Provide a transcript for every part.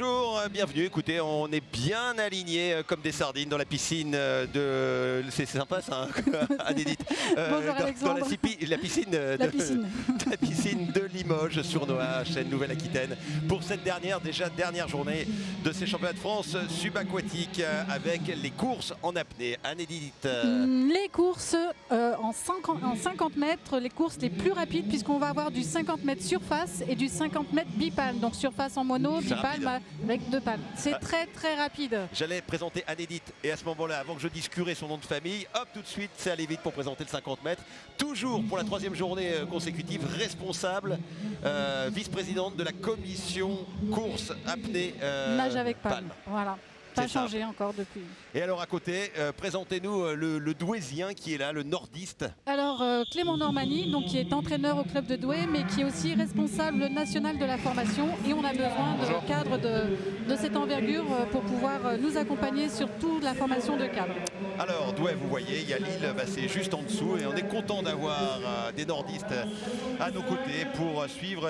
Bonjour, bienvenue. Écoutez, on est bien alignés comme des sardines dans la piscine de... C'est sympa ça, hein, Anédite. Bonjour Alexandre. La piscine de Limoges sur Noah, chaîne Nouvelle-Aquitaine. Pour cette dernière journée de ces championnats de France subaquatiques avec les courses en apnée. Anédite. Les courses en 50 mètres, les courses les plus rapides puisqu'on va avoir du 50 mètres surface et du 50 mètres bipalme. Donc surface en mono, bipalme avec 2 palmes. C'est très très rapide. J'allais présenter Anédite et à ce moment-là, avant que je dise curer son nom de famille, hop, tout de suite, c'est aller vite pour présenter le 50 mètres. Toujours pour la 3e journée consécutive, responsable, vice-présidente de la commission course apnée nage avec palme. Voilà. Pas changé encore depuis. Et alors à côté, présentez-nous le Douaisien qui est là, le nordiste. Alors Clément Normani, donc, qui est entraîneur au club de Douai, mais qui est aussi responsable national de la formation. Et on a besoin de cadres de cette envergure pour pouvoir nous accompagner sur toute la formation de cadres. Alors Douai, vous voyez, il y a Lille, c'est juste en dessous. Et on est content d'avoir des nordistes à nos côtés pour suivre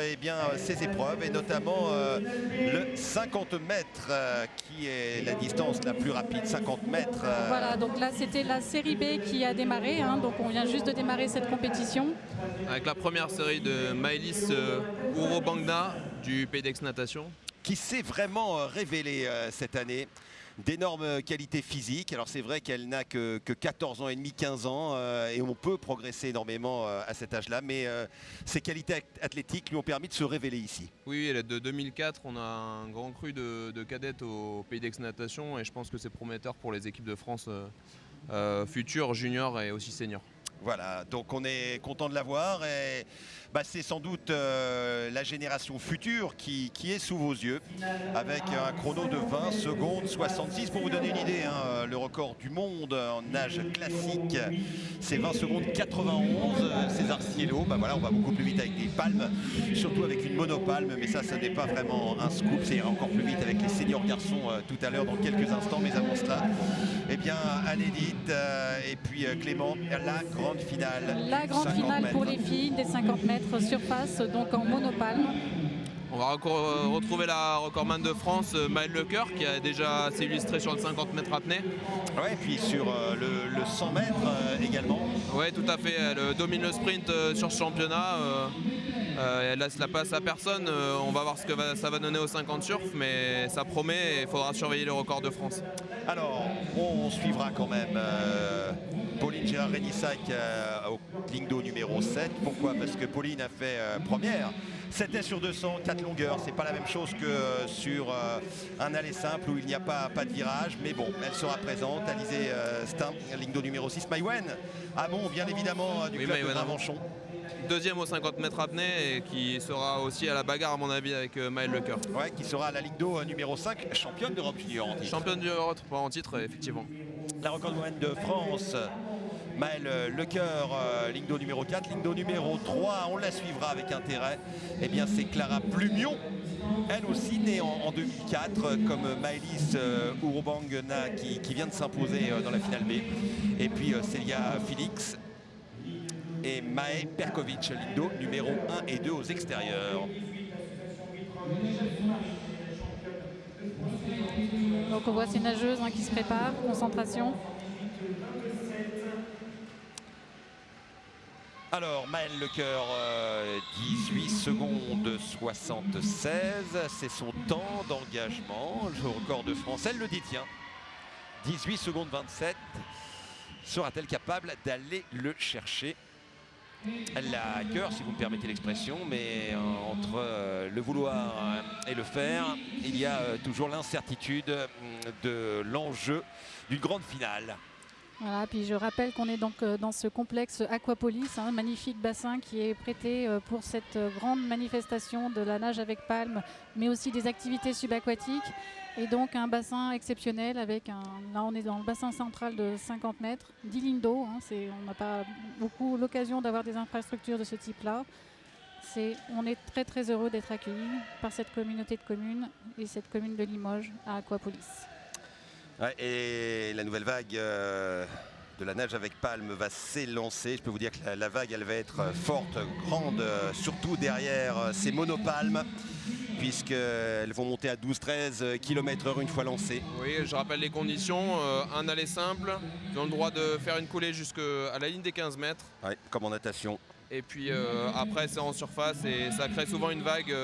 ces épreuves. Et notamment le 50 mètres qui est la distance la plus rapide, 50 mètres. Voilà, donc là c'était la série B qui a démarré, hein, donc on vient juste de démarrer cette compétition. Avec la première série de Maëlys Ourobangna du PDX Natation. Qui s'est vraiment révélée cette année. D'énormes qualités physiques. Alors c'est vrai qu'elle n'a que 14 ans et demi, 15 ans et on peut progresser énormément à cet âge-là, mais ses qualités athlétiques lui ont permis de se révéler ici. Oui, elle est de 2004, on a un grand cru de cadettes au PDX Natation et je pense que c'est prometteur pour les équipes de France futures, juniors et aussi seniors. Voilà, donc on est content de la voir et c'est sans doute la génération future qui est sous vos yeux avec un chrono de 20 secondes 66. Pour vous donner une idée, hein, le record du monde en nage classique, c'est 20 secondes 91. César Cielo, voilà, on va beaucoup plus vite avec des palmes, surtout avec une monopalme, mais ça n'est pas vraiment un scoop, c'est encore plus vite avec les seniors garçons tout à l'heure dans quelques instants. Mais avant cela, Anédite et puis Clément, la grande finale. La grande finale pour les filles des 50 mètres surface, donc en monopalme. On va retrouver la recordman de France, Maëlle Lecoeur, qui a déjà s'est illustrée sur le 50 mètres apnée. Ouais, et puis sur le 100 mètres également. Oui, tout à fait. Elle domine le sprint sur ce championnat. Elle laisse la place à personne. On va voir ce que ça va donner au 50 surf, mais ça promet et il faudra surveiller le record de France. Alors, on suivra quand même Pauline Gérard-Rénissac au ligne d'eau numéro 7. Pourquoi? Parce que Pauline a fait première. 7 sur 200, 4 longueurs, c'est pas la même chose que sur un aller simple où il n'y a pas de virage, mais bon, elle sera présente. Alizé Stein, ligne d'eau numéro 6, Maïwen Hamon, bien évidemment, du club de Gravenchon. Deuxième au 50 mètres apnée et qui sera aussi à la bagarre à mon avis avec Maëlle Lecoeur. Ouais, qui sera à la ligne d'eau numéro 5, championne d'Europe junior en titre. Championne d'Europe en titre, effectivement. La recordwoman de France, Maëlle Lecoeur, ligne d'eau numéro 4, ligne d'eau numéro 3, on la suivra avec intérêt. C'est Clara Plumion, elle aussi née en 2004, comme Maëlys Ourobangna qui vient de s'imposer dans la finale B. Et puis Célia Félix et Mae Perkovic, ligne d'eau numéro 1 et 2 aux extérieurs. Donc on voit ces nageuses qui se préparent, concentration. Alors Maëlle Lecoeur, 18 secondes 76, c'est son temps d'engagement, le record de France, elle le détient. 18 secondes 27, sera-t-elle capable d'aller le chercher? Elle l'a à cœur, si vous me permettez l'expression, mais entre le vouloir et le faire, il y a toujours l'incertitude de l'enjeu d'une grande finale. Voilà, puis je rappelle qu'on est donc dans ce complexe Aquapolis, un magnifique bassin qui est prêté pour cette grande manifestation de la nage avec palme, mais aussi des activités subaquatiques. Et donc un bassin exceptionnel avec là on est dans le bassin central de 50 mètres, 10 lignes d'eau. On n'a pas beaucoup l'occasion d'avoir des infrastructures de ce type-là. On est très très heureux d'être accueillis par cette communauté de communes et cette commune de Limoges à Aquapolis. Ouais, et la nouvelle vague de la nage avec palme va s'élancer. Je peux vous dire que la vague, elle va être forte, grande, surtout derrière ces monopalmes, puisqu'elles vont monter à 12-13 km/h une fois lancées. Oui, je rappelle les conditions. Un aller simple, ils ont le droit de faire une coulée jusqu'à la ligne des 15 mètres. Ouais, comme en natation. Et puis après, c'est en surface et ça crée souvent une vague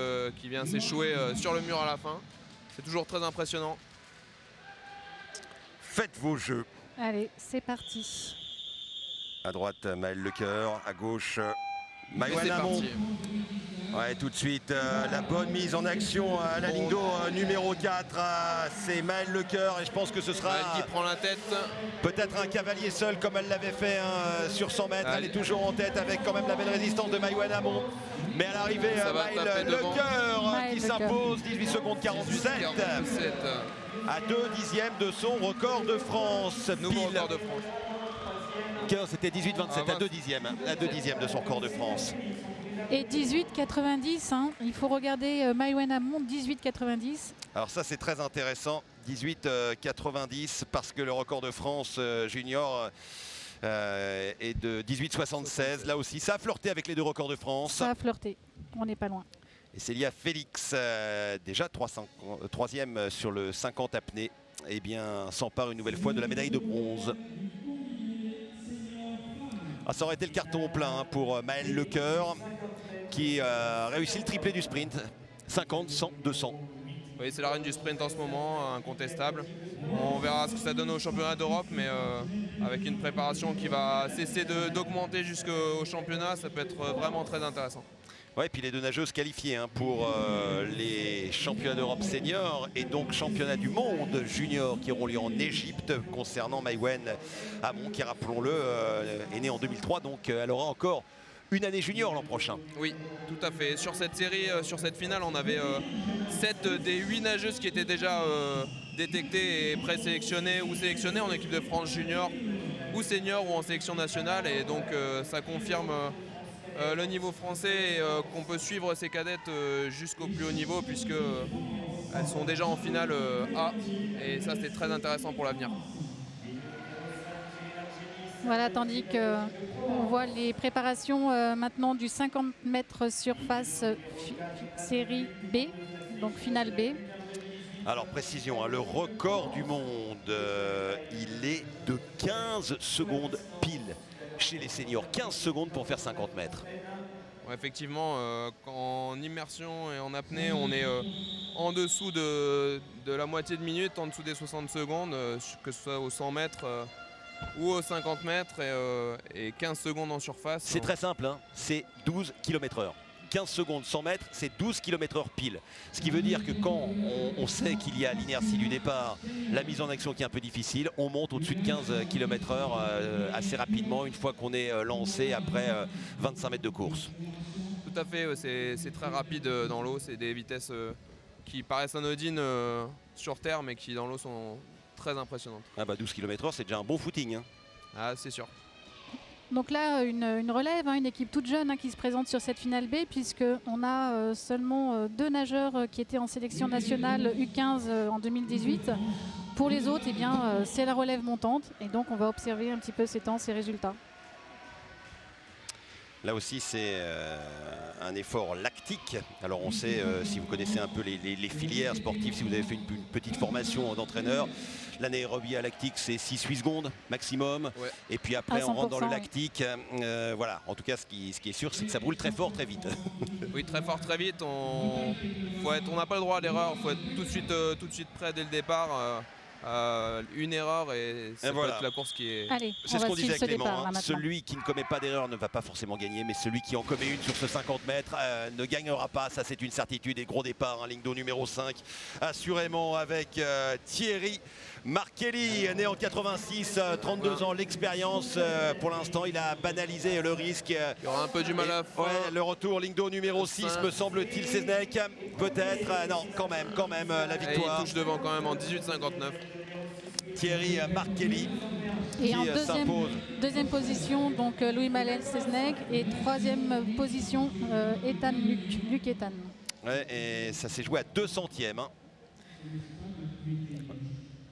qui vient s'échouer sur le mur à la fin. C'est toujours très impressionnant. Faites vos jeux. Allez, c'est parti. À droite, Maël Lecoeur. À gauche, Et Maïwan c'est Hamon. parti. Ouais, tout de suite, la bonne mise en action à la ligne d'eau numéro 4. C'est Maël Lecoeur et je pense que ce sera Maël qui prend la tête. peut-être un cavalier seul comme elle l'avait fait sur 100 mètres. Elle est toujours en tête avec quand même la belle résistance de Maïwan Hamon. Mais à l'arrivée, Ça va Maël taper devant. Lecoeur Maël qui Lecoeur. s'impose 18 secondes 47 à 2 dixièmes de son record de France. Nouveau Pile. record de France. Lecoeur, c'était 18-27 à 2 dixièmes. À 2 dixièmes de son record de France. Et 18,90, hein. Il faut regarder Maïwan Hamon, 18,90. Alors ça c'est très intéressant, 18,90 parce que le record de France junior est de 18,76. Là aussi ça a flirté avec les deux records de France. Ça a flirté, on n'est pas loin. Et Célia Félix, déjà troisième sur le 50 apnée, eh bien s'empare une nouvelle fois de la médaille de bronze. Ah, ça aurait été le carton plein pour Maël Lecoeur qui réussit le triplé du sprint. 50, 100, 200. Oui, c'est la reine du sprint en ce moment, incontestable. On verra ce que ça donne au championnat d'Europe, mais avec une préparation qui va cesser d'augmenter jusqu'au championnat, ça peut être vraiment très intéressant. Ouais, et puis les deux nageuses qualifiées pour les championnats d'Europe seniors et donc championnats du monde junior qui auront lieu en Égypte concernant Maïwan Hamon qui, rappelons-le, est née en 2003, donc elle aura encore une année junior l'an prochain. Oui, tout à fait. Sur cette série, sur cette finale, on avait 7 des 8 nageuses qui étaient déjà détectées et présélectionnées ou sélectionnées en équipe de France junior ou senior ou en sélection nationale. Et donc ça confirme le niveau français et qu'on peut suivre ces cadettes jusqu'au plus haut niveau puisque elles sont déjà en finale A. Et ça, c'est très intéressant pour l'avenir. Voilà, tandis qu'on voit les préparations maintenant du 50 mètres surface série B, donc finale B. Alors précision, le record du monde, il est de 15 secondes pile chez les seniors. 15 secondes pour faire 50 mètres. Ouais, effectivement, en immersion et en apnée, on est en dessous de la moitié de minute, en dessous des 60 secondes, que ce soit aux 100 mètres ou aux 50 mètres et 15 secondes en surface. C'est très simple, c'est 12 km/h. 15 secondes 100 mètres, c'est 12 km/h pile. Ce qui veut dire que quand on sait qu'il y a l'inertie du départ, la mise en action qui est un peu difficile, on monte au-dessus de 15 km/h assez rapidement une fois qu'on est lancé après 25 mètres de course. Tout à fait, c'est très rapide dans l'eau, c'est des vitesses qui paraissent anodines sur terre mais qui dans l'eau sont très impressionnantes. Ah bah 12 km/h, c'est déjà un bon footing. Ah, c'est sûr. Donc là, une relève, une équipe toute jeune qui se présente sur cette finale B, puisqu'on a seulement 2 nageurs qui étaient en sélection nationale U15 en 2018. Pour les autres, eh bien, c'est la relève montante, et donc on va observer un petit peu ces temps, ces résultats. Là aussi, c'est un effort lactique. Alors on sait, si vous connaissez un peu les filières sportives, si vous avez fait une petite formation d'entraîneur, l'anaérobie à lactique, c'est 6-8 secondes maximum. Ouais. Et puis après, on rentre dans le lactique. Voilà, en tout cas, ce qui est sûr, c'est que ça brûle très fort, très vite. Oui, très fort, très vite. On n'a pas le droit à l'erreur. Il faut être tout de suite prêt dès le départ. Une erreur et c'est voilà. la course qui est... Allez, c'est ce qu'on disait avec Clément, départ, celui qui ne commet pas d'erreur ne va pas forcément gagner, mais celui qui en commet une sur ce 50 mètres ne gagnera pas, ça c'est une certitude. Et gros départ, ligne d'eau numéro 5, assurément avec Thierry Markelly, né en 86, 32 ans, l'expérience. Pour l'instant, il a banalisé le risque. Il y aura un peu du mal à faire. Ouais, le retour, ligne d'eau numéro 6, me semble-t-il, Seznec. Peut-être, non, quand même, la victoire. Et il touche devant quand même en 18,59. Thierry Markelly. Et en deuxième position, donc Louis-Malel Seznec. Et troisième position, Luc Ethan. Ouais, et ça s'est joué à 2 centièmes.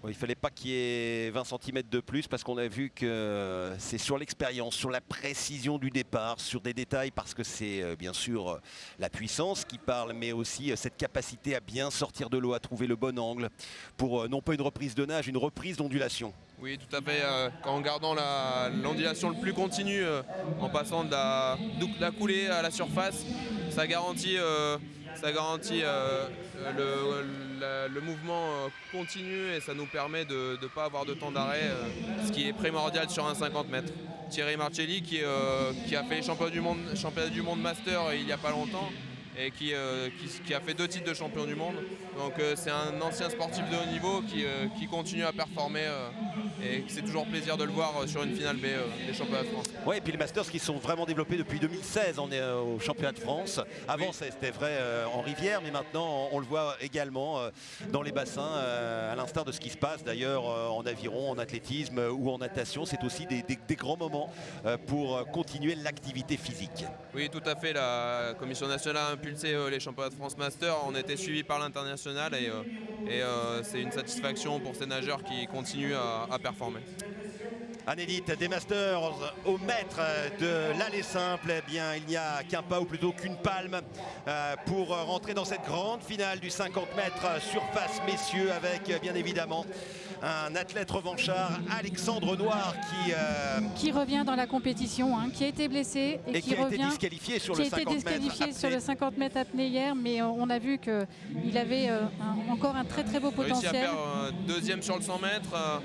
Il ne fallait pas qu'il y ait 20 cm de plus parce qu'on a vu que c'est sur l'expérience, sur la précision du départ, sur des détails parce que c'est bien sûr la puissance qui parle, mais aussi cette capacité à bien sortir de l'eau, à trouver le bon angle pour non pas une reprise de nage, une reprise d'ondulation. Oui, tout à fait. En gardant l'ondulation le plus continue, en passant de la coulée à la surface, ça garantit le mouvement continu et ça nous permet de ne pas avoir de temps d'arrêt, ce qui est primordial sur un 50 mètres. Thierry Marcelli qui a fait les championnats du monde master il n'y a pas longtemps et qui a fait 2 titres de champion du monde. Donc c'est un ancien sportif de haut niveau qui continue à performer et c'est toujours plaisir de le voir sur une finale B des championnats de France. Oui, et puis les Masters qui sont vraiment développés depuis 2016 au championnat de France. Avant, oui, c'était vrai en rivière, mais maintenant on le voit également dans les bassins, à l'instar de ce qui se passe d'ailleurs en aviron, en athlétisme ou en natation. C'est aussi des grands moments pour continuer l'activité physique. Oui, tout à fait. La Commission nationale a impulsé les championnats de France Master. On a été suivi par l'international et c'est une satisfaction pour ces nageurs qui continuent à performer. En élite des Masters au mètre de l'allée simple, eh bien, il n'y a qu'un pas ou plutôt qu'une palme pour rentrer dans cette grande finale du 50 mètres surface messieurs avec bien évidemment un athlète revanchard, Alexandre Noir, qui revient dans la compétition, hein, qui a été blessé et qui a revient, été disqualifié sur le 50 mètres apnée hier, mais on a vu qu'il avait encore un très beau potentiel. Il a réussi à faire deuxième sur le 100 mètres.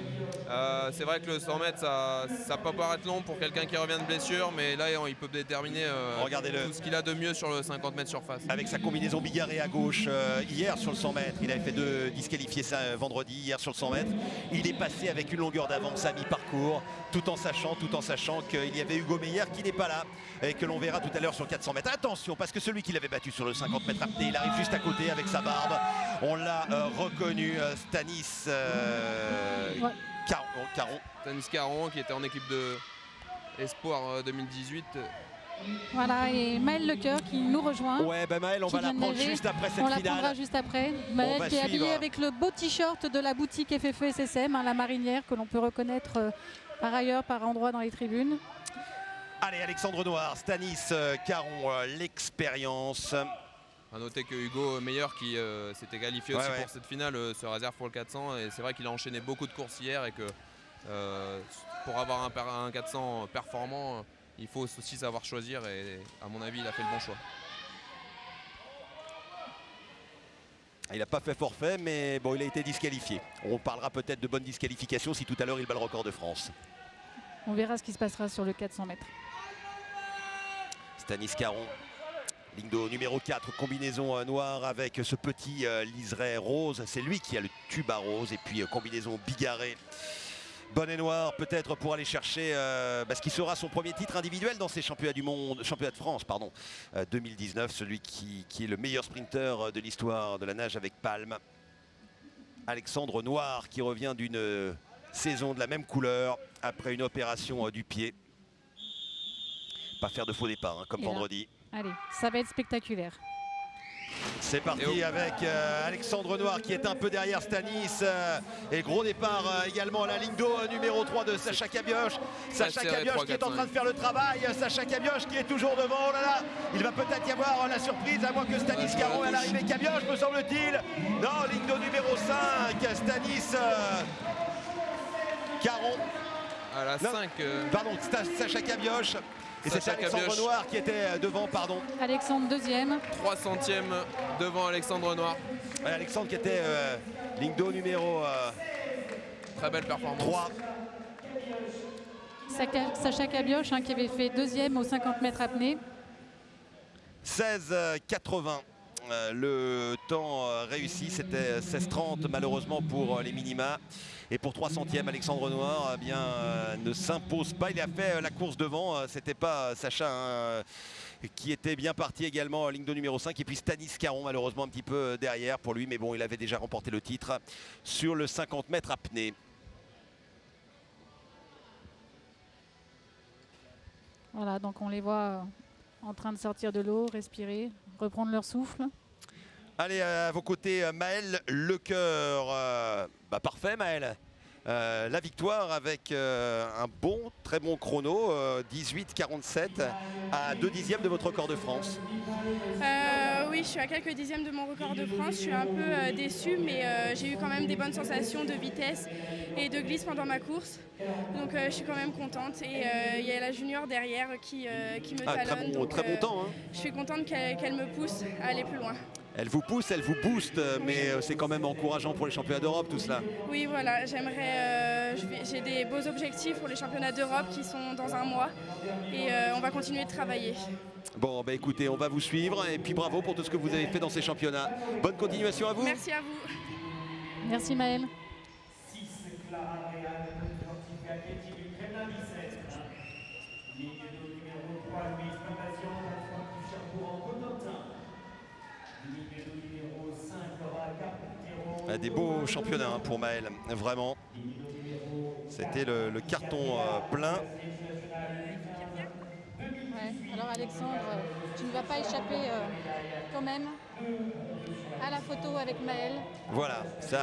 C'est vrai que le 100 mètres, ça peut paraître long pour quelqu'un qui revient de blessure, mais là, il peut déterminer tout ce qu'il a de mieux sur le 50 mètres surface. Avec sa combinaison bigarrée à gauche, hier sur le 100 mètres, il avait fait 2 disqualifiés vendredi, hier sur le 100 mètres. Il est passé avec une longueur d'avance à mi-parcours, tout en sachant qu'il y avait Hugo Meyer qui n'est pas là et que l'on verra tout à l'heure sur 400 mètres. Attention, parce que celui qui l'avait battu sur le 50 mètres apnée, il arrive juste à côté avec sa barbe. On l'a reconnu, Stanis Caron. Stanis Caron qui était en équipe de Espoir 2018. Voilà, et Maël Lecoeur qui nous rejoint. Ouais, ben Maël, on va l'apprendre juste après cette finale. On l'apprendra juste après. Maël qui est habillé avec le beau t-shirt de la boutique FFE SSM, hein, la marinière, que l'on peut reconnaître par ailleurs, par endroits dans les tribunes. Allez, Alexandre Noir, Stanis Caron, l'expérience. A noter que Hugo Meyer qui s'était qualifié aussi pour cette finale se réserve pour le 400 et c'est vrai qu'il a enchaîné beaucoup de courses hier et que pour avoir un 400 performant, il faut aussi savoir choisir et à mon avis il a fait le bon choix. Il n'a pas fait forfait mais bon, il a été disqualifié. On parlera peut-être de bonne disqualification si tout à l'heure il bat le record de France. On verra ce qui se passera sur le 400 mètres. Stanis Caron. Ligne d'eau numéro 4, combinaison noire avec ce petit liseré rose. C'est lui qui a le tuba rose et puis combinaison bigarrée. Bonnet noir peut-être pour aller chercher ce qui sera son premier titre individuel dans ces championnats de France 2019. Celui qui est le meilleur sprinter de l'histoire de la nage avec palme. Alexandre Noir qui revient d'une saison de la même couleur après une opération du pied. Pas faire de faux départ comme vendredi. Allez, ça va être spectaculaire. C'est parti avec Alexandre Noir qui est un peu derrière Stanis. Et gros départ également à la ligne d'eau numéro 3 de Sacha Cabioche. Sacha Cabioche qui est en train de faire le travail. Sacha Cabioche qui est toujours devant. Oh là là, il va peut-être y avoir la surprise à moins que Stanis Caron à l'arrivée. Cabioche me semble-t-il. Non, ligne d'eau numéro 5. Stanis Caron. À la 5. Pardon, Sacha Cabioche. Et c'était Alexandre Noir qui était devant, pardon. Alexandre deuxième. 300e devant Alexandre Noir. Alexandre qui était ligne d'eau numéro très belle performance. 3. Sacha Cabioche qui avait fait deuxième aux 50 mètres apnée. 16,80. Le temps réussi, c'était 16,30 malheureusement pour les minima. Et pour 300e, Alexandre Noir ne s'impose pas. Il a fait la course devant. C'était pas Sacha qui était bien parti également en ligne de numéro 5. Et puis Stanis Caron malheureusement un petit peu derrière pour lui. Mais bon, il avait déjà remporté le titre sur le 50 mètres apnée. Voilà, donc on les voit en train de sortir de l'eau, respirer, reprendre leur souffle. Allez, à vos côtés, Maël Lecoeur. Parfait, Maël. La victoire avec un très bon chrono, 18,47 à 2 dixièmes de votre record de France. Oui, je suis à quelques dixièmes de mon record de France. Je suis un peu déçue, mais j'ai eu quand même des bonnes sensations de vitesse et de glisse pendant ma course. Donc je suis quand même contente. Et il y a la junior derrière qui me talonne. Très bon temps. Hein. Je suis contente qu'elle me pousse à aller plus loin. Elle vous pousse, elle vous booste, mais c'est quand même encourageant pour les championnats d'Europe tout cela. Oui, voilà, j'ai des beaux objectifs pour les championnats d'Europe qui sont dans un mois et on va continuer de travailler. Bon, écoutez, on va vous suivre et puis bravo pour tout ce que vous avez fait dans ces championnats. Bonne continuation à vous. Merci à vous. Merci Maël. Des beaux championnats pour Maël, vraiment. C'était le carton plein. Ouais. Alors Alexandre, tu ne vas pas échapper quand même à la photo avec Maël. Voilà, ça,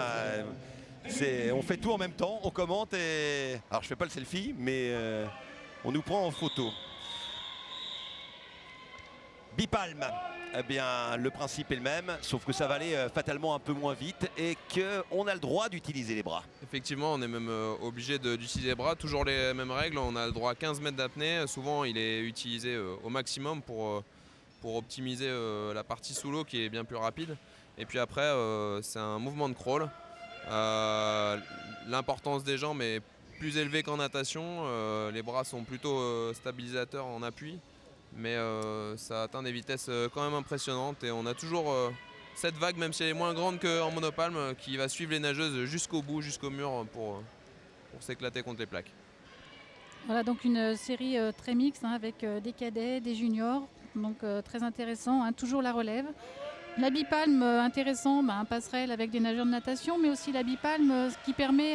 on fait tout en même temps, on commente et... Alors je fais pas le selfie, mais on nous prend en photo. Bipalme. Eh bien, le principe est le même, sauf que ça va aller fatalement un peu moins vite et qu'on a le droit d'utiliser les bras. Effectivement, on est même obligé d'utiliser les bras. Toujours les mêmes règles, on a le droit à 15 mètres d'apnée. Souvent, il est utilisé au maximum pour optimiser la partie sous l'eau qui est bien plus rapide. Et puis après, c'est un mouvement de crawl. L'importance des jambes est plus élevée qu'en natation. Les bras sont plutôt stabilisateurs en appui. Mais ça atteint des vitesses quand même impressionnantes et on a toujours cette vague, même si elle est moins grande qu'en monopalme, qui va suivre les nageuses jusqu'au bout, jusqu'au mur pour s'éclater contre les plaques. Voilà donc une série très mixte avec des cadets, des juniors, donc très intéressant, toujours la relève. La bipalme, intéressant, un passerelle avec des nageurs de natation, mais aussi la bipalme, ce qui permet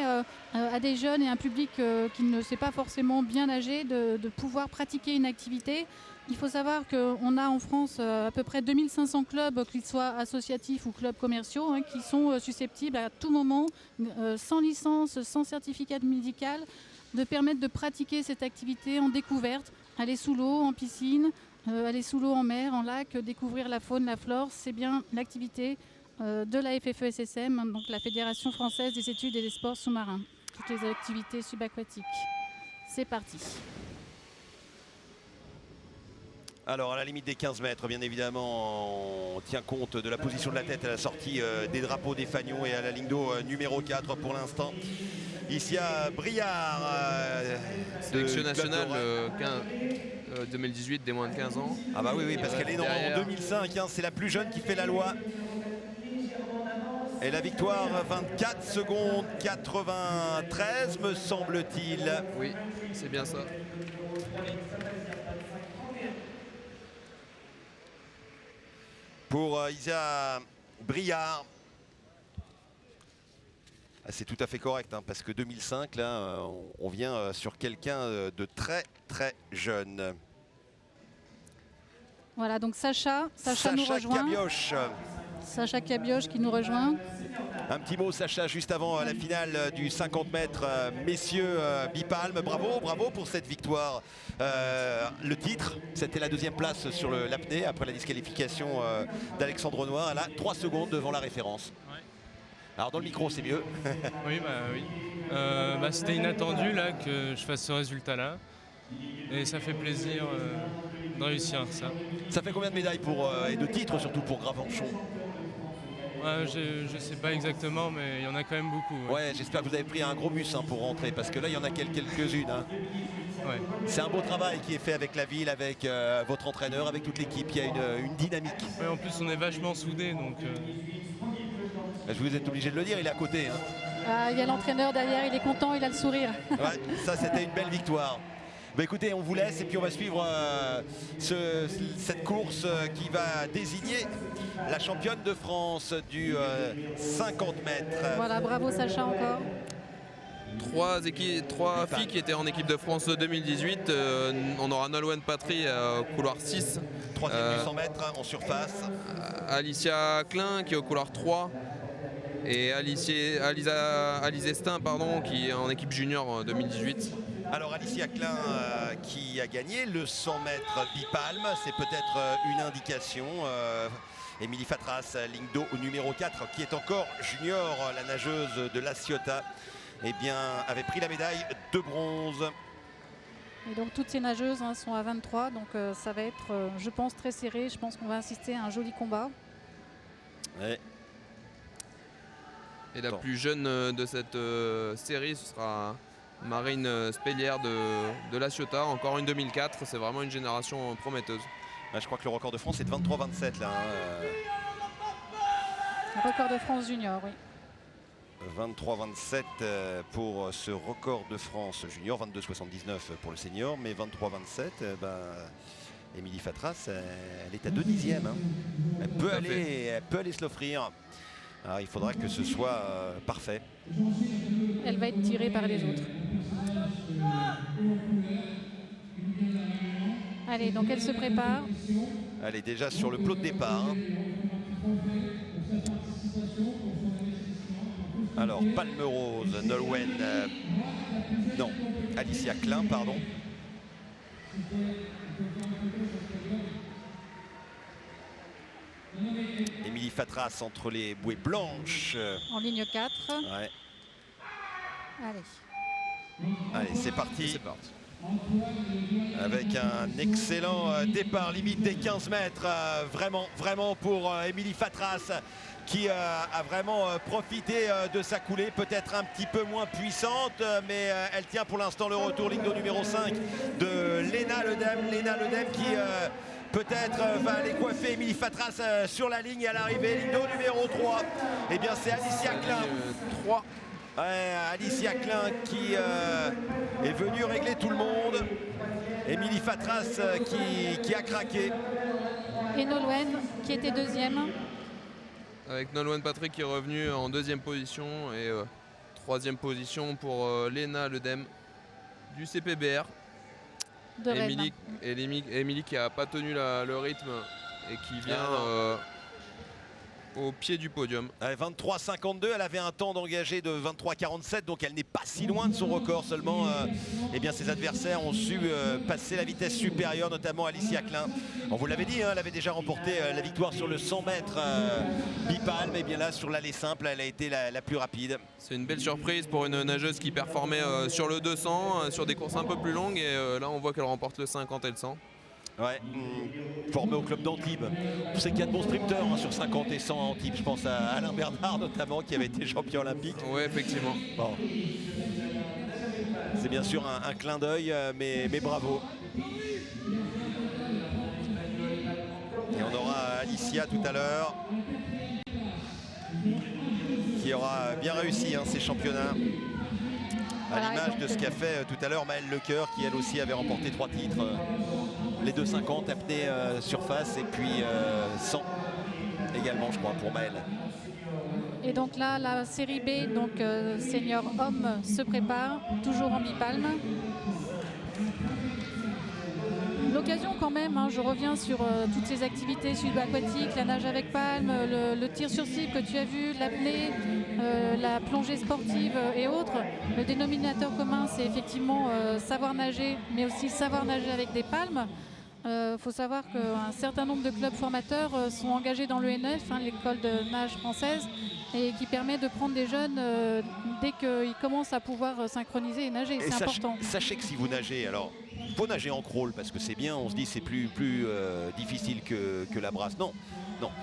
à des jeunes et un public qui ne sait pas forcément bien nager de pouvoir pratiquer une activité. Il faut savoir qu'on a en France à peu près 2500 clubs, qu'ils soient associatifs ou clubs commerciaux, qui sont susceptibles à tout moment, sans licence, sans certificat médical, de permettre de pratiquer cette activité en découverte, aller sous l'eau, en piscine, aller sous l'eau en mer, en lac, découvrir la faune, la flore. C'est bien l'activité de la FFESSM, donc la Fédération française des études et des sports sous-marins. Toutes les activités subaquatiques. C'est parti. Alors à la limite des 15 mètres, bien évidemment, on tient compte de la position de la tête à la sortie des drapeaux des fanions et à la ligne d'eau numéro 4 pour l'instant. Ici à Briard. Sélection nationale 2018 des moins de 15 ans. Ah bah oui, parce qu'elle est en 2005, c'est la plus jeune qui fait la loi. Et la victoire, 24 secondes 93 me semble-t-il. Oui, c'est bien ça. Pour Isa Briard. C'est tout à fait correct, parce que 2005, là, on vient sur quelqu'un de très très jeune. Voilà, donc Sacha nous rejoint. Cabioche. Sacha Cabioche qui nous rejoint. Un petit mot, Sacha, juste avant la finale du 50 mètres, messieurs bipalme. Bravo pour cette victoire. Le titre, c'était la deuxième place sur l'apnée après la disqualification d'Alexandre Noir. Elle a 3 secondes devant la référence. Ouais. Alors dans le micro, c'est mieux. Oui. C'était inattendu là que je fasse ce résultat-là. Et ça fait plaisir de réussir ça. Ça fait combien de médailles et de titres surtout pour Gravenchon? Je sais pas exactement, mais il y en a quand même beaucoup. Ouais, j'espère que vous avez pris un gros bus pour rentrer, parce que là, il y en a quelques-unes. Ouais. C'est un beau travail qui est fait avec la ville, avec votre entraîneur, avec toute l'équipe. Il y a une dynamique. Ouais, en plus, on est vachement soudés, donc... Vous êtes obligé de le dire, il est à côté. Il y a l'entraîneur derrière, il est content, il a le sourire. Ouais, ça, c'était une belle victoire. Écoutez, on vous laisse et puis on va suivre cette course qui va désigner la championne de France du 50 mètres. Voilà, bravo Sacha encore. trois filles qui étaient en équipe de France 2018. On aura Nolwenn Patry au couloir 6. Troisième du 100 mètres en surface. Alicia Klein qui est au couloir 3. Et Alice Estin, qui est en équipe junior 2018. Alors Alicia Klein qui a gagné le 100 mètres bipalme, c'est peut-être une indication. Émilie Fatras, ligne d'eau au numéro 4, qui est encore junior, la nageuse de La Ciotat, eh bien, avait pris la médaille de bronze. Et donc toutes ces nageuses sont à 23, donc ça va être, je pense, très serré. Je pense qu'on va assister à un joli combat. Ouais. Et la plus jeune de cette série, ce sera Marine Spellière de La Ciotat, encore une 2004. C'est vraiment une génération prometteuse. Je crois que le record de France est de 23-27 là. Record de France junior, oui. 23-27 pour ce record de France junior, 22-79 pour le senior, mais 23-27, Émilie Fatras, elle est à 2 dixièmes. Hein. Elle peut aller se l'offrir. Alors, il faudra que ce soit parfait. Elle va être tirée par les autres. Allez, donc elle se prépare. Elle est déjà sur le plot de départ. Hein. Alors, Palme Rose, Nolwenn, non, Alicia Klein, pardon. Émilie Fatras entre les bouées blanches. En ligne 4. Ouais. Allez. Allez, c'est parti. C'est parti. Avec un excellent départ, limite des 15 mètres. Vraiment pour Émilie Fatras, qui a vraiment profité de sa coulée, peut-être un petit peu moins puissante, mais elle tient pour l'instant le retour, ligne d'eau numéro 5 de Léna Ledem. Léna Ledem qui peut-être va aller coiffer Émilie Fatras sur la ligne à l'arrivée, ligne d'eau numéro 3. Et bien c'est Alicia Klein. 3. Alicia Klein qui est venue régler tout le monde. Émilie Fatras qui a craqué. Et Nolwenn qui était deuxième. Avec Nolwenn Patry qui est revenue en deuxième position et troisième position pour Léna Ledem du CPBR. De Rennes. Émilie qui n'a pas tenu le rythme et qui vient au pied du podium. 23,52, elle avait un temps d'engagé de 23,47, donc elle n'est pas si loin de son record. Seulement, eh bien, ses adversaires ont su passer la vitesse supérieure, notamment Alicia Klein. On vous l'avait dit, elle avait déjà remporté la victoire sur le 100 mètres bipalme. Et bien là, sur l'allée simple, elle a été la plus rapide. C'est une belle surprise pour une nageuse qui performait sur le 200, sur des courses un peu plus longues. Et là, on voit qu'elle remporte le 50 et le 100. Ouais, formé au club d'Antibes. On sait qu'il y a de bons sprinteurs sur 50 et 100 à Antibes. Je pense à Alain Bernard notamment, qui avait été champion olympique. Oui, effectivement. Bon. C'est bien sûr un clin d'œil, mais bravo. Et on aura Alicia tout à l'heure, qui aura bien réussi ces championnats. À l'image de ce qu'a fait tout à l'heure Maëlle Lecoeur, qui elle aussi avait remporté 3 titres. Les 2,50 apnée surface et puis 100 également, je crois, pour Maëlle. Et donc là, la série B, donc senior homme, se prépare, toujours en bipalme. L'occasion quand même, je reviens sur toutes ces activités subaquatiques, la nage avec palme, le tir sur cible que tu as vu, l'apnée, la plongée sportive et autres. Le dénominateur commun, c'est effectivement savoir nager, mais aussi savoir nager avec des palmes. Faut savoir qu'un certain nombre de clubs formateurs sont engagés dans l'ENF, l'école de nage française, et qui permet de prendre des jeunes dès qu'ils commencent à pouvoir synchroniser et nager. C'est important. Sachez que si vous nagez, alors il faut nager en crawl parce que c'est bien, on se dit c'est plus difficile que la brasse. Non,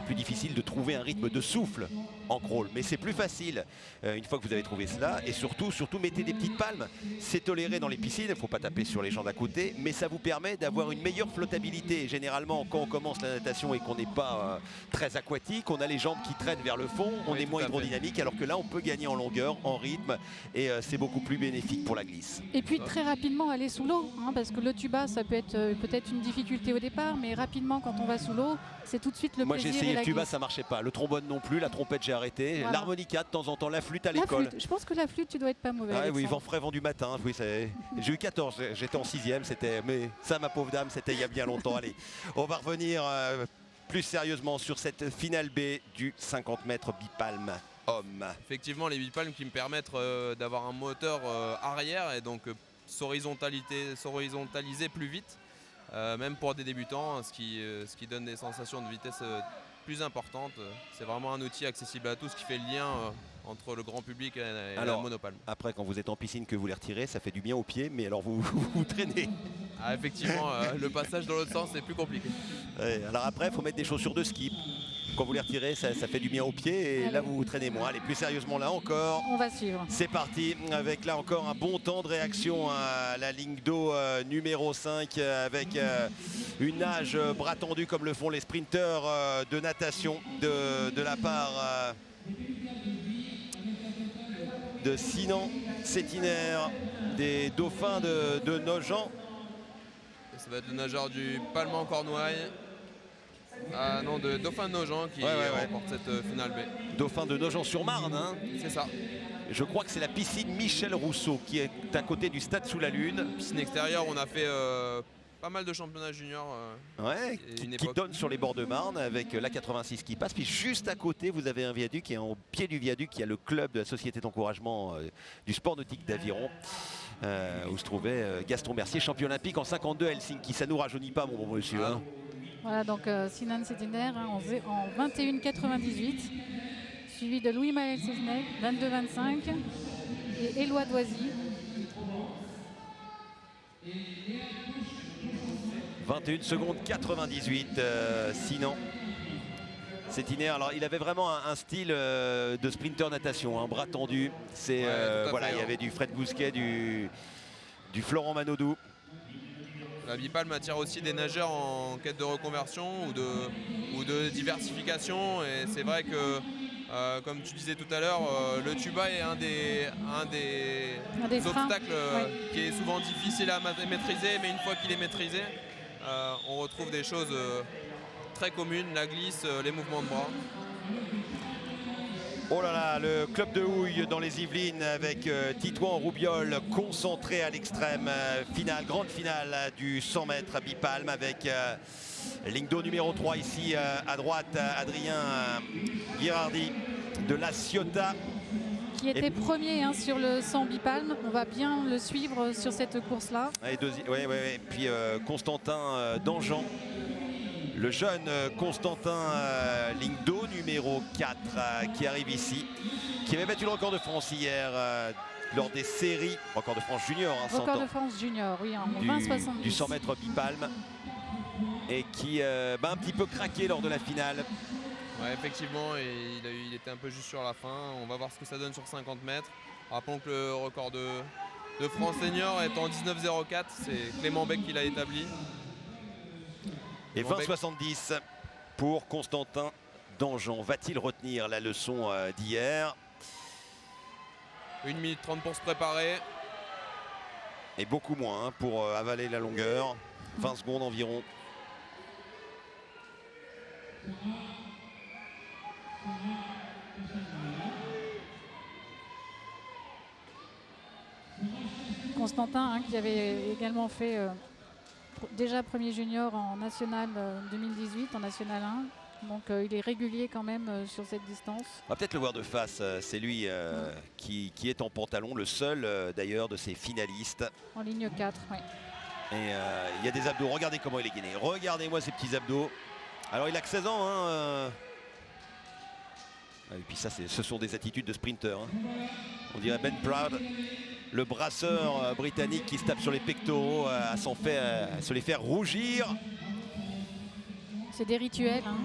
plus difficile de trouver un rythme de souffle en crawl, mais c'est plus facile une fois que vous avez trouvé cela. Et surtout mettez des petites palmes. C'est toléré dans les piscines, il ne faut pas taper sur les gens d'à côté, mais ça vous permet d'avoir une meilleure flottabilité. Généralement, quand on commence la natation et qu'on n'est pas très aquatique, on a les jambes qui traînent vers le fond, on est moins hydrodynamique, alors que là on peut gagner en longueur, en rythme, et c'est beaucoup plus bénéfique pour la glisse. Et puis très rapidement aller sous l'eau, parce que le tuba ça peut être peut-être une difficulté au départ, mais rapidement quand on va sous l'eau, c'est tout de suite le plaisir. J'ai essayé et la le tuba, glisse. ça marchait pas. Le trombone non plus, la trompette j'ai arrêter. Voilà. L'harmonica de temps en temps, la flûte à La l'école. flûte. Je pense que la flûte, tu dois être pas mauvais. Ah, oui, Alexandre. vent frais, vent du matin. Oui, j'ai eu 14, j'étais en 6e, mais ça, ma pauvre dame, c'était il y a bien longtemps. Allez, on va revenir plus sérieusement sur cette finale B du 50 mètres bipalme homme. Effectivement, les bipalmes qui me permettent d'avoir un moteur arrière et donc s'horizontaliser plus vite, même pour des débutants, ce qui donne des sensations de vitesse plus importantes. C'est vraiment un outil accessible à tous qui fait le lien entre le grand public et la monopalme. Après, quand vous êtes en piscine, que vous les retirez, ça fait du bien aux pieds, mais alors vous traînez. Ah, effectivement, le passage dans l'autre sens, c'est plus compliqué. Ouais, alors après, il faut mettre des chaussures de ski. Quand vous les retirez, ça fait du bien aux pieds et là, vous traînez moins. Allez, plus sérieusement, là encore. On va suivre. C'est parti, avec là encore un bon temps de réaction à la ligne d'eau numéro 5, avec une nage bras tendu comme le font les sprinteurs de natation de la part de Sinan Sétiner, des dauphins de Nogent. Ça va être le nageur du Palman-Cornouailles. Ah non, de Dauphin de Nogent qui remporte cette finale B. Dauphin de Nogent-sur-Marne, hein. C'est ça. Je crois que c'est la piscine Michel Rousseau qui est à côté du stade sous la Lune. Piscine extérieure, on a fait pas mal de championnats juniors. Qui donne sur les bords de Marne avec la 86 qui passe. Puis juste à côté, vous avez un viaduc et au pied du viaduc, il y a le club de la Société d'encouragement du sport nautique d'aviron. Où se trouvait Gaston Mercier, champion olympique en 52 à Helsinki. Ça nous rajeunit pas, mon bon monsieur. Hein. Voilà, donc Sinan Sétiner en 21,98, suivi de Louis-Maël Cesnec, 22,25, et Éloi Doisy. 21 secondes 98, Sinan Sétiner. Alors il avait vraiment un style de sprinter natation, un bras tendu. C'est voilà, il y avait du Fred Bousquet, du Florent Manodou. La bipalme attire aussi des nageurs en quête de reconversion ou de diversification. Et c'est vrai que, comme tu disais tout à l'heure, le tuba est un des obstacles qui est souvent difficile à maîtriser. Mais une fois qu'il est maîtrisé, on retrouve des choses très communes, la glisse, les mouvements de bras. Oh là là, le club de houille dans les Yvelines avec Titouan Roubiol concentré à l'extrême. Grande finale du 100 mètres à bipalme avec ligne d'eau numéro 3 ici à droite, Adrien Girardi de la Ciotat. Qui était premier sur le 100 bipalme. On va bien le suivre sur cette course-là. Et puis Constantin Dangean. Le jeune Constantin ligne d'eau numéro 4 qui arrive ici, qui avait battu le record de France hier lors des séries, record de France junior, record de France junior, oui, en 20,70. Du 100 mètres bipalme et qui un petit peu craqué lors de la finale. Ouais, effectivement, et il était un peu juste sur la fin. On va voir ce que ça donne sur 50 mètres. Rappelons que le record de France senior est en 19,04, c'est Clément Bec qui l'a établi. Et 20,70 pour Constantin Dangean. Va-t-il retenir la leçon d'hier? 1 minute 30 pour se préparer. Et beaucoup moins pour avaler la longueur. 20 secondes environ. Constantin qui avait également fait déjà premier junior en national 2018, en national 1. Donc il est régulier quand même sur cette distance. On va peut-être le voir de face. C'est lui qui est en pantalon, le seul d'ailleurs de ces finalistes. En ligne 4, oui. Et il y a des abdos. Regardez comment il est gainé. Regardez-moi ces petits abdos. Alors il a que 16 ans. Hein, Et puis ça, ce sont des attitudes de sprinter. Hein. On dirait Ben Proud, le brasseur britannique qui se tape sur les pectoraux à se les faire rougir. C'est des rituels. Hein.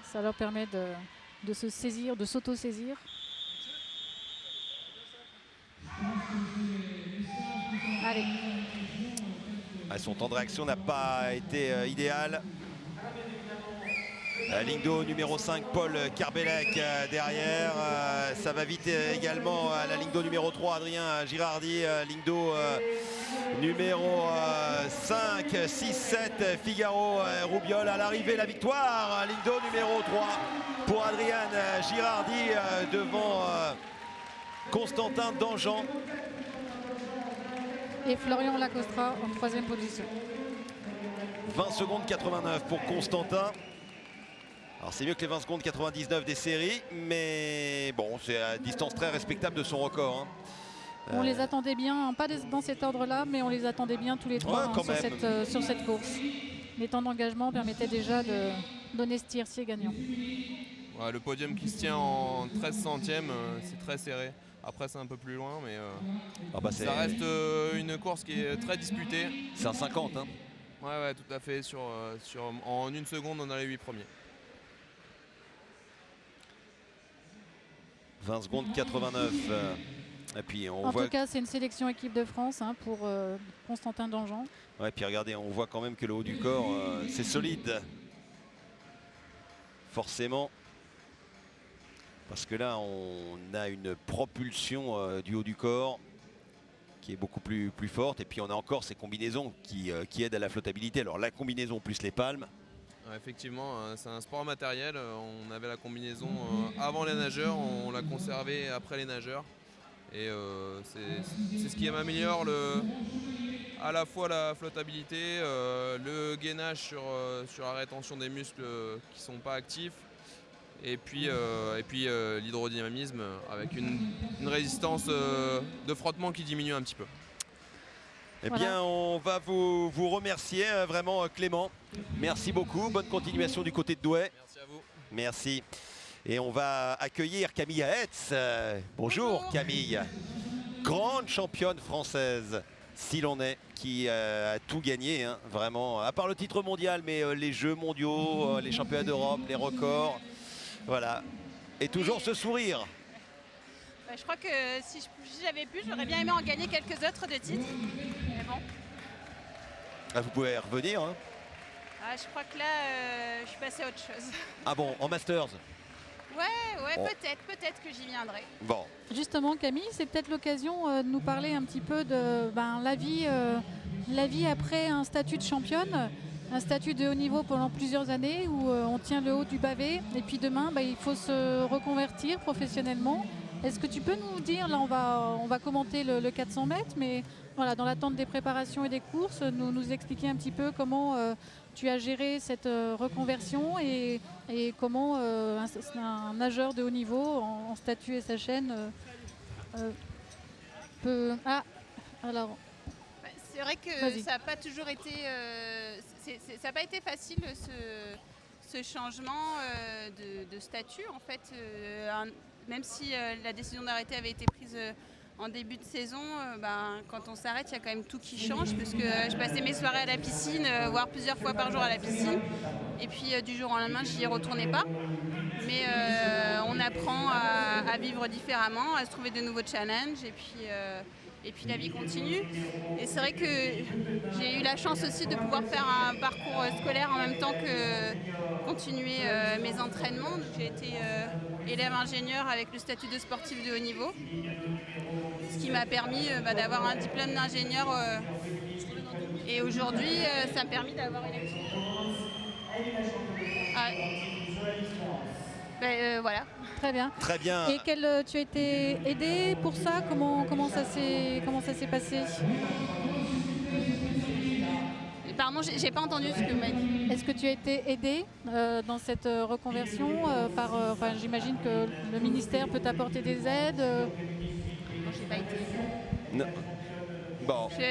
Ça leur permet de se saisir, de s'auto-saisir. Allez. Son temps de réaction n'a pas été idéal. Ligne d'eau numéro 5, Paul Carbellec derrière. Ça va vite également à la ligne d'eau numéro 3, Adrien Girardi. Ligne d'eau numéro 5, 6, 7, Figaro Roubiol. À l'arrivée, la victoire. Ligne d'eau numéro 3 pour Adrien Girardi devant Constantin Dangean. Et Florian Lacostra en 3e position. 20 secondes 89 pour Constantin. Alors c'est mieux que les 20 secondes 99 des séries, mais bon, c'est à distance très respectable de son record. Hein. On les attendait bien, pas dans cet ordre-là, mais on les attendait bien tous les trois sur cette course. Les temps d'engagement permettaient déjà de donner ce tiercé gagnant. Ouais, le podium qui se tient en 13 centièmes, c'est très serré. Après c'est un peu plus loin, mais ça reste une course qui est très disputée. C'est un 50. Hein. Ouais, tout à fait. En 1 seconde, on a les 8 premiers. 20 secondes 89. Et puis en tout cas, c'est une sélection équipe de France hein, pour Constantin Dangean. Ouais, puis regardez, on voit quand même que le haut du corps, c'est solide. Forcément. Parce que là, on a une propulsion du haut du corps qui est beaucoup plus forte. Et puis on a encore ces combinaisons qui aident à la flottabilité. Alors la combinaison plus les palmes. Effectivement, c'est un sport matériel. On avait la combinaison avant les nageurs, on l'a conservée après les nageurs. Et c'est ce qui m'améliore à la fois la flottabilité, le gainage sur la rétention des muscles qui ne sont pas actifs. Et puis l'hydrodynamisme avec une résistance de frottement qui diminue un petit peu. Eh bien, on va vous remercier vraiment, Clément. Merci beaucoup. Bonne continuation du côté de Douai. Merci à vous. Merci. Et on va accueillir Camille Haetz. Bonjour Camille. Grande championne française, si l'on est, qui a tout gagné, hein, vraiment. À part le titre mondial, mais les Jeux mondiaux, les championnats d'Europe, les records. Voilà. Et toujours ce sourire. Je crois que si j'avais pu, j'aurais bien aimé en gagner quelques autres de titres. Mais bon. Ah, vous pouvez revenir. Hein. Je crois que là, je suis passée à autre chose. Ah bon, en Masters? Ouais, bon. Peut-être que j'y viendrai. Bon. Justement, Camille, c'est peut-être l'occasion de nous parler un petit peu de la vie après un statut de championne. Un statut de haut niveau pendant plusieurs années où on tient le haut du pavé. Et puis demain, il faut se reconvertir professionnellement. Est-ce que tu peux nous dire, là on va commenter le 400 mètres, mais voilà, dans l'attente des préparations et des courses, nous expliquer un petit peu comment tu as géré cette reconversion et comment un nageur de haut niveau en statut SHN peut... Ah, alors... C'est vrai que ça n'a pas toujours été, ça n'a pas été facile ce changement de statut en fait. Même si la décision d'arrêter avait été prise en début de saison, quand on s'arrête, il y a quand même tout qui change parce que je passais mes soirées à la piscine, voire plusieurs fois par jour à la piscine. Et puis du jour au lendemain, je n'y retournais pas. Mais on apprend à vivre différemment, à se trouver de nouveaux challenges. Et puis la vie continue. Et c'est vrai que j'ai eu la chance aussi de pouvoir faire un parcours scolaire en même temps que continuer mes entraînements. Donc, j'ai été élève ingénieur avec le statut de sportif de haut niveau. Ce qui m'a permis d'avoir un diplôme d'ingénieur. Et aujourd'hui, ça m'a permis d'avoir une activité. Voilà. Très bien. Très bien. Et tu as été aidé pour ça? Comment ça s'est passé? Pardon, j'ai pas entendu ce que vous m'avez dit. Est-ce que tu as été aidé dans cette reconversion j'imagine que le ministère peut t'apporter des aides. Non, j'ai pas été. Non. Bon. Tu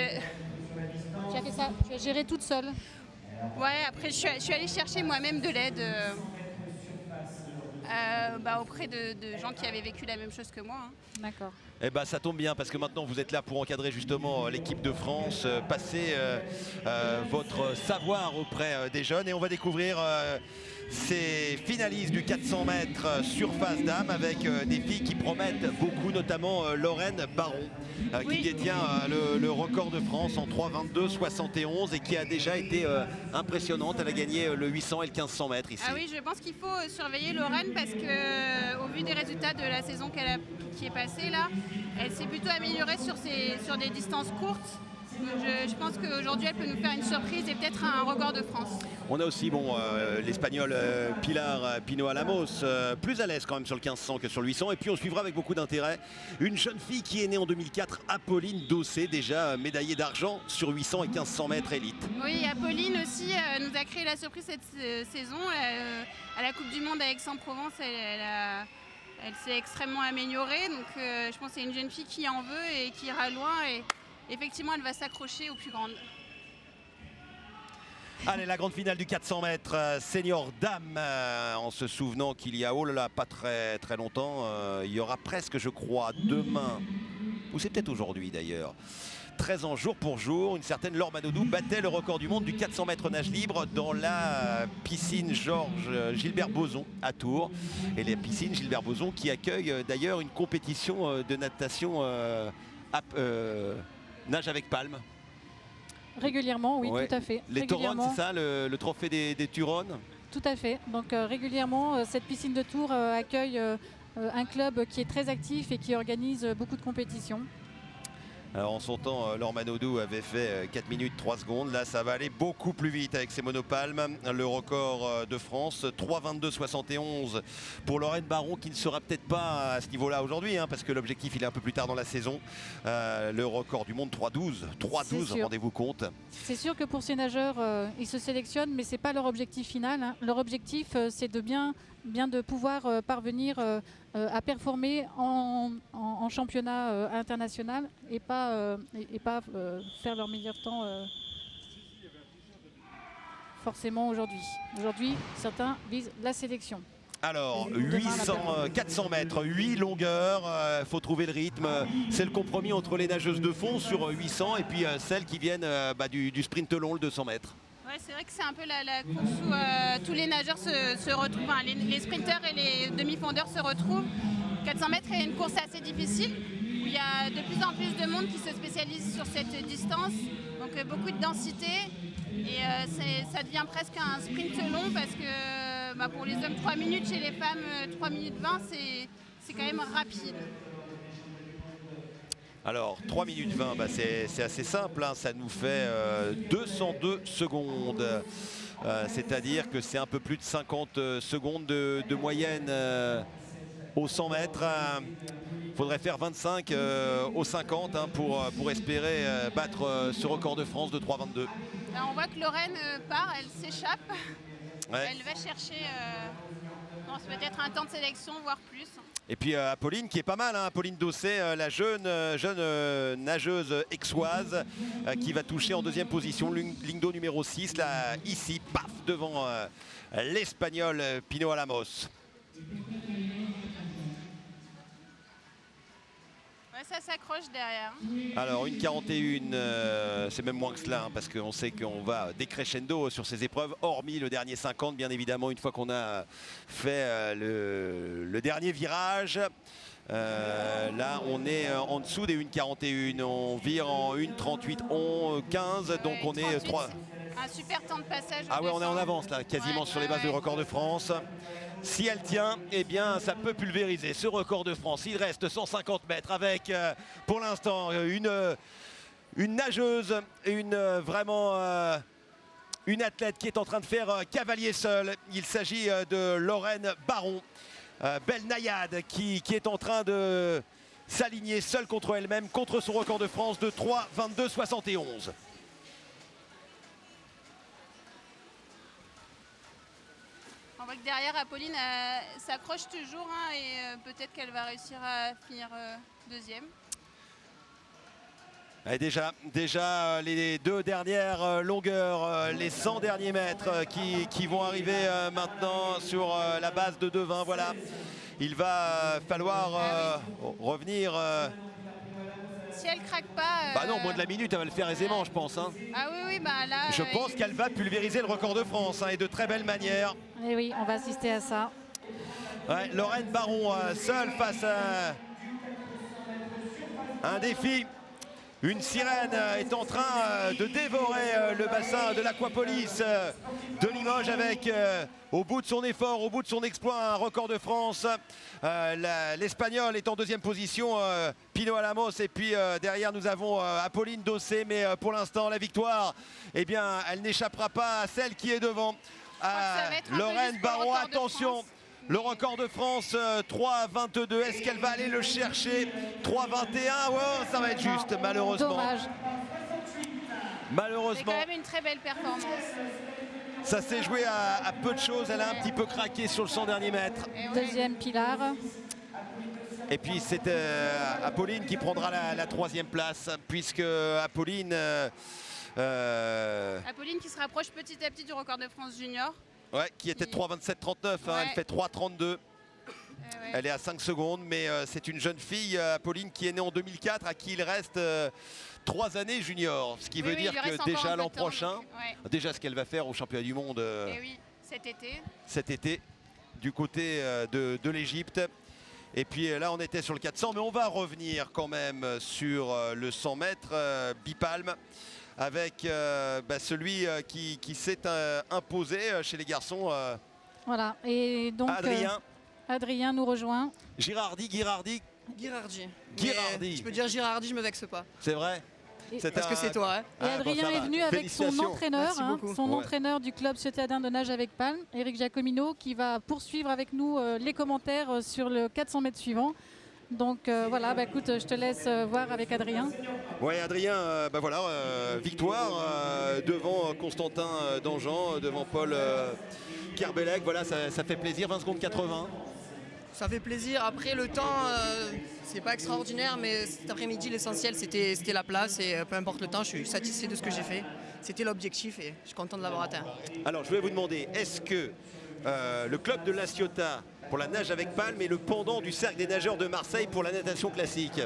as fait ça, tu as géré toute seule? Ouais, après je suis allée chercher moi-même de l'aide auprès de gens qui avaient vécu la même chose que moi. Hein. D'accord. Eh ben, ça tombe bien parce que maintenant vous êtes là pour encadrer justement l'équipe de France, passer votre savoir auprès des jeunes, et on va découvrir ces finalistes du 400 mètres surface dames avec des filles qui promettent beaucoup, notamment Lorraine Baron qui détient le record de France en 3,22,71 et qui a déjà été impressionnante. Elle a gagné le 800 et le 1500 mètres ici. Ah oui, je pense qu'il faut surveiller Lorraine parce que au vu des résultats de la saison qui est passée là, elle s'est plutôt améliorée sur des distances courtes. Je pense qu'aujourd'hui elle peut nous faire une surprise et peut-être un record de France. On a aussi l'Espagnol Pilar Pino Alamos, plus à l'aise quand même sur le 1500 que sur le 800. Et puis on suivra avec beaucoup d'intérêt une jeune fille qui est née en 2004, Apolline Dossé, déjà médaillée d'argent sur 800 et 1500 mètres élite. Oui, Apolline aussi nous a créé la surprise cette saison. À la Coupe du Monde à Aix-en-Provence, elle s'est extrêmement améliorée. Donc je pense que c'est une jeune fille qui en veut et qui ira loin. Et effectivement, elle va s'accrocher aux plus grandes. Allez, la grande finale du 400 mètres senior dame, en se souvenant qu'il y a, oh là là, pas très très longtemps, il y aura presque, je crois, demain, ou c'est peut-être aujourd'hui d'ailleurs, 13 ans jour pour jour, une certaine Laure Manodou battait le record du monde du 400 mètres nage libre dans la piscine Georges Gilbert Bozon à Tours. Et la piscine Gilbert Bozon qui accueille d'ailleurs une compétition de natation nage avec palme. Régulièrement, oui, ouais. Tout à fait. Les Toronnes, c'est ça, le trophée des Turonnes? Tout à fait. Donc régulièrement, cette piscine de Tours accueille un club qui est très actif et qui organise beaucoup de compétitions. Alors en son temps, Laure Manodou avait fait 4 minutes 3 secondes. Là, ça va aller beaucoup plus vite avec ses monopalmes. Le record de France, 3,22,71 pour Lorraine Baron, qui ne sera peut-être pas à ce niveau-là aujourd'hui, hein, parce que l'objectif, il est un peu plus tard dans la saison. Le record du monde, 3,12, rendez-vous compte. C'est sûr que pour ces nageurs, ils se sélectionnent, mais ce n'est pas leur objectif final. Hein. Leur objectif, c'est de bien de pouvoir parvenir à performer en championnat international et pas faire leur meilleur temps forcément aujourd'hui. Aujourd'hui, certains visent la sélection. Alors, 400 mètres, 8 longueurs, faut trouver le rythme. C'est le compromis entre les nageuses de fond sur 800 et puis celles qui viennent du sprint long, le 200 mètres. Ouais, c'est vrai que c'est un peu la course où tous les nageurs se retrouvent, enfin, les sprinteurs et les demi-fondeurs se retrouvent. 400 mètres est une course assez difficile, où il y a de plus en plus de monde qui se spécialise sur cette distance, donc beaucoup de densité. Et ça devient presque un sprint long parce que pour les hommes 3 minutes, chez les femmes 3 minutes 20, c'est quand même rapide. Alors 3 minutes 20, c'est assez simple, hein, ça nous fait 202 secondes. C'est-à-dire que c'est un peu plus de 50 secondes de moyenne au 100 mètres. Il faudrait faire 25 au 50 hein, pour espérer battre ce record de France de 3,22. On voit que Lorraine part, elle s'échappe. Ouais. Elle va chercher peut-être un temps de sélection, voire plus. Et puis Apolline qui est pas mal, hein, Apolline Dossé, la jeune nageuse aixoise qui va toucher en deuxième position, ligne d'eau numéro 6, là, ici, paf, devant l'Espagnol Pino Alamos. Ça s'accroche derrière. Alors 1,41, c'est même moins que cela, hein, parce qu'on sait qu'on va décrescendo sur ces épreuves, hormis le dernier 50, bien évidemment, une fois qu'on a fait le dernier virage. Là, on est en dessous des 1,41, on vire en 1,38, 15, donc on est 3. Un super temps de passage. Ah ouais, on est en avance là, quasiment sur les bases du record de France. Si elle tient, eh bien, ça peut pulvériser ce record de France. Il reste 150 mètres avec, pour l'instant, une nageuse, vraiment une athlète qui est en train de faire cavalier seul. Il s'agit de Lorraine Baron, belle naïade qui est en train de s'aligner seule contre elle-même, contre son record de France de 3,22,71. On voit que derrière, Apolline s'accroche toujours hein, et peut-être qu'elle va réussir à finir deuxième. Et déjà les 2 dernières longueurs, les 100 derniers mètres qui vont arriver maintenant sur la base de 2,20. Voilà, il va falloir revenir. Si elle elle craque pas. Bah non, moins de la minute, elle va le faire aisément, je pense. Hein. Ah oui, bah là. Je pense qu'elle va pulvériser le record de France, hein, et de très belle manière. Et oui, on va assister à ça. Ouais, Lorraine Baron, seule face à un défi. Une sirène est en train de dévorer le bassin de l'Aquapolis de Limoges avec, au bout de son effort, au bout de son exploit, un record de France. L'Espagnol est en deuxième position, Pino Alamos, et puis derrière nous avons Apolline Dossé, mais pour l'instant la victoire, eh bien, elle n'échappera pas à celle qui est devant. Lorraine Baron, attention. Le record de France, 3,22. Est-ce qu'elle va aller le chercher? 3,21. Oh, ça va être juste, malheureusement. Dommage. Malheureusement. C'est quand même une très belle performance. Ça s'est joué à peu de choses. Elle a un petit peu craqué sur le 100 derniers mètres. Deuxième Pilar. Et puis c'est Apolline qui prendra la troisième place, puisque Apolline... Apolline qui se rapproche petit à petit du record de France junior. Ouais, qui était 3,27,39, hein, Ouais. elle fait 3,32. Ouais. Elle est à 5 secondes, mais c'est une jeune fille, Apolline, qui est née en 2004, à qui il reste 3 années junior. Ce qui veut dire que déjà l'an prochain, déjà ce qu'elle va faire au championnat du monde oui, cet été, du côté de l'Égypte. Et puis là, on était sur le 400, mais on va revenir quand même sur le 100 mètres bipalme, avec celui qui s'est imposé chez les garçons. Voilà, et donc Adrien nous rejoint. Girardi. Je peux dire Girardi, je me vexe pas. C'est vrai. Parce que c'est toi. Hein. Et Adrien est venu avec son entraîneur, entraîneur du club citadin de nage avec palme, Eric Giacomino, qui va poursuivre avec nous les commentaires sur le 400 mètres suivant. Donc voilà, écoute, je te laisse voir avec Adrien. Oui, Adrien, victoire devant Constantin Dangean, devant Paul Kerbelec. Voilà, ça fait plaisir, 20 secondes 80. Ça fait plaisir. Après, le temps, c'est pas extraordinaire, mais cet après-midi, l'essentiel, c'était la place. Et peu importe le temps, je suis satisfait de ce que j'ai fait. C'était l'objectif et je suis content de l'avoir atteint. Alors, je vais vous demander, est-ce que le club de La Ciotat pour la nage avec palme est le pendant du cercle des nageurs de Marseille pour la natation classique?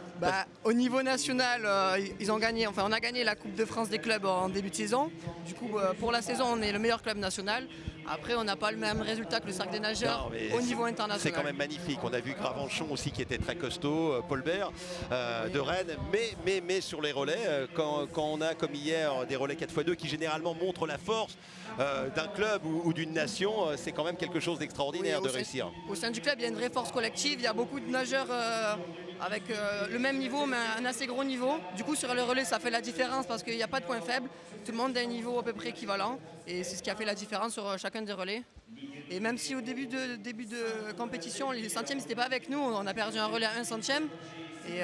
Au niveau national, ils ont gagné. Enfin, on a gagné la Coupe de France des clubs en début de saison. Du coup, pour la saison, on est le meilleur club national. Après, on n'a pas le même résultat que le cercle des nageurs au niveau international. C'est quand même magnifique. On a vu Gravenchon aussi qui était très costaud, Paul Bert de Rennes. Mais sur les relais, quand on a comme hier des relais 4x2 qui généralement montrent la force d'un club ou d'une nation, c'est quand même quelque chose d'extraordinaire de réussir. Au sein du club, il y a une vraie force collective. Il y a beaucoup de nageurs avec le même niveau, mais un assez gros niveau. Du coup, sur le relais, ça fait la différence parce qu'il n'y a pas de point faible. Tout le monde a un niveau à peu près équivalent. Et c'est ce qui a fait la différence sur chacun des relais. Et même si au début de compétition, les centièmes n'étaient pas avec nous, on a perdu un relais à 1 centième. Et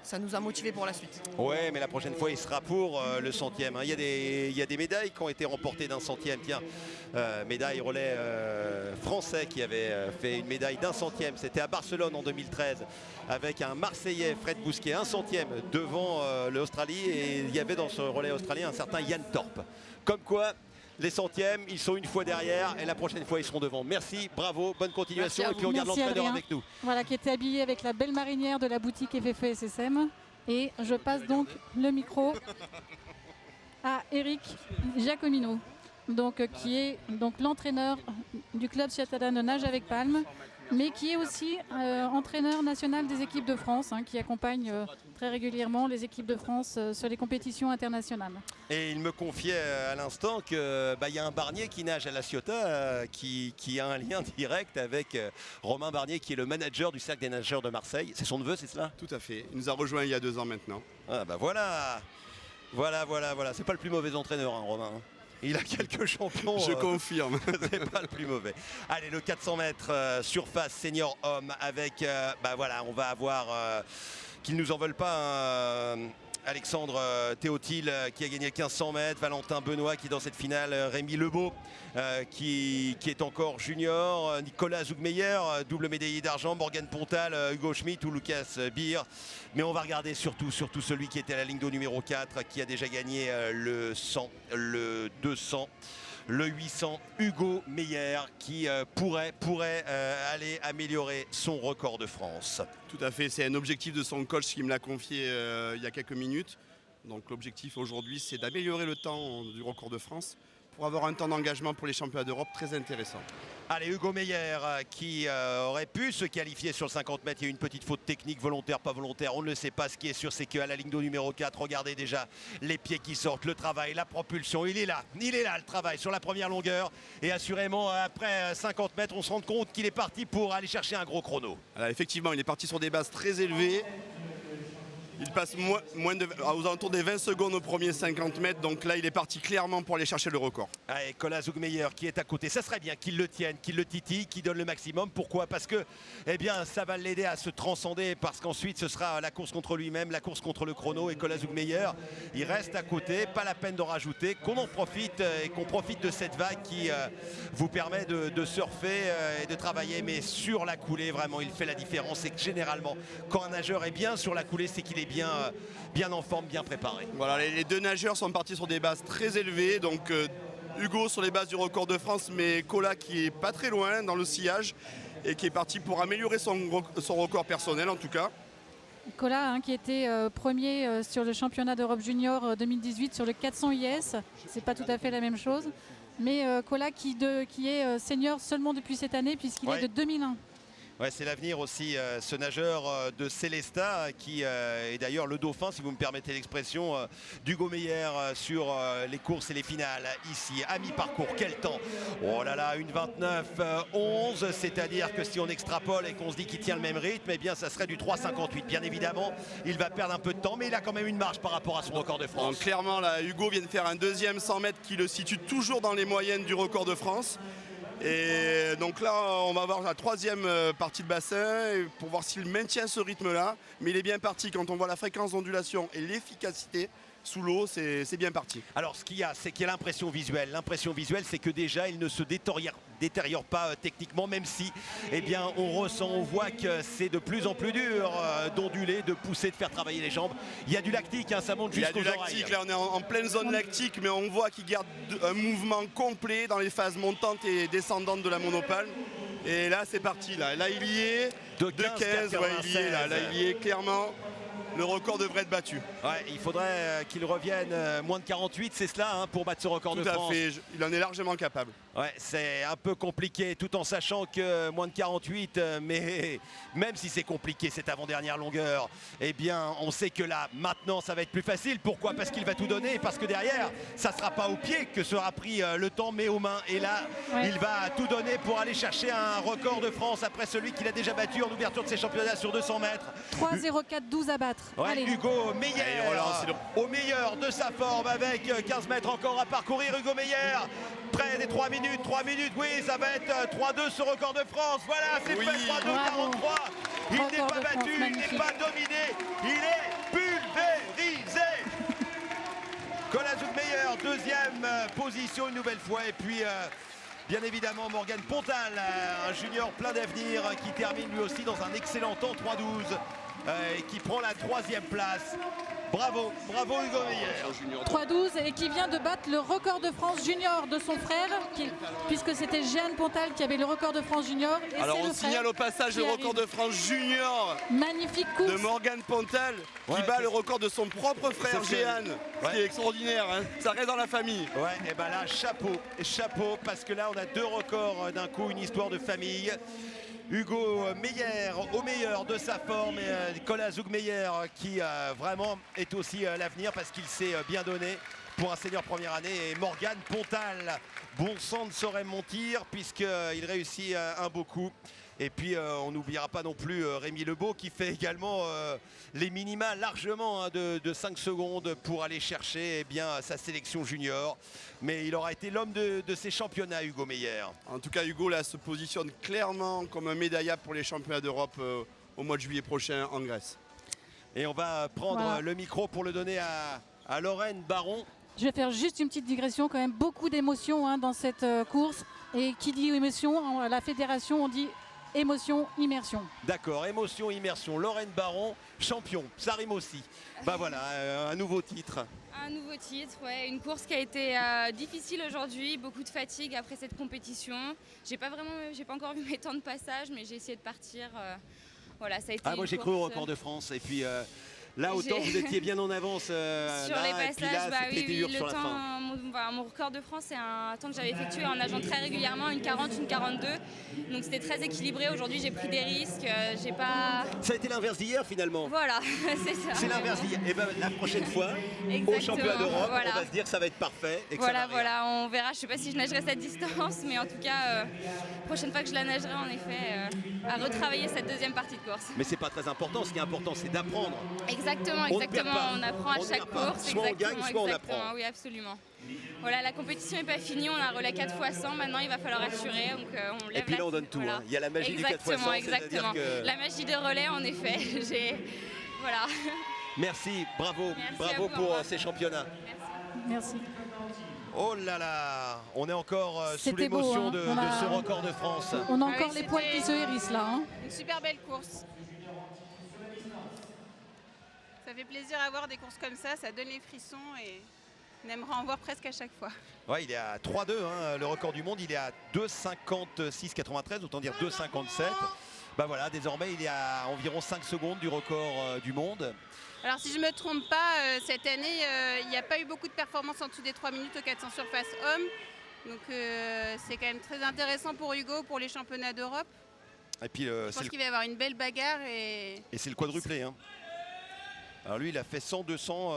ça nous a motivés pour la suite. Ouais, mais la prochaine fois, il sera pour le centième. Hein. Il y a des médailles qui ont été remportées d'un centième. Tiens, médaille relais français qui avait fait une médaille d'un centième. C'était à Barcelone en 2013 avec un Marseillais, Fred Bousquet, 1 centième devant l'Australie. Et il y avait dans ce relais australien un certain Yann Thorpe. Comme quoi, les centièmes, ils sont une fois derrière et la prochaine fois, ils seront devant. Merci, bravo, bonne continuation. Et puis on garde l'entraîneur avec nous. Voilà, qui était habillé avec la belle marinière de la boutique FFE SSM. Et je passe donc le micro à Eric Giacomino, qui est l'entraîneur du club citadin de nage avec palme, mais qui est aussi entraîneur national des équipes de France, qui accompagne très régulièrement les équipes de France sur les compétitions internationales. Et il me confiait à l'instant qu'il y a un Barnier qui nage à La Ciotat qui a un lien direct avec Romain Barnier, qui est le manager du cercle des nageurs de Marseille. C'est son neveu, c'est cela? Tout à fait. Il nous a rejoint il y a 2 ans maintenant. Ah voilà. C'est pas le plus mauvais entraîneur, Romain. Il a quelques champions. Je confirme. C'est pas le plus mauvais. Allez, le 400 mètres surface senior homme avec, on va avoir, qu'ils nous en veulent pas, Alexandre Théotile qui a gagné 1500 mètres, Valentin Benoît qui est dans cette finale, Rémi Lebeau qui est encore junior, Nicolas Zougmeyer, double médaillé d'argent, Morgane Pontal, Hugo Schmidt ou Lucas Beer. Mais on va regarder surtout celui qui était à la ligne d'eau numéro 4, qui a déjà gagné le 100, le 200. le 800 Hugo Meyer qui pourrait aller améliorer son record de France. Tout à fait, c'est un objectif de son coach qui me l'a confié il y a quelques minutes. Donc l'objectif aujourd'hui, c'est d'améliorer le temps du record de France pour avoir un temps d'engagement pour les championnats d'Europe très intéressant. Allez, Hugo Meyer qui aurait pu se qualifier sur le 50 mètres. Il y a eu une petite faute technique, volontaire, pas volontaire. On ne le sait pas. Ce qui est sûr, c'est qu'à la ligne d'eau numéro 4, regardez déjà les pieds qui sortent, le travail, la propulsion. Il est là, le travail sur la première longueur. Et assurément, après 50 mètres, on se rend compte qu'il est parti pour aller chercher un gros chrono. Alors, effectivement, il est parti sur des bases très élevées. Il passe aux alentours des 20 secondes au premier 50 mètres. Donc là, il est parti clairement pour aller chercher le record. Allez, Kola Zougmeyer qui est à côté. Ça serait bien qu'il le tienne, qu'il le titille, qu'il donne le maximum. Pourquoi? Parce que eh bien, ça va l'aider à se transcender. Parce qu'ensuite, ce sera la course contre lui-même, la course contre le chrono. Et Kola Zougmeyer, il reste à côté. Pas la peine d'en rajouter. Qu'on en profite et qu'on profite de cette vague qui vous permet de surfer et de travailler. Mais sur la coulée, vraiment, il fait la différence. Et que généralement, quand un nageur est bien sur la coulée, c'est qu'il est bien en forme, bien préparé. Voilà, les deux nageurs sont partis sur des bases très élevées. Donc Hugo sur les bases du record de France, mais Kola qui est pas très loin dans le sillage et qui est parti pour améliorer son record personnel en tout cas. Kola qui était premier sur le championnat d'Europe junior 2018 sur le 400 IS. C'est pas tout à fait la même chose. Mais Kola qui est senior seulement depuis cette année puisqu'il est de 2001. Ouais, c'est l'avenir aussi, ce nageur de Célestat qui est d'ailleurs le dauphin, si vous me permettez l'expression, d'Hugo Meyer sur les courses et les finales ici. À mi-parcours, quel temps? Oh là là, une 29-11, c'est-à-dire que si on extrapole et qu'on se dit qu'il tient le même rythme, eh bien ça serait du 3,58. Bien évidemment, il va perdre un peu de temps, mais il a quand même une marge par rapport à son record de France. Donc, clairement, là, Hugo vient de faire un deuxième 100 mètres qui le situe toujours dans les moyennes du record de France. Et donc là, on va voir la troisième partie de bassin pour voir s'il maintient ce rythme-là. Mais il est bien parti quand on voit la fréquence d'ondulation et l'efficacité sous l'eau, c'est bien parti. Alors ce qu'il y a, c'est qu'il y a l'impression visuelle. L'impression visuelle, c'est que déjà, il ne se détériore pas techniquement, même si eh bien, on ressent, on voit que c'est de plus en plus dur d'onduler, de pousser, de faire travailler les jambes. Il y a du lactique, ça monte jusqu'aux oreilles. Il y a du lactique, là on est en pleine zone lactique, mais on voit qu'il garde un mouvement complet dans les phases montantes et descendantes de la monopale. Et là c'est parti, là il y est, de 15, ouais, il y est, là il y est clairement. Le record devrait être battu. Ouais, il faudrait qu'il revienne moins de 48, c'est cela pour battre ce record de France. Tout à fait, il en est largement capable. Ouais, c'est un peu compliqué tout en sachant que moins de 48, mais même si c'est compliqué cette avant-dernière longueur, eh bien on sait que là, maintenant ça va être plus facile. Pourquoi? Parce qu'il va tout donner, parce que derrière, ça ne sera pas au pied que sera pris le temps, mais aux mains. Et là, il va tout donner pour aller chercher un record de France après celui qu'il a déjà battu en ouverture de ses championnats sur 200 mètres. 3,04,12 à battre. Ouais, allez. Hugo Meyer, au meilleur de sa forme avec 15 mètres encore à parcourir. Hugo Meyer, près des 3 minutes, oui, ça va être 3-2 ce record de France. Voilà, c'est fait, 3-2-43. Il n'est pas battu, il n'est pas dominé, il est pulvérisé. Kola Zougmeyer, deuxième position une nouvelle fois. Et puis, bien évidemment, Morgan Pontal, un junior plein d'avenir qui termine lui aussi dans un excellent temps, 3-12. Et qui prend la troisième place. Bravo Hugo Meyer. 3-12 et qui vient de battre le record de France junior de son frère, puisque c'était Jeanne Pontal qui avait le record de France junior. Et alors on signale au passage le record de France junior. Magnifique course de Morgan Pontal qui bat le record de son propre frère Jeanne. Ce qui est extraordinaire, ça reste dans la famille. Ouais, et ben là, chapeau, parce que là on a deux records d'un coup, une histoire de famille. Hugo Meyer au meilleur de sa forme et Kola Zougmeyer qui vraiment est aussi l'avenir parce qu'il s'est bien donné pour un senior première année. Et Morgan Pontal, bon sang ne saurait mentir puisqu'il réussit un beau coup. Et puis on n'oubliera pas non plus Rémi Lebeau qui fait également les minima largement de 5 secondes pour aller chercher sa sélection junior. Mais il aura été l'homme de ces championnats, Hugo Meyer. En tout cas, Hugo là se positionne clairement comme un médaillable pour les championnats d'Europe au mois de juillet prochain en Grèce. Et on va prendre le micro pour le donner à Lorraine Baron. Je vais faire juste une petite digression, quand même beaucoup d'émotions dans cette course. Et qui dit émotion, à la fédération, on dit émotion, immersion. D'accord, émotion, immersion. Lorraine Baron, champion. Ça rime aussi. Bah voilà, un nouveau titre. Un nouveau titre, ouais, une course qui a été difficile aujourd'hui, beaucoup de fatigue après cette compétition. J'ai pas encore vu mes temps de passage, mais j'ai essayé de partir. Voilà, ça a été moi j'ai cru au record de France et puis là autant vous étiez bien en avance sur là, les passages. Et puis là, c'était dur sur la fin. Mon record de France, c'est un temps que j'avais effectué en nageant très régulièrement, une 40, une 42. Donc c'était très équilibré. Aujourd'hui, j'ai pris des risques. J'ai pas. Ça a été l'inverse d'hier finalement. Voilà, c'est ça. C'est l'inverse d'hier. Et ben la prochaine fois, au championnat d'Europe, on va se dire que ça va être parfait. Et que voilà, on verra. Je sais pas si je nagerai cette distance, mais en tout cas, prochaine fois que je la nagerai, en effet, à retravailler cette deuxième partie de course. Mais c'est pas très important. Ce qui est important, c'est d'apprendre. Exactement. On apprend à chaque course. Soit on gagne, soit on apprend. Oui, absolument. Voilà, la compétition n'est pas finie, on a un relais 4x100, maintenant il va falloir assurer. Donc on lève. Et puis là on donne tout, voilà. hein. Il y a la magie du 4x100, exactement. Que... La magie de relais en effet. Voilà. Merci, bravo, Merci bravo pour ces championnats. Merci. Oh là là, on est encore sous l'émotion de ce record de France. On a encore les poils qui se hérissent là. Hein. Une super belle course. Ça fait plaisir à voir des courses comme ça donne les frissons et on aimerait en voir presque à chaque fois. Ouais, il est à 3,2, hein, le record du monde, il est à 2,56,93, autant dire 2,57. Bah voilà, désormais il est à environ 5 secondes du record du monde. Alors si je ne me trompe pas, cette année, il n'y a pas eu beaucoup de performances en dessous des 3 minutes aux 400 surface hommes. Donc c'est quand même très intéressant pour Hugo, pour les championnats d'Europe. Et puis je pense qu'il va y avoir une belle bagarre. Et c'est le quadruplé. Hein. Alors lui, il a fait 100, 200,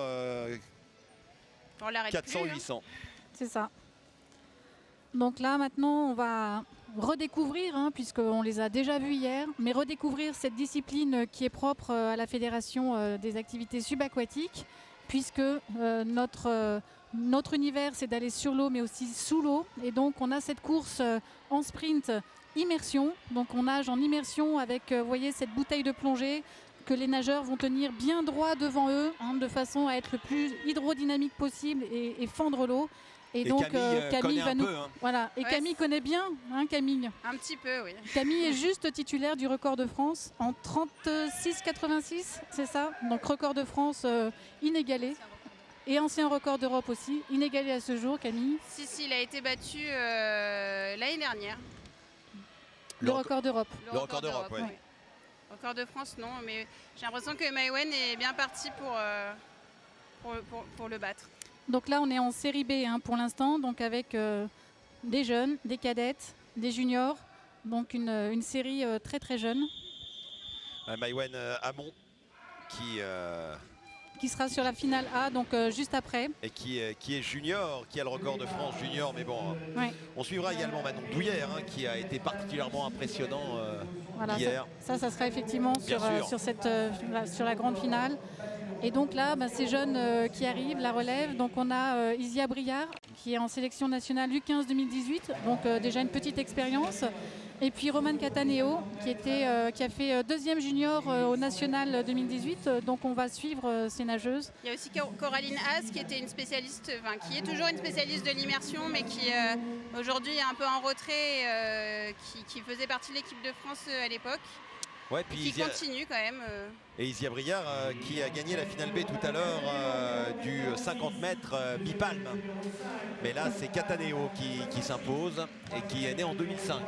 400, plus, 800. C'est ça. Donc là, maintenant, on va redécouvrir, hein, puisqu'on les a déjà vus hier, mais redécouvrir cette discipline qui est propre à la Fédération des activités subaquatiques, puisque notre univers, c'est d'aller sur l'eau, mais aussi sous l'eau. Et donc, on a cette course en sprint immersion. Donc, on nage en immersion avec, vous voyez, cette bouteille de plongée que les nageurs vont tenir bien droit devant eux, hein, de façon à être le plus hydrodynamique possible et fendre l'eau. Et donc Camille va nous... hein. Voilà. Et ouais, Camille connaît bien, hein, Camille. Un petit peu, oui. Camille est juste titulaire du record de France en 36,86, c'est ça? Donc record de France inégalé. Et ancien record d'Europe aussi, inégalé à ce jour, Camille. Si, il a été battu l'année dernière. Le record d'Europe. Le record d'Europe, oui. Ouais. Record de France, non, mais j'ai l'impression que Maïwenn est bien partie pour le battre. Donc là, on est en série B hein, pour l'instant, donc avec des jeunes, des cadettes, des juniors, donc une série très très jeune. Maïwenn Hamon qui sera sur la finale A, donc juste après. Et qui est junior, qui a le record de France junior, mais bon, ouais. On suivra également Manon Douillère, hein, qui a été particulièrement impressionnant voilà, hier. Ça sera effectivement sur la grande finale. Et donc là, ces jeunes qui arrivent, la relève, donc on a Isia Briard, qui est en sélection nationale U15 2018, donc déjà une petite expérience. Et puis Romane Cataneo, qui a fait deuxième junior au national 2018. Donc on va suivre ces nageuses. Il y a aussi Coraline Haas, qui était une spécialiste, qui est toujours une spécialiste de l'immersion, mais qui aujourd'hui est un peu en retrait, qui faisait partie de l'équipe de France à l'époque. Ouais, puis qui continue quand même. Et Isia Briard qui a gagné la finale B tout à l'heure du 50 mètres bipalme. Mais là, c'est Cataneo qui s'impose et qui est né en 2005.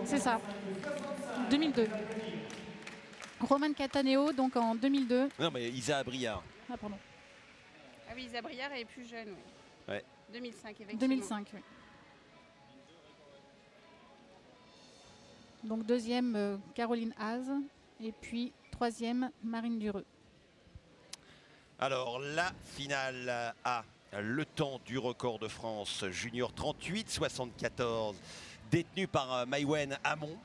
C'est ça, 2002. Romane Cataneo, donc en 2002. Non, mais Isia Briard. Ah, pardon. Ah oui, Isia Briard est plus jeune, oui. Ouais. 2005, effectivement. 2005, oui. Donc deuxième, Caroline Haas. Et puis troisième, Marine Dureux. Alors la finale A, le temps du record de France junior 38,74, détenu par Maïwenn Hamon.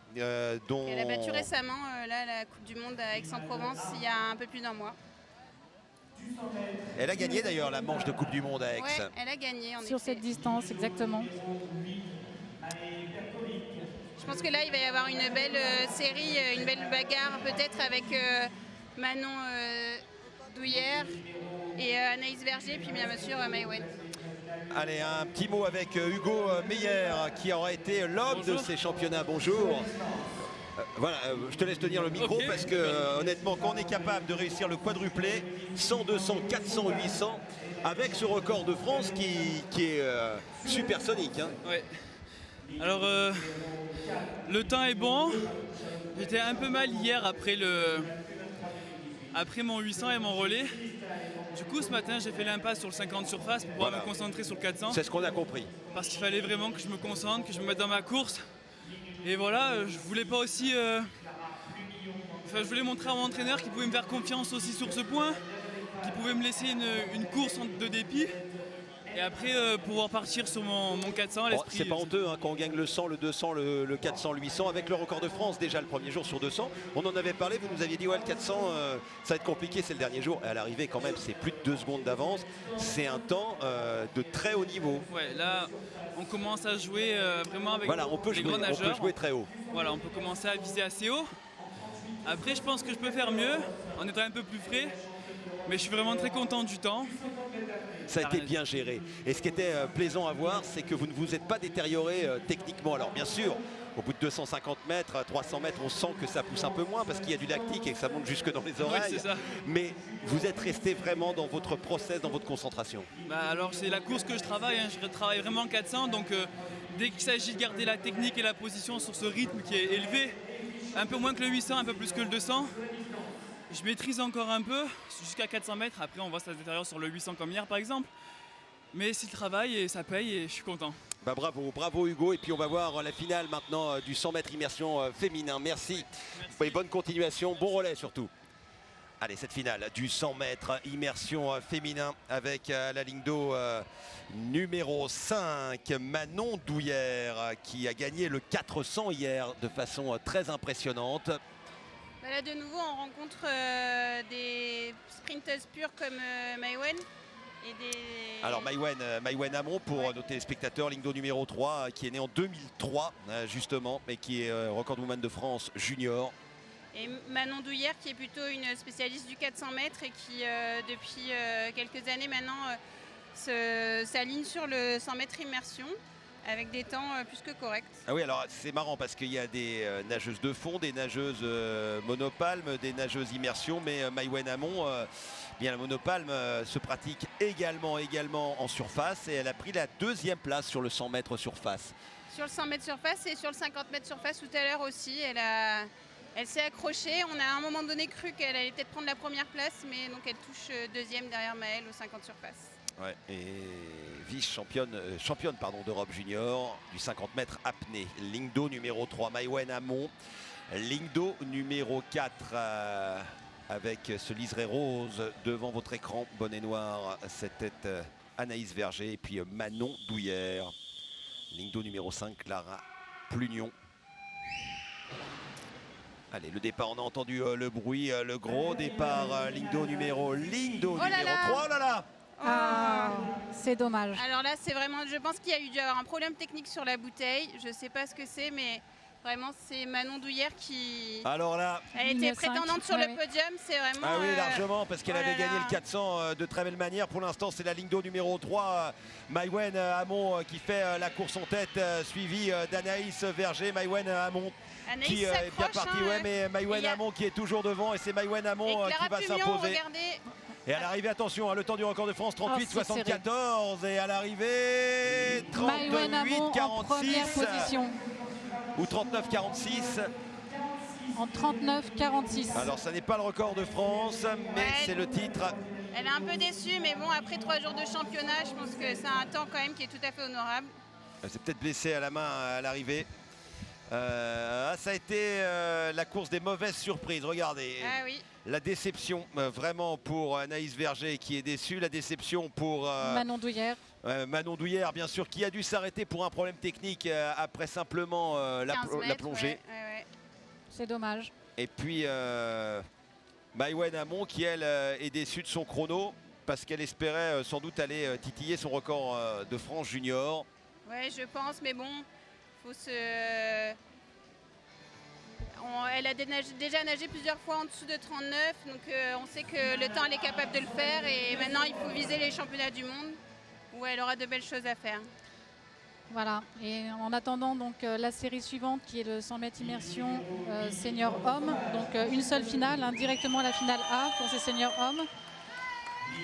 Dont... Elle a battu récemment la Coupe du Monde à Aix-en-Provence il y a un peu plus d'1 mois. Elle a gagné d'ailleurs la manche de Coupe du Monde à Aix. Ouais, elle a gagné en sur effet. Cette distance, exactement. Je pense que là, il va y avoir une belle série, une belle bagarre peut-être avec Manon Douillère et Anaïs Verger, puis bien sûr Maïwenn. Allez, un petit mot avec Hugo Meyer, qui aura été l'homme de ces championnats. Bonjour. Voilà, je te laisse tenir le micro parce que honnêtement, quand on est capable de réussir le quadruplé, 100, 200, 400, 800, avec ce record de France qui est supersonique. Hein. Ouais. Alors, le temps est bon. J'étais un peu mal hier après mon 800 et mon relais. Du coup, ce matin, j'ai fait l'impasse sur le 50 surface pour pouvoir me concentrer sur le 400. C'est ce qu'on a compris. Parce qu'il fallait vraiment que je me concentre, que je me mette dans ma course. Et voilà, je voulais pas aussi... je voulais montrer à mon entraîneur qu'il pouvait me faire confiance aussi sur ce point, qu'il pouvait me laisser une course de dépit. Et après, pouvoir partir sur mon 400 à l'esprit. C'est pas honteux hein, quand on gagne le 100, le 200, le 400, le 800 avec le record de France déjà le premier jour sur 200. On en avait parlé, vous nous aviez dit ouais le 400 ça va être compliqué, c'est le dernier jour. Et à l'arrivée quand même c'est plus de 2 secondes d'avance. C'est un temps de très haut niveau. Ouais, là on commence à jouer vraiment avec voilà, les grands nageurs. On peut jouer très haut. Voilà, on peut commencer à viser assez haut. Après je pense que je peux faire mieux en étant un peu plus frais. Mais je suis vraiment très content du temps. Ça a été bien géré. Et ce qui était plaisant à voir, c'est que vous ne vous êtes pas détérioré techniquement. Alors bien sûr, au bout de 250 mètres, 300 mètres, on sent que ça pousse un peu moins parce qu'il y a du lactique et que ça monte jusque dans les oreilles. Oui, c'est ça. Mais vous êtes resté vraiment dans votre process, dans votre concentration. Alors c'est la course que je travaille. Hein. Je travaille vraiment 400. Donc dès qu'il s'agit de garder la technique et la position sur ce rythme qui est élevé, un peu moins que le 800, un peu plus que le 200, je maîtrise encore un peu, jusqu'à 400 mètres. Après, on voit ça se détériore sur le 800 comme hier, par exemple. Mais c'est le travail et ça paye et je suis content. Bah bravo Hugo. Et puis on va voir la finale maintenant du 100 mètres immersion féminin. Merci. Et bonne continuation, bon relais surtout. Allez, cette finale du 100 mètres immersion féminin avec la ligne d'eau numéro 5, Manon Douillère, qui a gagné le 400 hier de façon très impressionnante. Là, de nouveau, on rencontre des sprinteuses pures comme Maïwenn. Alors Maïwenn Amon pour nos téléspectateurs, ligne d'eau numéro 3, qui est née en 2003 justement, mais qui est recordwoman de France junior. Et Manon Douillère qui est plutôt une spécialiste du 400 mètres et qui depuis quelques années maintenant s'aligne sur le 100 mètres immersion avec des temps plus que corrects. Ah oui, alors c'est marrant parce qu'il y a des nageuses de fond, des nageuses monopalme, des nageuses immersion, mais Maïwenn Amon, bien la monopalme se pratique également en surface et elle a pris la 2e place sur le 100 mètres surface. Sur le 100 mètres surface et sur le 50 mètres surface tout à l'heure aussi, elle s'est accrochée. On a à un moment donné cru qu'elle allait peut-être prendre la première place, mais donc elle touche 2e derrière Maëlle au 50 surface. Ouais, et vice-championne d'Europe junior du 50 mètres apnée. Ligne d'eau numéro 3, Maïwenn Amon. Ligne d'eau numéro 4 avec ce liseré rose devant votre écran. Bonnet noir, c'était Anaïs Verger et puis Manon Douillère. Ligne d'eau numéro 5, Clara Plugnon. Allez, le départ, on a entendu le bruit, le gros départ, ligne d'eau numéro 3. Oh là là! Ah, c'est dommage. Alors là, c'est vraiment, je pense qu'il y a eu dû avoir un problème technique sur la bouteille. Je ne sais pas ce que c'est, mais vraiment, c'est Manon Douillère qui alors là, a été prétendante sur le podium. C'est vraiment. Ah oui, largement, parce qu'elle avait gagné le 400 de très belle manière. Pour l'instant, c'est la ligne d'eau numéro 3. Maïwenn Amon qui fait la course en tête, suivie d'Anaïs Verger. Maïwenn Amon Anaïs qui est bien partie, hein, mais Maïwenn Amon qui est toujours devant et c'est Maïwenn Amon qui va s'imposer. Et à l'arrivée, attention, le temps du record de France, 38-74. Et à l'arrivée, 38-46. Ou 39-46. En 39-46. Alors, ça n'est pas le record de France, mais c'est le titre. Elle est un peu déçue, mais bon, après 3 jours de championnat, je pense que c'est un temps quand même qui est tout à fait honorable. Elle s'est peut-être blessée à la main à l'arrivée. Ça a été la course des mauvaises surprises. Regardez. Ah oui. La déception vraiment pour Anaïs Verger qui est déçue. La déception pour Manon Douillère. Manon Douillère, bien sûr, qui a dû s'arrêter pour un problème technique après simplement la plongée. Ouais. C'est dommage. Et puis Maïwenn Amon qui, elle, est déçue de son chrono parce qu'elle espérait sans doute aller titiller son record de France junior. Ouais, je pense, mais bon, faut se... Elle a déjà nagé plusieurs fois en dessous de 39, donc on sait que le temps elle est capable de le faire et maintenant il faut viser les championnats du monde où elle aura de belles choses à faire. Voilà, et en attendant donc la série suivante qui est le 100 mètres immersion senior homme, donc une seule finale, hein, directement la finale A pour ces seniors hommes.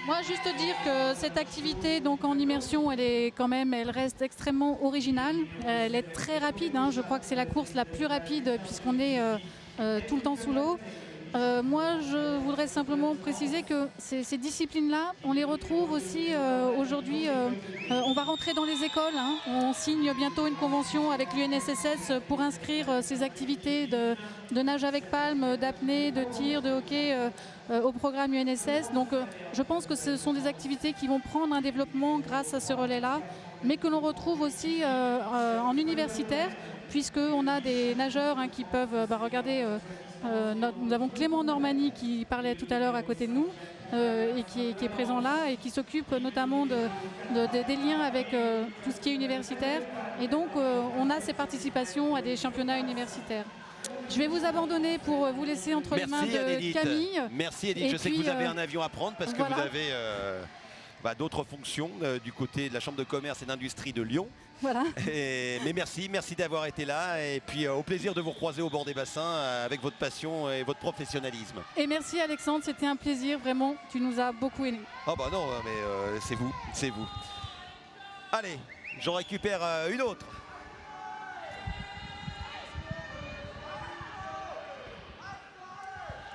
Moi, juste dire que cette activité donc en immersion, elle reste extrêmement originale. Elle est très rapide, hein, je crois que c'est la course la plus rapide puisqu'on est tout le temps sous l'eau. Moi, je voudrais simplement préciser que ces disciplines-là, on les retrouve aussi aujourd'hui. On va rentrer dans les écoles. Hein. On signe bientôt une convention avec l'UNSSS pour inscrire ces activités de nage avec palme, d'apnée, de tir, de hockey au programme UNSS. Donc, je pense que ce sont des activités qui vont prendre un développement grâce à ce relais-là, mais que l'on retrouve aussi en universitaire, puisqu'on a des nageurs hein, qui peuvent regarder. Nous avons Clément Normani qui parlait tout à l'heure à côté de nous et qui est présent là et qui s'occupe notamment des liens avec tout ce qui est universitaire. Et donc on a ces participations à des championnats universitaires. Je vais vous abandonner pour vous laisser entre les mains de Camille. Merci Edith, je sais que vous avez un avion à prendre parce que vous avez d'autres fonctions du côté de la Chambre de commerce et d'industrie de Lyon. Voilà. Mais merci d'avoir été là et puis au plaisir de vous recroiser au bord des bassins avec votre passion et votre professionnalisme. Et merci Alexandre, c'était un plaisir, vraiment, tu nous as beaucoup aimés. Oh bah non, mais c'est vous. Allez, j'en récupère une autre.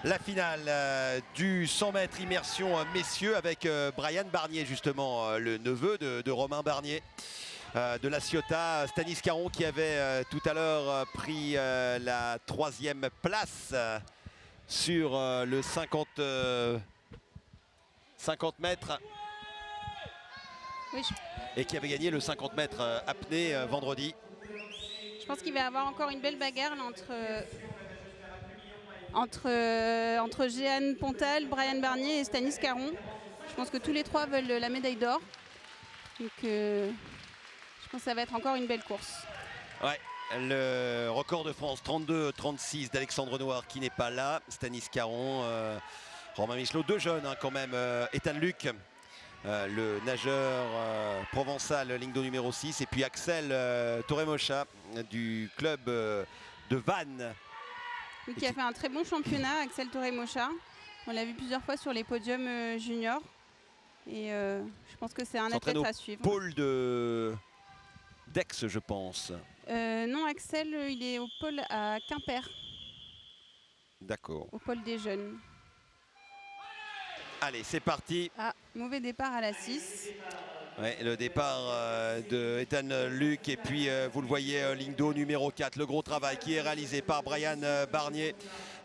La finale du 100 mètres immersion messieurs avec Brian Barnier justement, le neveu de Romain Barnier. De la Ciotat, Stanis Caron qui avait tout à l'heure pris la 3e place sur le 50 mètres oui, et qui avait gagné le 50 mètres apnée vendredi. Je pense qu'il va y avoir encore une belle bagarre là, entre Jeanne Pontal, Brian Barnier et Stanis Caron. Je pense que tous les trois veulent la médaille d'or. Donc je pense que ça va être encore une belle course. Ouais, le record de France 32-36 d'Alexandre Noir qui n'est pas là. Stanis Caron, Romain Michelot, deux jeunes hein, quand même. Ethan Luc, le nageur provençal, ligne d'eau numéro 6. Et puis Axel Torremocha du club de Vannes. Qui a fait un très bon championnat, Axel Torremocha. On l'a vu plusieurs fois sur les podiums juniors. Et je pense que c'est un athlète à suivre. Pôle d'Aix, je pense. Non, Axel, il est au pôle à Quimper. D'accord. Au pôle des jeunes. Allez, c'est parti. Ah, mauvais départ à la 6. Ouais, le départ de Ethan Luc et puis vous le voyez, ligne d'eau numéro 4. Le gros travail qui est réalisé par Brian Barnier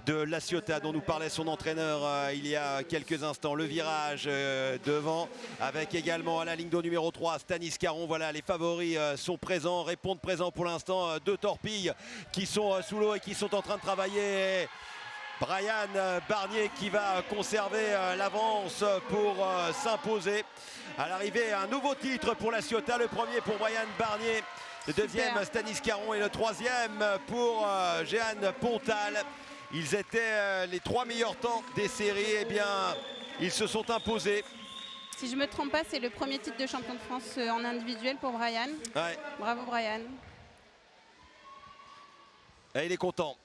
de La Ciotat dont nous parlait son entraîneur il y a quelques instants. Le virage devant avec également à la ligne d'eau numéro 3 Stanis Caron. Voilà, les favoris sont présents, répondent présents pour l'instant. Deux torpilles qui sont sous l'eau et qui sont en train de travailler. Brian Barnier qui va conserver l'avance pour s'imposer. À l'arrivée, un nouveau titre pour La Ciotat. Le premier pour Brian Barnier. Le deuxième, Stanis Caron. Et le troisième pour Jeanne Pontal. Ils étaient les trois meilleurs temps des séries. Eh bien, ils se sont imposés. Si je ne me trompe pas, c'est le premier titre de champion de France en individuel pour Brian. Ouais. Bravo Brian. Et il est content.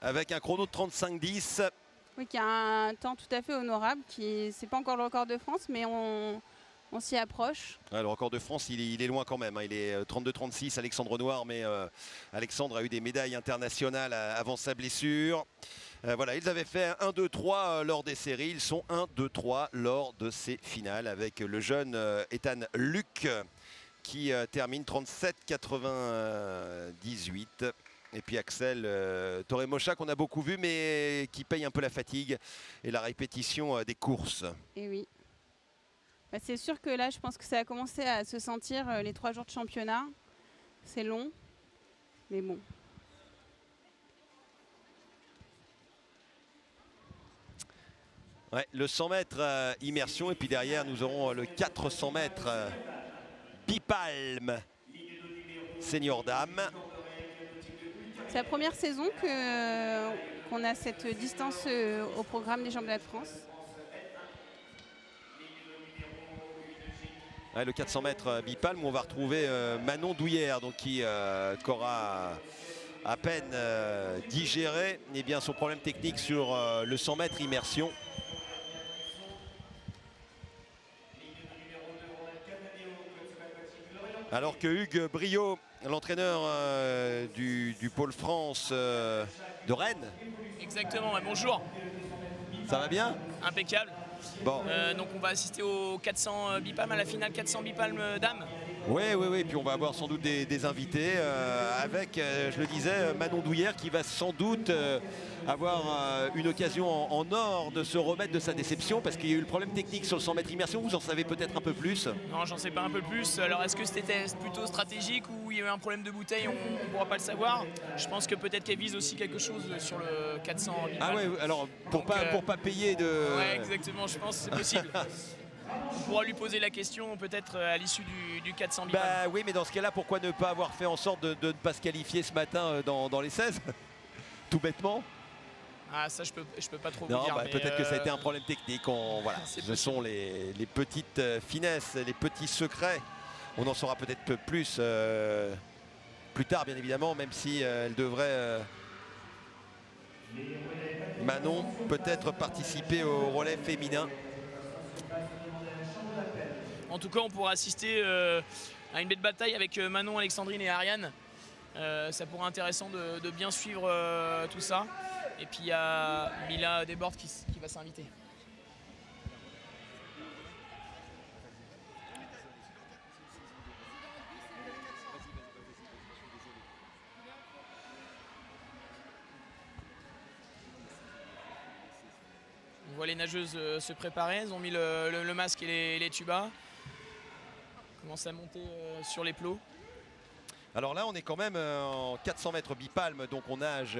Avec un chrono de 35-10. Oui, qui a un temps tout à fait honorable. C'est pas encore le record de France, mais on s'y approche. Ouais, le record de France, il est loin quand même. Hein. Il est 32-36, Alexandre Noir, mais Alexandre a eu des médailles internationales avant sa blessure. Voilà, ils avaient fait 1-2-3 lors des séries. Ils sont 1-2-3 lors de ces finales avec le jeune Ethan Luc qui termine 37-98. Et puis Axel Torremocha qu'on a beaucoup vu mais qui paye un peu la fatigue et la répétition des courses. Et oui. Bah, c'est sûr que là je pense que ça a commencé à se sentir les 3 jours de championnat. C'est long. Mais bon. Ouais, le 100 mètres immersion et puis derrière nous aurons le 400 mètres bipalme senior dame. C'est la première saison qu'on a cette distance au programme des championnats de France. Ouais, le 400 mètres bipalme où on va retrouver Manon Douillère, donc qui aura à peine digéré son problème technique sur le 100 mètres immersion. Alors que Hugues Briot, l'entraîneur du pôle France de Rennes. Exactement, bonjour. Ça va bien? Impeccable. Bon. Donc on va assister au 400 bipalme, à la finale 400 bipalme dames. Oui, puis on va avoir sans doute des invités avec, je le disais, Manon Douillère qui va sans doute avoir une occasion en or de se remettre de sa déception parce qu'il y a eu le problème technique sur le 100 mètres immersion. Vous en savez peut-être un peu plus? Non, j'en sais pas un peu plus. Alors est-ce que c'était plutôt stratégique ou il y a eu un problème de bouteille? On ne pourra pas le savoir. Je pense que peut-être qu'elle vise aussi quelque chose sur le 400 bipalme. Ah ouais, alors pour pas payer de... Ouais, exactement, je pense que c'est possible. On pourra lui poser la question peut-être à l'issue du 400 bipalme. Bah oui, mais dans ce cas-là, pourquoi ne pas avoir fait en sorte de ne pas se qualifier ce matin dans les 16? Tout bêtement. Ah, ça, je peux pas trop non, vous dire. Bah, peut-être que ça a été un problème technique. Voilà, ce sont les petites finesses, les petits secrets. On en saura peut-être plus plus tard, bien évidemment, même si elle devrait, Manon, peut-être participer au relais féminin. En tout cas, on pourra assister à une belle bataille avec Manon, Alexandrine et Ariane. Ça pourrait être intéressant de bien suivre tout ça. Et puis il y a Mila Desbordes qui va s'inviter. On voit les nageuses se préparer, elles ont mis le masque et les tubas. Commencent à monter sur les plots. Alors là, on est quand même en 400 mètres bipalme, donc on nage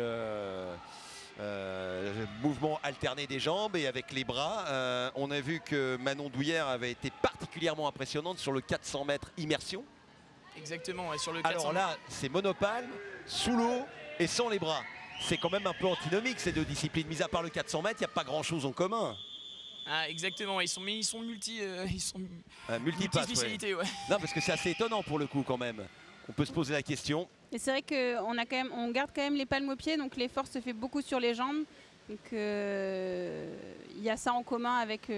mouvement alterné des jambes et avec les bras. On a vu que Manon Douillère avait été particulièrement impressionnante sur le 400 mètres immersion. Exactement, et sur le 400 Alors là, c'est monopalme, sous l'eau et sans les bras. C'est quand même un peu antinomique ces deux disciplines. Mis à part le 400 mètres, il n'y a pas grand-chose en commun. Ah, exactement, ils sont multi-spécialités. Ouais. Non, parce que c'est assez étonnant pour le coup quand même. On peut se poser la question. Et c'est vrai qu'on garde quand même les palmes aux pieds, donc l'effort se fait beaucoup sur les jambes. Donc il y a ça en commun avec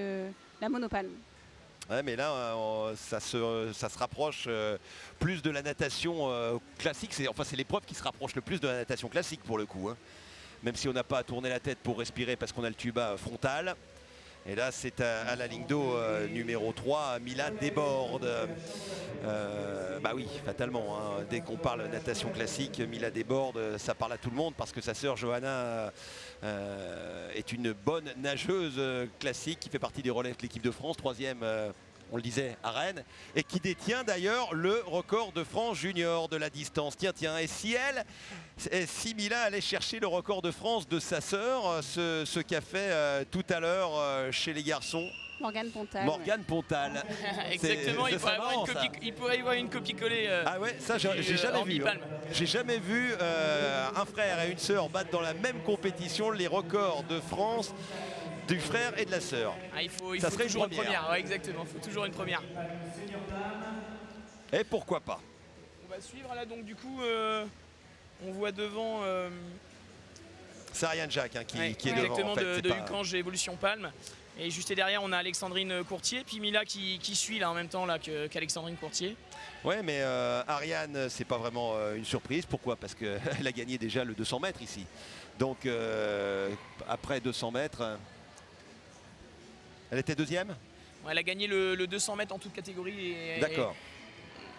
la monopalme. Ouais, mais là, ça se rapproche plus de la natation classique. C'est l'épreuve qui se rapproche le plus de la natation classique pour le coup. Hein. Même si on n'a pas à tourner la tête pour respirer parce qu'on a le tuba frontal. Et là, c'est à la ligne d'eau numéro 3, Mila Desbordes. Bah oui, fatalement. Hein. Dès qu'on parle natation classique, Mila Desbordes, ça parle à tout le monde parce que sa sœur Johanna est une bonne nageuse classique qui fait partie des relèves de l'équipe de France, 3e. On le disait, à Rennes, et qui détient d'ailleurs le record de France junior de la distance. Tiens, et si Mila allait chercher le record de France de sa sœur, ce qu'a fait tout à l'heure chez les garçons, Morgane Pontal. Morgane Pontal. Exactement, il pourrait y avoir une copie-collée. Ah ouais, ça j'ai jamais vu. J'ai jamais vu un frère et une sœur battre dans la même compétition les records de France du frère et de la sœur. Ah, il faut toujours une première. Ouais, exactement, il faut toujours une première. Et pourquoi pas? On va suivre là, donc du coup, on voit devant... c'est Ariane Jacques hein, qui est exactement, devant. En fait, de Ucange Evolution Palme. Et juste derrière, on a Alexandrine Courtier, puis Mila qui suit là en même temps qu'Alexandrine Courtier. Ouais, mais Ariane, c'est pas vraiment une surprise. Pourquoi? Parce qu'elle a gagné déjà le 200 mètres ici. Donc après 200 mètres... Elle était deuxième? Ouais, elle a gagné le 200 mètres en toute catégorie D'accord.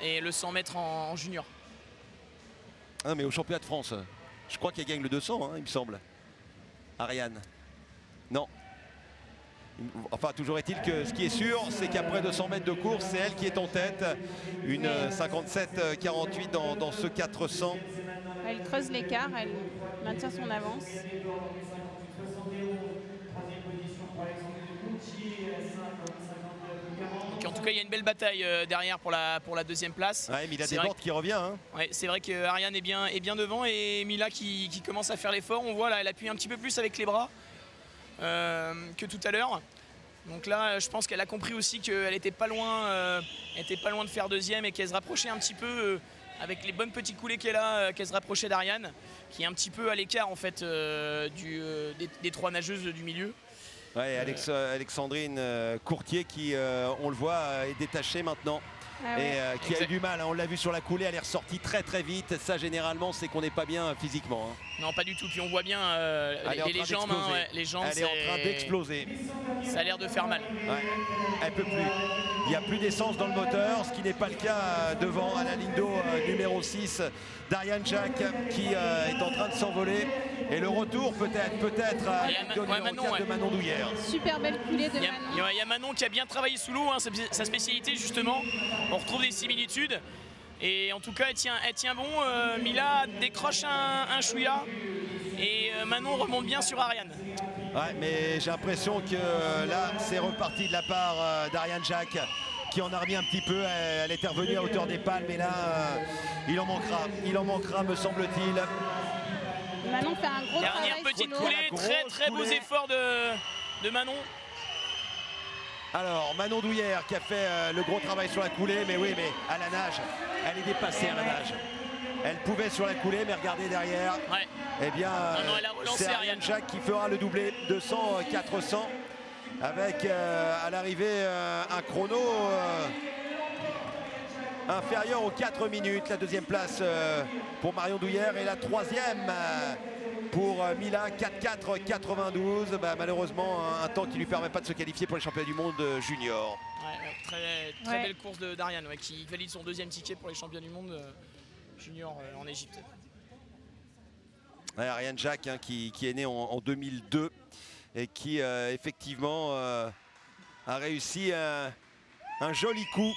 Et le 100 mètres en junior. Ah, mais au championnat de France, je crois qu'elle gagne le 200, hein, il me semble. Ariane. Non. Enfin, toujours est-il que ce qui est sûr, c'est qu'après 200 mètres de course, c'est elle qui est en tête. Une 57-48 dans ce 400. Elle creuse l'écart, elle maintient son avance. En tout cas, il y a une belle bataille derrière pour la deuxième place. Ouais, Mila Desbordes qui revient. Hein. Ouais, c'est vrai que Ariane est bien devant et Mila qui commence à faire l'effort. On voit là, elle appuie un petit peu plus avec les bras que tout à l'heure. Donc là, je pense qu'elle a compris aussi qu'elle n'était pas loin de faire deuxième et qu'elle se rapprochait un petit peu avec les bonnes petites coulées qu'elle a, qu'elle se rapprochait d'Ariane, qui est un petit peu à l'écart en fait des 3 nageuses du milieu. Ouais, Alexandrine Courtier qui, on le voit, est détachée maintenant. Ah ouais. Et qui a eu du mal, hein. On l'a vu sur la coulée, elle est ressortie très très vite. Ça généralement c'est qu'on n'est pas bien physiquement, hein. Non, pas du tout, puis on voit bien les jambes, hein, ouais, les jambes, elle est en train d'exploser. Ça a l'air de faire mal. Ouais. Elle peut plus. Il n'y a plus d'essence dans le moteur, ce qui n'est pas le cas devant à la ligne d'eau numéro 6 d'Ariane Jack qui est en train de s'envoler. Et le retour peut-être à de Manon Douillère. Super belle coulée de Manon. Il y a Manon qui a bien travaillé sous l'eau, hein, sa spécialité justement. On retrouve des similitudes. Et en tout cas, elle tient bon. Mila décroche un chouïa. Et Manon remonte bien sur Ariane. Ouais, mais j'ai l'impression que là, c'est reparti de la part d'Ariane Jack qui en a remis un petit peu. Elle était revenue à hauteur des palmes, mais là, il en manquera, me semble-t-il. Manon fait un gros travail. Dernière petite coulée, très beaux efforts de Manon. Alors, Manon Douillère qui a fait le gros travail sur la coulée, mais oui, mais à la nage, elle est dépassée à la nage. Elle pouvait sur la coulée, mais regardez derrière. Ouais. Eh bien, c'est Ariane Jack qui fera le doublé 200-400 avec à l'arrivée un chrono inférieur aux 4 minutes. La deuxième place pour Marion Douillère et la troisième pour Mila, 4-4-92. Malheureusement, un temps qui ne lui permet pas de se qualifier pour les championnats du monde junior. Ouais, très belle course d'Ariane qui valide son deuxième ticket pour les championnats du monde junior en Égypte. Ouais, Ariane Jack hein, qui est née en 2002 et qui effectivement a réussi un joli coup.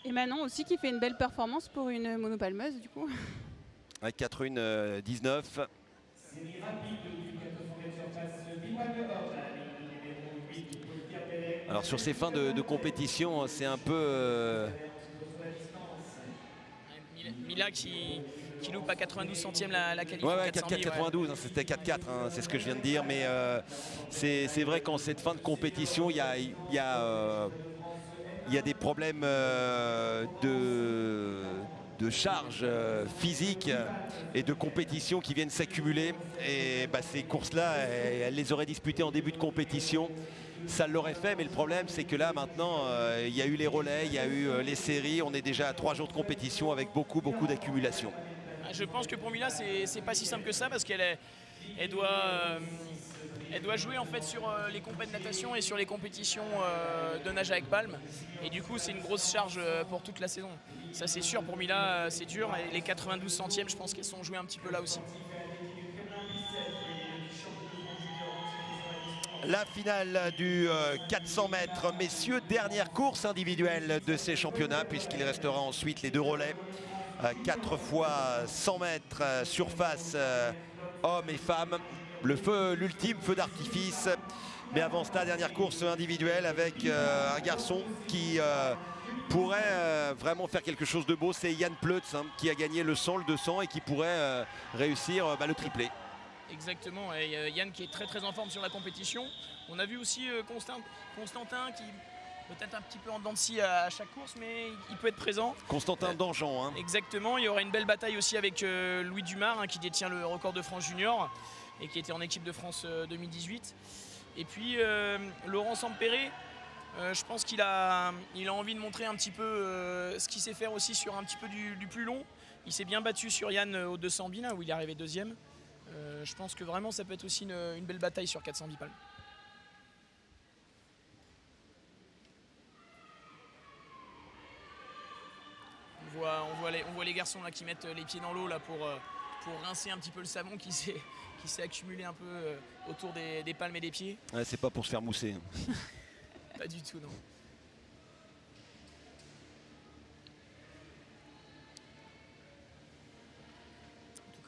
Et Manon aussi qui fait une belle performance pour une monopalmeuse du coup. Avec 4-1-19. Alors sur ces fins de compétition, c'est un peu... Mila qui loupe à 92 centièmes la qualification. Ouais, 4-4-92, hein, c'était 4-4, hein, c'est ce que je viens de dire. Mais c'est vrai qu'en cette fin de compétition, il y a des problèmes de charge physique et de compétition qui viennent s'accumuler. Et ces courses-là, elle les aurait disputées en début de compétition. Ça l'aurait fait, mais le problème c'est que là maintenant il y a eu les relais, il y a eu les séries, on est déjà à 3 jours de compétition avec beaucoup d'accumulation. Je pense que pour Mila c'est pas si simple que ça parce qu'elle doit jouer en fait sur les compètes de natation et sur les compétitions de nage avec palme et du coup c'est une grosse charge pour toute la saison. Ça c'est sûr, pour Mila c'est dur et les 92 centièmes je pense qu'elles sont jouées un petit peu là aussi. La finale du 400 mètres, messieurs, dernière course individuelle de ces championnats puisqu'il restera ensuite les 2 relais. 4 fois 100 mètres surface hommes et femmes. L'ultime feu d'artifice. Mais avant cela, dernière course individuelle avec un garçon qui pourrait vraiment faire quelque chose de beau. C'est Yann Pleutz hein, qui a gagné le 100, le 200 et qui pourrait réussir le triplé. Exactement, et Yann qui est très en forme sur la compétition. On a vu aussi Constantin qui peut-être un petit peu en dents de scie à chaque course, mais il peut être présent. Constantin Dangean. Hein. Exactement, il y aura une belle bataille aussi avec Louis Dumar hein, qui détient le record de France junior et qui était en équipe de France 2018. Et puis Laurent Sampéré, je pense qu'il a envie de montrer un petit peu ce qu'il sait faire aussi sur un petit peu du plus long. Il s'est bien battu sur Yann au 200 billes où il est arrivé deuxième. Je pense que vraiment ça peut être aussi une belle bataille sur 400 bipales. On voit les garçons là qui mettent les pieds dans l'eau là pour rincer un petit peu le savon qui s'est accumulé un peu autour des palmes et des pieds. Ouais, c'est pas pour se faire mousser. Pas du tout, non.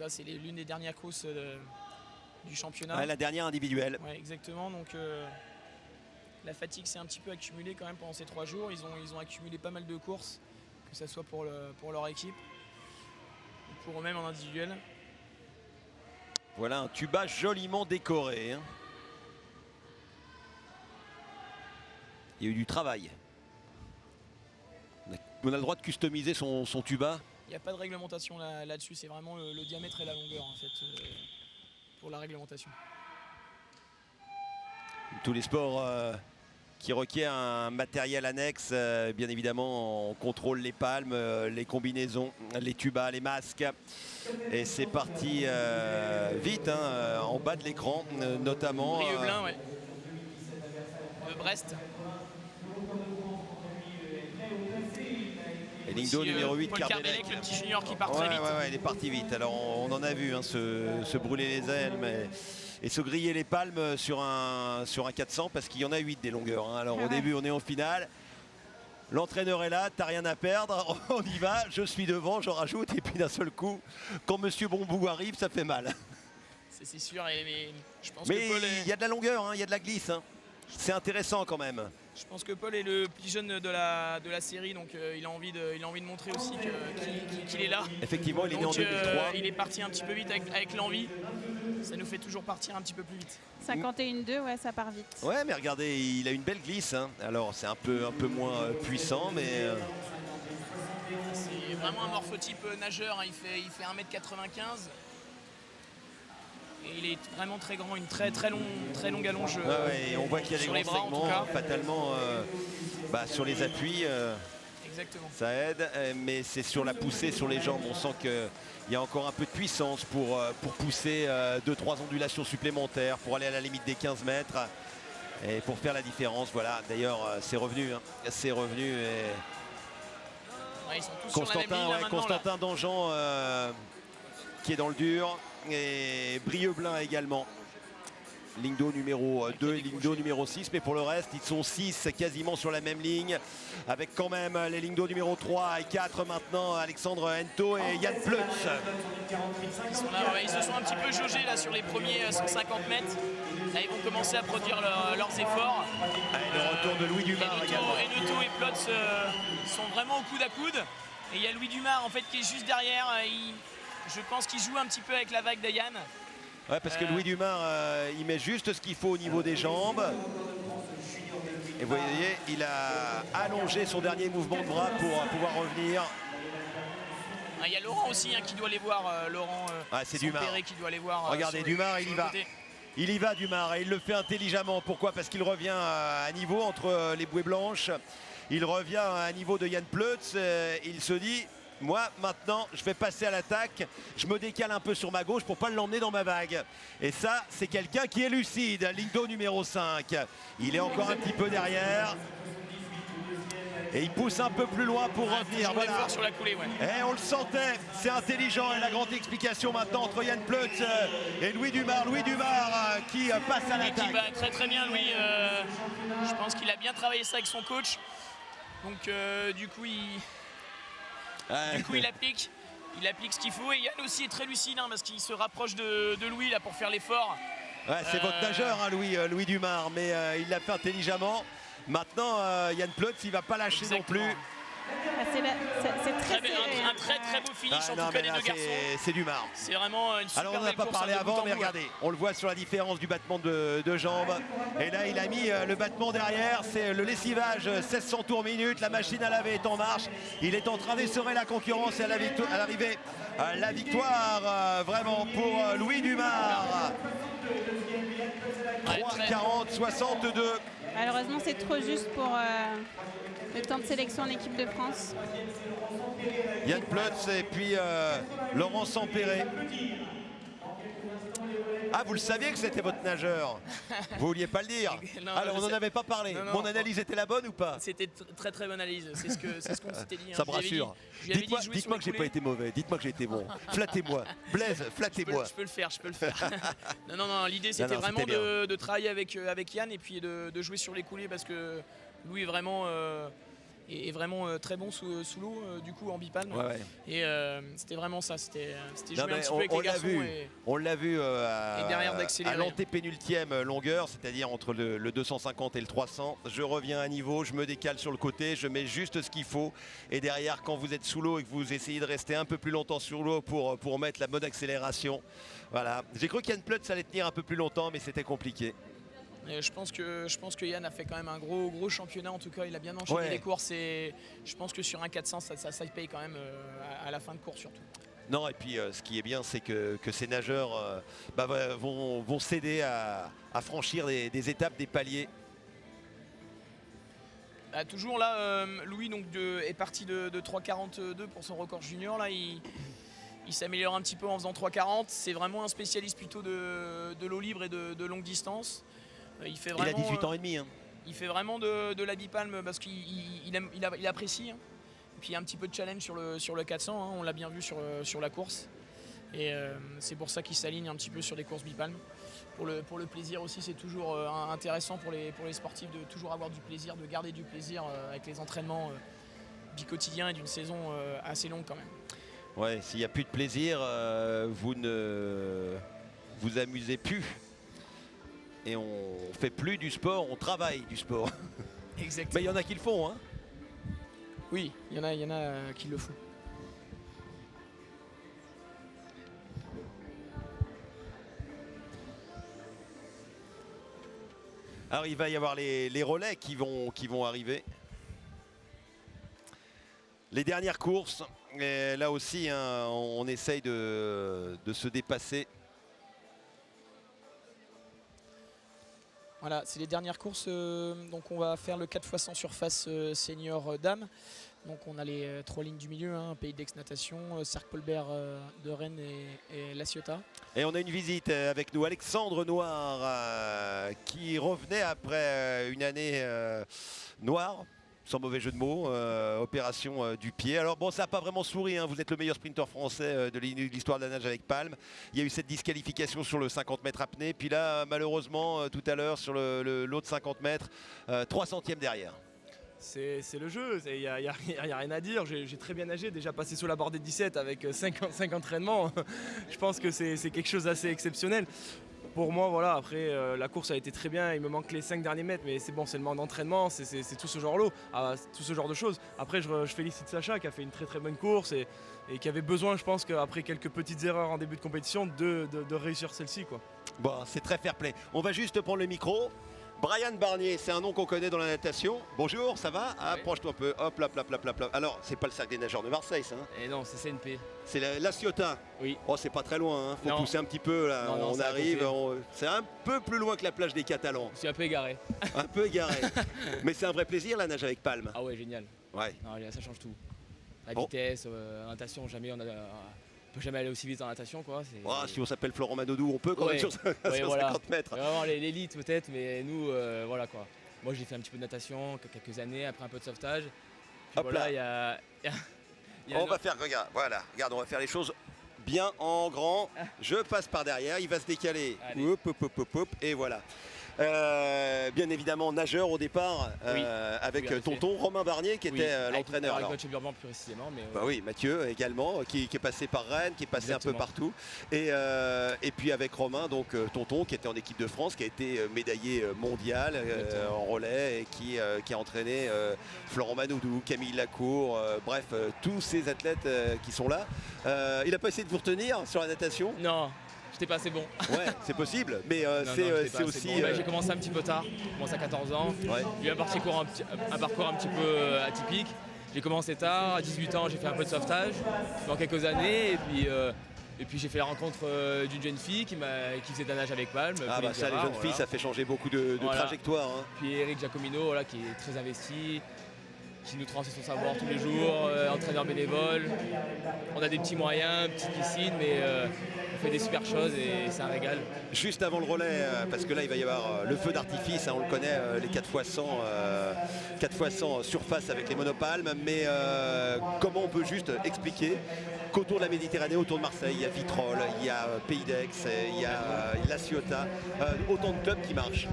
C'est l'une des dernières courses du championnat. Ouais, la dernière individuelle. Ouais, exactement. Donc la fatigue s'est un petit peu accumulée quand même pendant ces 3 jours. Ils ont accumulé pas mal de courses, que ce soit pour leur équipe ou pour eux-mêmes en individuel. Voilà un tuba joliment décoré. Hein. Il y a eu du travail. On a le droit de customiser son tuba. Il n'y a pas de réglementation là-dessus, c'est vraiment le diamètre et la longueur en fait pour la réglementation. Tous les sports qui requièrent un matériel annexe, bien évidemment on contrôle les palmes, les combinaisons, les tubas, les masques. Et c'est parti vite, hein, en bas de l'écran notamment. Brieublin, ouais. De Brest. Et Lingdo numéro 8, Paul Carbellec, le petit junior qui part très vite. Ouais, il est parti vite. Alors on en a vu hein, se brûler les ailes et se griller les palmes sur un 400 parce qu'il y en a 8 des longueurs. Hein. Alors au début on est en finale. L'entraîneur est là, t'as rien à perdre, on y va, je suis devant, j'en rajoute et puis d'un seul coup, quand Monsieur Bombou arrive, ça fait mal. C'est sûr, mais je pense mais que Paul il y a de la longueur, hein, il y a de la glisse. Hein. C'est intéressant quand même. Je pense que Paul est le plus jeune de la série, donc il a envie de montrer aussi qu'il est là. Effectivement, il est né en 2003. Il est parti un petit peu vite avec l'envie. Ça nous fait toujours partir un petit peu plus vite. 51,2, ouais, ça part vite. Ouais, mais regardez, il a une belle glisse. Hein. Alors, c'est un peu moins puissant, mais... C'est vraiment un morphotype nageur. Hein. Il fait 1m95. Et il est vraiment très grand, une très longue allonge. Ouais, et on voit qu'il y a des grands segments, fatalement, sur les appuis. Exactement. Ça aide, mais c'est sur la poussée, sur les jambes. On sent qu'il y a encore un peu de puissance pour pousser 2-3 ondulations supplémentaires, pour aller à la limite des 15 mètres. Et pour faire la différence, voilà. D'ailleurs, c'est revenu. Hein. C'est revenu. Et... Ouais, ils sont tous sur la même ligne, là, Constantin Dangean qui est dans le dur. Et Brieublin également. Lingdo numéro 2 et Lingdo numéro 6, mais pour le reste ils sont 6 quasiment sur la même ligne, avec quand même les Lingdo numéro 3 et 4 maintenant, Alexandre Hento et Yann Pleutz. Ils sont là, ouais, ils se sont un petit peu jaugés là sur les premiers 150 mètres. Là ils vont commencer à produire leurs efforts. Et le retour de Louis Dumar également. Hento et Pleutz sont vraiment au coude à coude. Et il y a Louis Dumar en fait qui est juste derrière. Je pense qu'il joue un petit peu avec la vague de Yann. Ouais, parce que Louis Dumar, il met juste ce qu'il faut au niveau des jambes. Et vous voyez, il a allongé son dernier mouvement de bras pour pouvoir revenir. Il y a Laurent aussi hein, qui doit aller voir. Laurent c'est Dumar qui doit aller voir. Regardez, Dumar, il y va. Il y va, Dumar, et il le fait intelligemment. Pourquoi? Parce qu'il revient à niveau entre les bouées blanches. Il revient à niveau de Yann Pleutz. Il se dit... Moi, maintenant, je vais passer à l'attaque. Je me décale un peu sur ma gauche pour ne pas l'emmener dans ma vague. Et ça, c'est quelqu'un qui est lucide. Lingdo numéro 5. Il est encore un petit peu derrière. Et il pousse un peu plus loin pour revenir. Voilà. Sur la coulée, ouais. Et on le sentait. C'est intelligent. Et la grande explication maintenant entre Yann Pleutz et Louis Dumar. Louis Dumar qui passe à l'attaque. Qui va très bien, Louis. Je pense qu'il a bien travaillé ça avec son coach. Donc, du coup, il applique ce qu'il faut. Et Yann aussi est très lucide hein, parce qu'il se rapproche de Louis là, pour faire l'effort. Ouais, c'est votre nageur, hein, Louis Dumar, mais il l'a fait intelligemment. Maintenant, Yann Pleutz, il ne va pas lâcher non plus. C'est un très beau finish en tout cas des deux garçons. C'est Dumar. C'est vraiment une super. Alors on n'en a pas parlé avant, mais regardez, on le voit sur la différence du battement de jambes. Et là, il a mis le battement derrière. C'est le lessivage, 1600 tours minute. La machine à laver est en marche. Il est en train d'essorer la concurrence et à l'arrivée, la victoire vraiment pour Louis Dumar. 3,40,62. Malheureusement, c'est trop juste pour le temps de sélection en équipe de France. Yann Pleutz et puis Laurent Sampéré. Ah, vous le saviez que c'était votre nageur? Vous vouliez pas le dire? Non, alors on n'en avait pas parlé. Non, mon analyse était la bonne ou pas? C'était très bonne analyse. C'est ce qu'on s'était dit. Ça me rassure. Dites-moi que j'ai pas été mauvais. Dites-moi que j'ai été bon. Flattez-moi. Blaise, flattez-moi. Je peux le faire. non. L'idée c'était vraiment de travailler avec Yann et puis de jouer sur les coulées parce que Louis est vraiment très bon sous l'eau du coup en bipalme. Ouais. Et c'était vraiment ça. C'était jouer un petit peu avec les garçons. On l'a vu à l'antépénultième longueur, c'est-à-dire entre le 250 et le 300. Je reviens à niveau, je me décale sur le côté, je mets juste ce qu'il faut. Et derrière, quand vous êtes sous l'eau et que vous essayez de rester un peu plus longtemps sur l'eau pour mettre la bonne accélération. Voilà. J'ai cru qu'Yann Pleutz allait tenir un peu plus longtemps, mais c'était compliqué. Et je pense que Yann a fait quand même un gros championnat. En tout cas, il a bien enchaîné les courses et je pense que sur un 400, ça paye quand même à la fin de course surtout. Non, et puis ce qui est bien, c'est que ces nageurs vont s'aider à franchir des étapes, des paliers. Toujours là, Louis donc, est parti de 3,42 pour son record junior. Là, il s'améliore un petit peu en faisant 3,40. C'est vraiment un spécialiste plutôt de l'eau libre et de longue distance. Il a 18 ans et demi. Hein. Il fait vraiment de la bipalme parce qu'il apprécie. Hein. Et puis il y a un petit peu de challenge sur le 400, hein, on l'a bien vu sur la course. Et c'est pour ça qu'il s'aligne un petit peu sur les courses bipalmes. Pour le plaisir aussi, c'est toujours intéressant pour les sportifs de toujours avoir du plaisir, de garder du plaisir avec les entraînements biquotidiens et d'une saison assez longue quand même. Ouais, s'il n'y a plus de plaisir, vous ne vous amusez plus. Et on fait plus du sport, on travaille du sport. Exactement. Mais il y en a qui le font, hein. Oui, il y en a qui le font. Alors il va y avoir les relais qui vont arriver. Les dernières courses, et là aussi hein, on essaye de se dépasser. Voilà, c'est les dernières courses. Donc on va faire le 4x100 surface senior dame. Donc on a les 3 lignes du milieu, hein, Pays d'Aix Natation, Cercle Paulbert de Rennes et La Ciotat. Et on a une visite avec nous, Alexandre Noir, qui revenait après une année noire. Sans mauvais jeu de mots, opération du pied. Alors bon, ça n'a pas vraiment souri, hein. Vous êtes le meilleur sprinter français de l'histoire de la nage avec palme. Il y a eu cette disqualification sur le 50 mètres apnée. Puis là, malheureusement, tout à l'heure, sur l'autre 50 mètres, 3 centièmes derrière. C'est le jeu, il n'y a rien à dire. J'ai très bien nagé, déjà passé sous la bordée de 17 avec 5 entraînements. Je pense que c'est quelque chose d'assez exceptionnel. Pour moi, voilà, après, la course a été très bien. Il me manque les 5 derniers mètres, mais c'est bon, c'est le manque d'entraînement, c'est tout ce genre de choses. Après, je félicite Sacha qui a fait une très très bonne course et qui avait besoin, je pense, qu'après quelques petites erreurs en début de compétition, de réussir celle-ci, quoi. Bon, c'est très fair play. On va juste prendre le micro. Brian Barnier, c'est un nom qu'on connaît dans la natation. Bonjour, ça va? Approche-toi un peu. Hop, là. Alors, c'est pas le cercle des nageurs de Marseille, ça, hein? Et non, c'est CNP. C'est la Ciotat. Oui. Oh, c'est pas très loin, hein. Faut pousser un petit peu, là. Non, on arrive, c'est un peu plus loin que la plage des Catalans. Je suis un peu égaré. Un peu égaré. Mais c'est un vrai plaisir, la nage avec palme. Ah ouais, génial. Ouais. Non, ça change tout. La vitesse, natation, jamais on peut jamais aller aussi vite en natation, quoi. Si on s'appelle Florent Manodou, on peut quand même sur 50 mètres. Vraiment l'élite peut-être, mais nous, voilà quoi. Moi j'ai fait un petit peu de natation, quelques années, après un peu de sauvetage. Puis voilà, il y a on va faire, regarde, on va faire les choses bien en grand. Je passe par derrière, il va se décaler. Hop, et voilà. Bien évidemment nageur au départ avec tonton Romain Barnier qui était l'entraîneur. Avec Mathieu Burban plus précisément. Mais bah oui, Mathieu également qui est passé par Rennes, qui est passé un peu partout. Et puis avec Romain, donc tonton qui était en équipe de France, qui a été médaillé mondial en relais et qui a entraîné Florent Manodou, Camille Lacour, bref, tous ces athlètes qui sont là. Il n'a pas essayé de vous retenir sur la natation? Non. J'étais pas assez bon. Ouais, c'est possible, mais c'est aussi... Bon. J'ai commencé un petit peu tard, j'ai commencé à 14 ans. J'ai eu un parcours un petit peu atypique. J'ai commencé tard, à 18 ans j'ai fait un peu de sauvetage dans quelques années et puis j'ai fait la rencontre d'une jeune fille qui faisait de la nage avec palme. Ah bah ça, les jeunes filles, ça fait changer beaucoup de trajectoire. Hein. Puis Eric Giacomino qui est très investi, qui nous transmet son savoir tous les jours, entraîneur bénévole. On a des petits moyens, une petite piscine, mais on fait des super choses et c'est un régal. Juste avant le relais, parce que là il va y avoir le feu d'artifice, hein, on le connaît, les 4x100 surface avec les monopalmes, mais comment on peut juste expliquer qu'autour de la Méditerranée, autour de Marseille, il y a Vitrolles, il y a Pays d'Aix, il y a La Ciotat, autant de clubs qui marchent.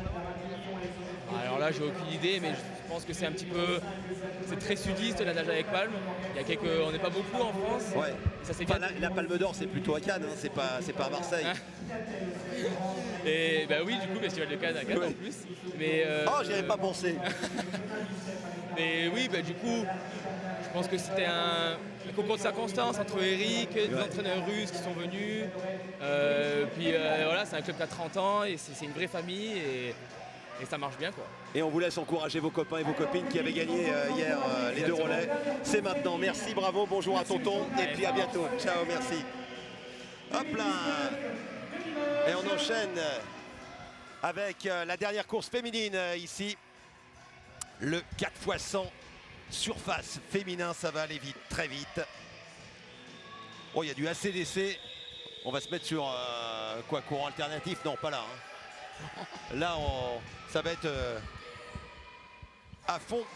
Alors là j'ai aucune idée, mais je pense que c'est un petit peu, c'est très sudiste la nage avec palme. On n'est pas beaucoup en France. Ouais. Ça, la Palme d'Or c'est plutôt à Cannes, hein, c'est pas à Marseille. Et bah oui, du coup festival de Cannes à Cannes en plus. Mais j'y avais pas pensé. Mais oui, bah du coup, je pense que c'était un concours de circonstances entre Eric, des entraîneurs russes qui sont venus. Puis voilà, c'est un club qui a 30 ans et c'est une vraie famille. et ça marche bien quoi. Et on vous laisse encourager vos copains et vos copines qui avaient gagné hier les 2 relais. C'est maintenant. Merci, bravo, bonjour à tonton et puis à bientôt. Ciao, merci. Hop là. Et on enchaîne avec la dernière course féminine ici. Le 4x100 surface féminin, ça va aller vite, très vite. Oh, il y a du ACDC. On va se mettre sur quoi, courant alternatif? Non, pas là. Hein. Là, ça va être à fond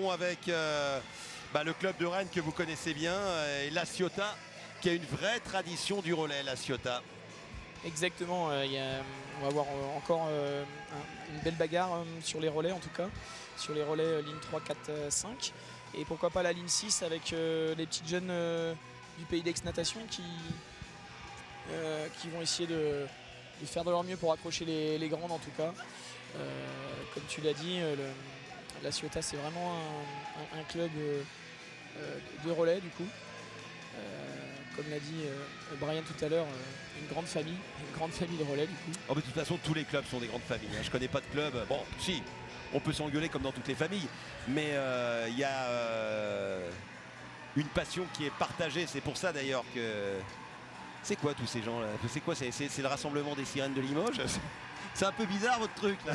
avec le club de Rennes que vous connaissez bien et la Ciotat qui a une vraie tradition du relais, la Ciotat. Exactement, on va avoir encore une belle bagarre sur les relais en tout cas, sur les relais ligne 3, 4, 5 et pourquoi pas la ligne 6 avec les petites jeunes du pays d'Aix-Natation qui vont essayer de faire de leur mieux pour accrocher les grandes en tout cas. Comme tu l'as dit, la Ciotat c'est vraiment un club de relais du coup. Comme l'a dit Brian tout à l'heure, une grande famille de relais du coup. Oh, mais de toute façon, tous les clubs sont des grandes familles. Hein. Je connais pas de club. Bon, si, on peut s'engueuler comme dans toutes les familles, mais il y a une passion qui est partagée. C'est pour ça d'ailleurs que... C'est quoi tous ces gens là? C'est quoi? C'est le rassemblement des sirènes de Limoges? C'est un peu bizarre votre truc là.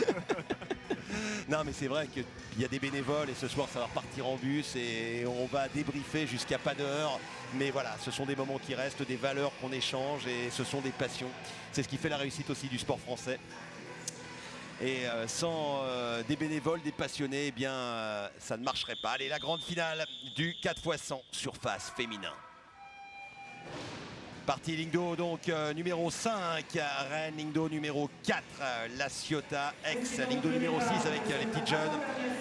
Non mais c'est vrai qu'il y a des bénévoles et ce soir ça va repartir en bus et on va débriefer jusqu'à pas d'heure. Mais voilà, ce sont des moments qui restent, des valeurs qu'on échange et ce sont des passions. C'est ce qui fait la réussite aussi du sport français. Et sans des bénévoles, des passionnés, eh bien ça ne marcherait pas. Allez, la grande finale du 4x100 surface féminin. Partie ligne d'eau donc numéro 5, Rennes, ligne d'eau numéro 4, la Ciotat, Aix, ligne d'eau numéro 6 avec les petites jeunes.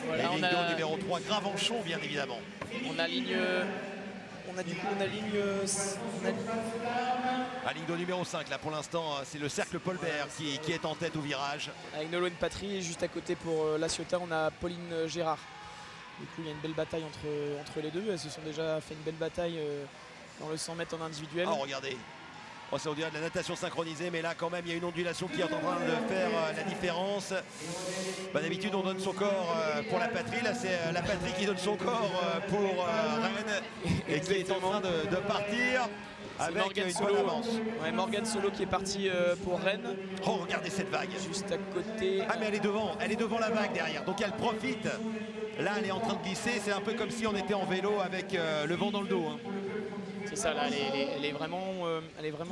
Voilà, et ligne d'eau numéro 3, Gravenchon bien évidemment. On a ligne d'eau numéro 5 là pour l'instant c'est le cercle Paul Bert qui est en tête au virage. Avec Nolwenn Patry et juste à côté pour la Ciotat on a Pauline Gérard. Du coup il y a une belle bataille entre les deux, elles se sont déjà fait une belle bataille dans le 100 mètres en individuel. Oh regardez, oh, ça on dirait de la natation synchronisée, mais là quand même il y a une ondulation qui est en train de faire la différence. D'habitude on donne son corps pour la patrie, là c'est la patrie qui donne son corps pour Rennes et qui est en train de partir avec une bonne avance. Ouais, Morgane Solo qui est partie pour Rennes. Oh regardez cette vague. Juste à côté. Ah mais elle est devant la vague derrière, donc elle profite. Là elle est en train de glisser, c'est un peu comme si on était en vélo avec le vent dans le dos. Hein. C'est ça, là, elle est vraiment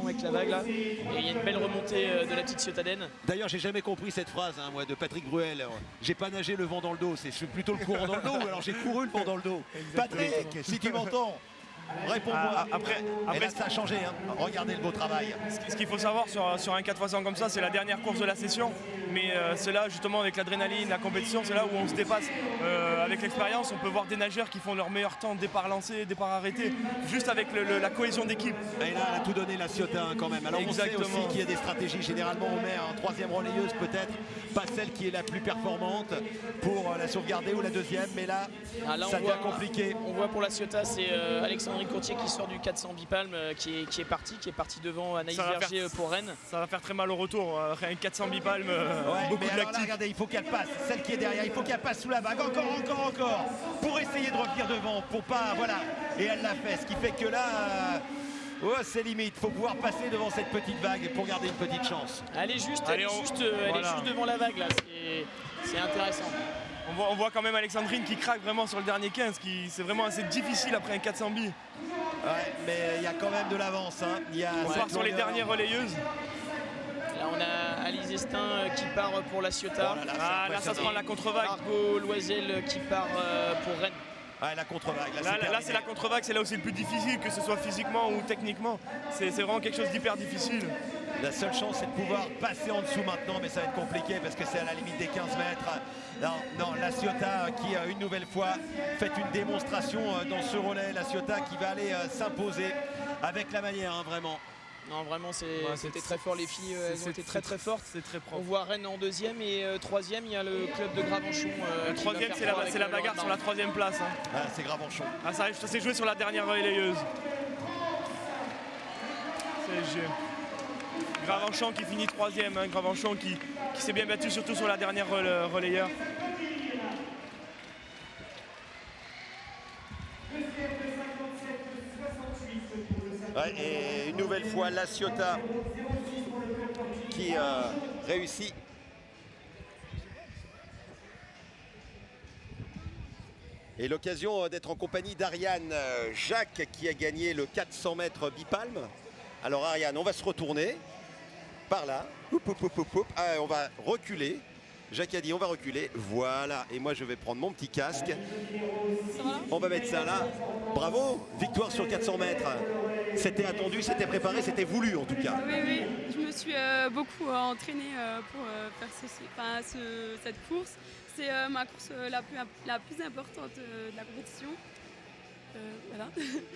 avec la vague là. Et il y a une belle remontée de la petite Ciotadenne. D'ailleurs, j'ai jamais compris cette phrase, hein, moi, de Patrick Bruel. J'ai pas nagé le vent dans le dos, c'est plutôt le courant dans le dos. Ou alors j'ai couru le vent dans le dos. Patrick, si tu m'entends, réponds-moi. Après là, ça a changé. Hein. Regardez le beau travail. Ce qu'il faut savoir sur un 4x100 comme ça, c'est la dernière course de la session. Mais c'est là, justement, avec l'adrénaline, la compétition, c'est là où on se dépasse. Avec l'expérience, on peut voir des nageurs qui font leur meilleur temps, départ lancé, départ arrêté, juste avec la cohésion d'équipe. Et là, elle a tout donné, la Ciotat, hein, quand même. Alors, exactement. On sait aussi qu'il y a des stratégies. Généralement, on met en troisième relayeuse, peut-être pas celle qui est la plus performante pour la sauvegarder ou la deuxième. Mais là, ça devient compliqué. On voit pour la Ciotat, c'est Alexandrine Courtier qui sort du 400 bipalme, qui est parti devant Anaïs Vergier pour Rennes. Ça va faire très mal au retour. Rien que 400 bipalme, beaucoup de lactique. Regardez, il faut qu'elle passe, celle qui est derrière, il faut qu'elle passe sous la vague, encore, pour essayer de revenir devant, pour pas, voilà, et elle l'a fait, ce qui fait que là, c'est limite, il faut pouvoir passer devant cette petite vague pour garder une petite chance. Elle est juste devant la vague là, c'est intéressant. On voit quand même Alexandrine qui craque vraiment sur le dernier 15, c'est vraiment assez difficile après un 400 billes. Ouais, mais il y a quand même de l'avance. Hein. On part sur les dernières relayeuses. Là on a Alice Estin qui part pour la Ciotat. Oh là, ça se prend la contre-vague. Margot Loisel qui part pour Rennes. Ouais, la contre-vague. Là c'est la contre-vague, c'est là aussi le plus difficile, que ce soit physiquement ou techniquement. C'est vraiment quelque chose d'hyper difficile. La seule chance c'est de pouvoir passer en dessous maintenant, mais ça va être compliqué parce que c'est à la limite des 15 mètres. Non, la Ciotat qui une nouvelle fois fait une démonstration dans ce relais. La Ciotat qui va aller s'imposer avec la manière, hein, vraiment. Non, vraiment, c'était très fort. Les filles, elles ont été très fortes. C'est très propre. On voit Rennes en deuxième et troisième, il y a le club de Gravenchon. Le troisième, c'est la bagarre sur la troisième place. Hein. Ah, c'est Gravenchon. Ah, ça s'est joué sur la dernière relayeuse. Gravenchon qui finit 3e, hein, Gravenchon qui s'est bien battu surtout sur la dernière relayeur. Ouais, et une nouvelle fois La Ciotat qui réussit. Et l'occasion d'être en compagnie d'Ariane Jacques qui a gagné le 400 mètres bipalme. Alors Ariane, on va se retourner par là. Ah, on va reculer. Jacques a dit on va reculer. Voilà. Et moi je vais prendre mon petit casque. On va mettre ça là. Bravo. Victoire sur 400 mètres. C'était attendu, c'était préparé, c'était voulu en tout cas. Oui, oui. Je me suis beaucoup entraînée pour faire cette course. C'est ma course la plus importante de la compétition. Voilà.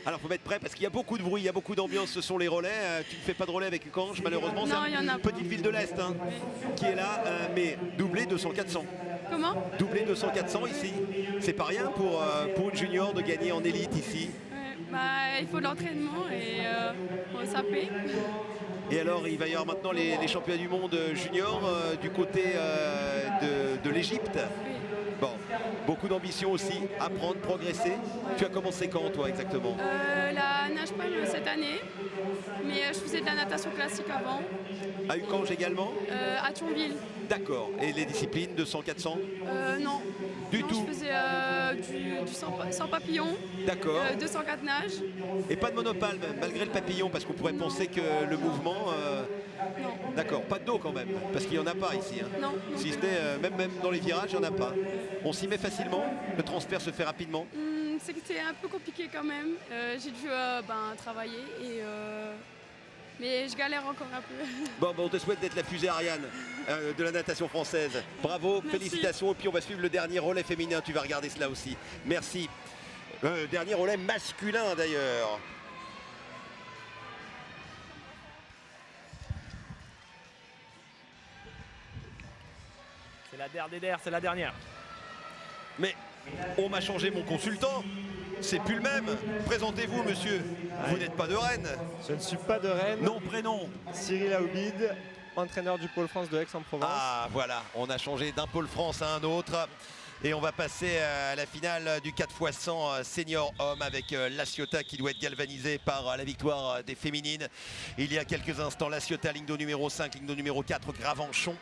Alors faut être prêt parce qu'il y a beaucoup de bruit, il y a beaucoup d'ambiance, ce sont les relais. Tu ne fais pas de relais avec Ucange malheureusement, c'est une petite ville de l'Est hein, qui est là, mais doublé 200-400. Comment? Doublé 200-400 ici, c'est pas rien pour une junior de gagner en élite ici. Ouais, bah, il faut de l'entraînement et ça paie. Et alors il va y avoir maintenant les championnats du monde junior du côté de l'Égypte. Bon, beaucoup d'ambition aussi, apprendre, progresser. Tu as commencé quand toi exactement? La nage palme cette année, mais je faisais de la natation classique avant. À Ucange également? À Thionville. D'accord, et les disciplines 200-400? Non. Du tout? Je faisais du sans papillon. D'accord. 204 nages. Et pas de monopalme, malgré le papillon, parce qu'on pourrait penser que le mouvement... Non. D'accord, pas de dos quand même, parce qu'il n'y en a pas ici. Hein. Non. Si ce n'est, même dans les virages, il n'y en a pas. On s'y met facilement, le transfert se fait rapidement. C'était un peu compliqué quand même. J'ai dû travailler, mais je galère encore un peu. Bon, on te souhaite d'être la fusée Ariane de la natation française. Bravo, merci. Félicitations. Et puis on va suivre le dernier relais féminin, tu vas regarder cela aussi. Merci. Dernier relais masculin d'ailleurs. C'est la dernière, c'est la dernière. Mais on m'a changé mon consultant. C'est plus le même. Présentez-vous, monsieur. Vous n'êtes pas de Rennes? Je ne suis pas de Rennes. Non, prénom. Cyril Aoubid, entraîneur du Pôle France de Aix-en-Provence. Ah, voilà. On a changé d'un Pôle France à un autre. Et on va passer à la finale du 4x100 senior homme avec La Ciotat qui doit être galvanisé par la victoire des féminines. Il y a quelques instants, La Ciotat, ligne d'eau numéro 5, ligne d'eau numéro 4, Gravenchon.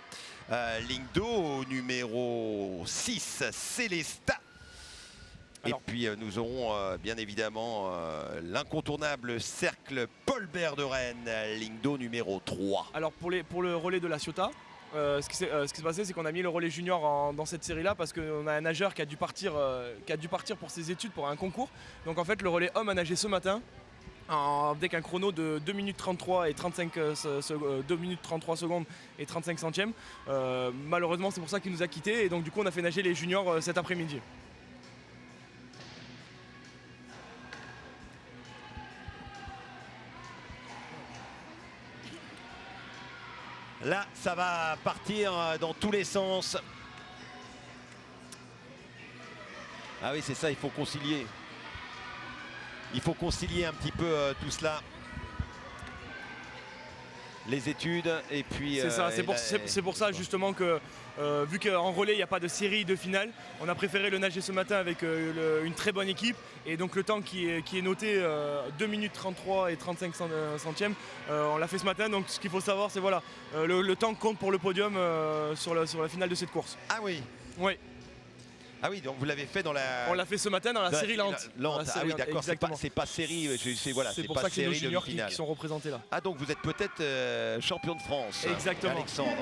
Ligne d'eau numéro 6, Célestat. Et puis nous aurons bien évidemment l'incontournable cercle Paul Bert de Rennes, ligne d'eau numéro 3. Alors pour le relais de La Ciotat, ce qui s'est passé, c'est qu'on a mis le relais junior dans cette série-là parce qu'on a un nageur qui a dû partir pour ses études, pour un concours. Donc en fait, le relais homme a nagé ce matin avec un chrono de 2 minutes 33 et 2 minutes 33 secondes et 35 centièmes. Malheureusement, c'est pour ça qu'il nous a quittés et donc du coup, on a fait nager les juniors cet après-midi. Là, ça va partir dans tous les sens. Ah oui, c'est ça, il faut concilier. Il faut concilier un petit peu tout cela. Les études et puis... C'est ça, c'est pour ça justement que vu qu'en relais il n'y a pas de série de finale, on a préféré le nager ce matin avec une très bonne équipe et donc le temps qui est noté 2 minutes 33 et 35 centièmes, on l'a fait ce matin. Donc ce qu'il faut savoir c'est voilà, le temps compte pour le podium sur la finale de cette course. Ah oui. Oui. Ah oui, donc vous l'avez fait dans la... On l'a fait ce matin dans la série lente. Ah oui, d'accord, c'est pas série, voilà, c'est pour pas ça qu'il y a nos série juniors demi-finale. qui sont représentés là. Ah donc vous êtes peut-être champion de France. Exactement. Alexandre.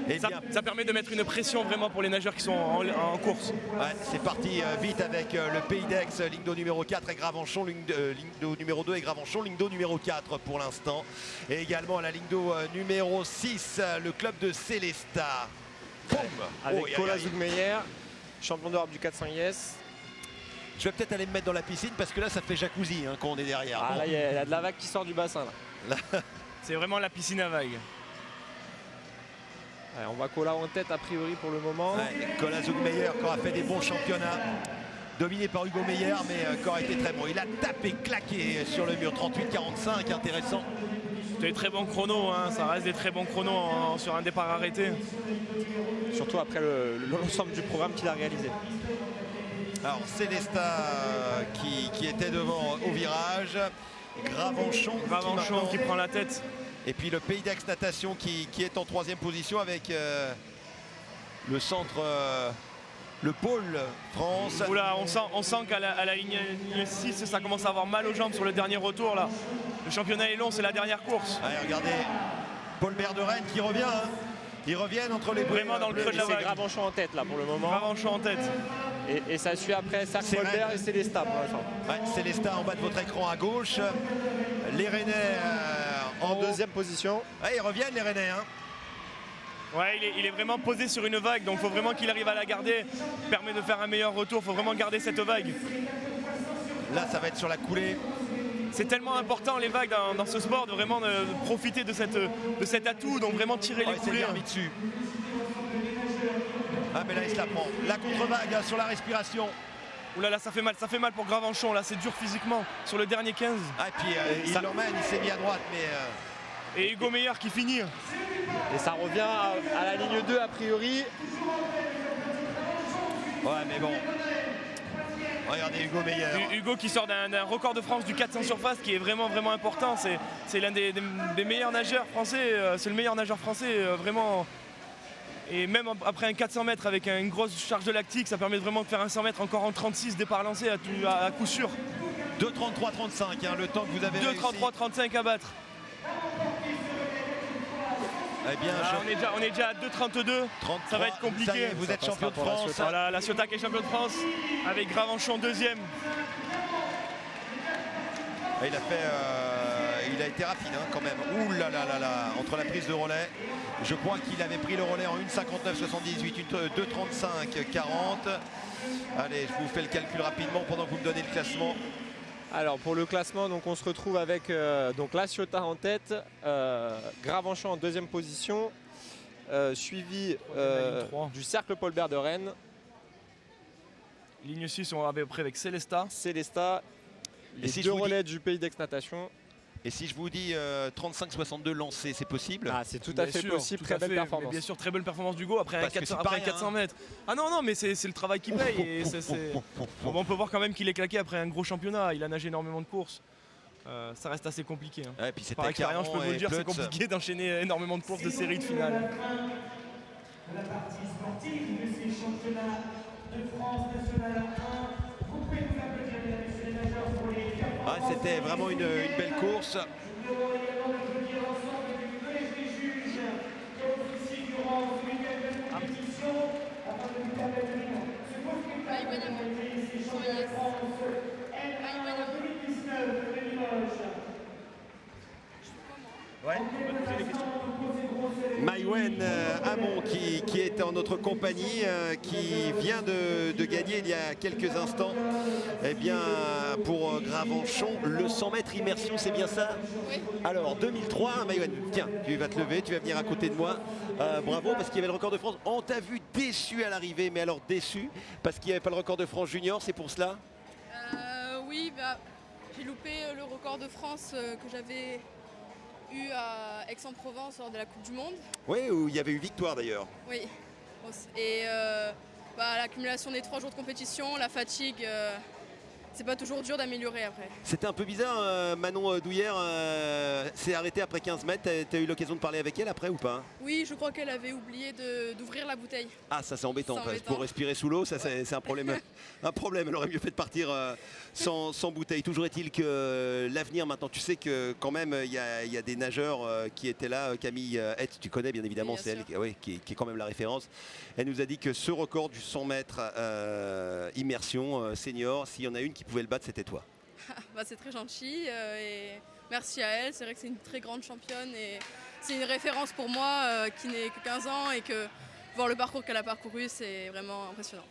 Et ça permet de mettre une pression vraiment pour les nageurs qui sont en course. Ouais, c'est parti vite avec le Pays d'Aix, ligne d'eau numéro 4 et Gravenchon, ligne d'eau numéro 2 et Gravenchon, ligne d'eau numéro 4 pour l'instant. Et également la ligne d'eau numéro 6, le club de Célestat. Boum. Avec Cola Zougmeyer, champion d'Europe du 400 IS. Je vais peut-être aller me mettre dans la piscine parce que là ça fait jacuzzi hein, quand on est derrière. Ah, là il y a de la vague qui sort du bassin là. C'est vraiment la piscine à vagues. Ouais, on voit Cola en tête a priori pour le moment. Ouais, Cola Zougmeyer qui aura fait des bons championnats. Dominé par Hugo Meyer mais qui aura été très bon. Il a tapé, claqué sur le mur. 38-45, intéressant. Des très bons chronos, hein, ça reste des très bons chronos sur un départ arrêté. Surtout après l'ensemble du programme qu'il a réalisé. Alors Célestat qui était devant au virage, Gravenchon qui prend la tête. Et puis le Pays d'Aix Natation qui est en 3e position avec le centre, le pôle France. Oula, on sent qu'à la ligne 6, ça commence à avoir mal aux jambes sur le dernier retour là. Le championnat est long, c'est la dernière course. Allez, regardez, Paul Bert de Rennes qui revient. Hein. Ils reviennent entre les vraiment dans le creux de la vague. C'est Gravenchon en tête là pour le moment. Gravenchon en tête. Et ça suit après Paul Bert et Célestat pour l'instant. Ouais, Célestat en bas de votre écran à gauche. Les Rennais en 2e position. Ouais, ils reviennent les Rennais. Hein. Ouais, il est vraiment posé sur une vague, donc il faut vraiment qu'il arrive à la garder. Permet de faire un meilleur retour, il faut vraiment garder cette vague. Là, ça va être sur la coulée. C'est tellement important les vagues dans ce sport de vraiment profiter de cet atout, donc vraiment tirer les coulées. Bien mis dessus. Ah mais là il se la prend. La contre-vague sur la respiration. Ouh là là, ça fait mal pour Gravenchon, là c'est dur physiquement sur le dernier 15. Ah et puis il l'emmène, il s'est mis à droite mais... Et Hugo Meyer qui finit. Et ça revient à la ligne 2 a priori. Ouais mais bon. Regardez Hugo Meyer. Hugo qui sort d'un record de France du 400 surface qui est vraiment important. C'est l'un des meilleurs nageurs français. C'est le meilleur nageur français vraiment. Et même après un 400 mètres avec une grosse charge de lactique, ça permet vraiment de faire un 100 mètres encore en 36 départ lancé à coup sûr. 2,33,35 hein, le temps que vous avez 2,33,35 à battre. Eh bien, on est déjà à 2,32. Ça va être compliqué. Ça y est, vous êtes champion de France. Voilà, la Ciotat qui est champion de France avec Gravenchon 2e. Il a été rapide hein, quand même. Ouh là là là là, entre la prise de relais. Je crois qu'il avait pris le relais en 1,59,78, 2,35,40. Allez, je vous fais le calcul rapidement pendant que vous me donnez le classement. Alors pour le classement, donc on se retrouve avec donc La Ciotat en tête, Gravenchon en 2e position, suivi du Cercle Paul Bert de Rennes. Ligne 6, on va à peu près avec Célestat. Les deux relais du Pays d'Aix Natation. Et si je vous dis 35-62 lancés, c'est possible? Ah, c'est tout à fait possible, très belle performance. Bien sûr, très belle performance d'Hugo après un 400 mètres. Ah non, mais c'est le travail qui paye. Et on peut voir quand même qu'il est claqué après un gros championnat. Il a nagé énormément de courses. Ça reste assez compliqué. Hein. Ouais, puis par expérience, je peux vous le dire, c'est compliqué d'enchaîner énormément de courses de séries de finale. La partie sportive de ces championnats de France nationale 1. Vous pouvez vous applaudir, mesdames et messieurs les nageurs, pour les c'était vraiment une belle course. Maïwen Hamon qui est en notre compagnie, qui vient de gagner il y a quelques instants, eh bien, pour Gravenchon, le 100 mètres immersion, c'est bien ça? Oui. Alors 2003, Maïwen, tiens, tu vas te lever, tu vas venir à côté de moi. Bravo, parce qu'il y avait le record de France. On t'a vu déçu à l'arrivée, mais alors déçu parce qu'il n'y avait pas le record de France junior, c'est pour cela? Oui, j'ai loupé le record de France que j'avais eu à Aix-en-Provence lors de la Coupe du Monde. Oui, où il y avait eu victoire d'ailleurs. Oui. Et l'accumulation des 3 jours de compétition, la fatigue, c'est pas toujours dur d'améliorer après. C'était un peu bizarre, Manon Douillère s'est arrêtée après 15 mètres. T'as eu l'occasion de parler avec elle après ou pas? Oui, je crois qu'elle avait oublié d'ouvrir la bouteille. Ah, ça c'est embêtant. Pour respirer sous l'eau, ça c'est un problème. Un problème, elle aurait mieux fait de partir sans bouteille. Toujours est-il que l'avenir maintenant, tu sais que quand même il y a des nageurs qui étaient là. Camille Hetz, tu connais bien évidemment, oui, c'est elle qui est quand même la référence. Elle nous a dit que ce record du 100 mètres immersion senior, s'il y en a une qui pouvait le battre, c'était toi. C'est très gentil et merci à elle. C'est vrai que c'est une très grande championne et c'est une référence pour moi qui n'est que 15 ans et que voir le parcours qu'elle a parcouru, c'est vraiment impressionnant.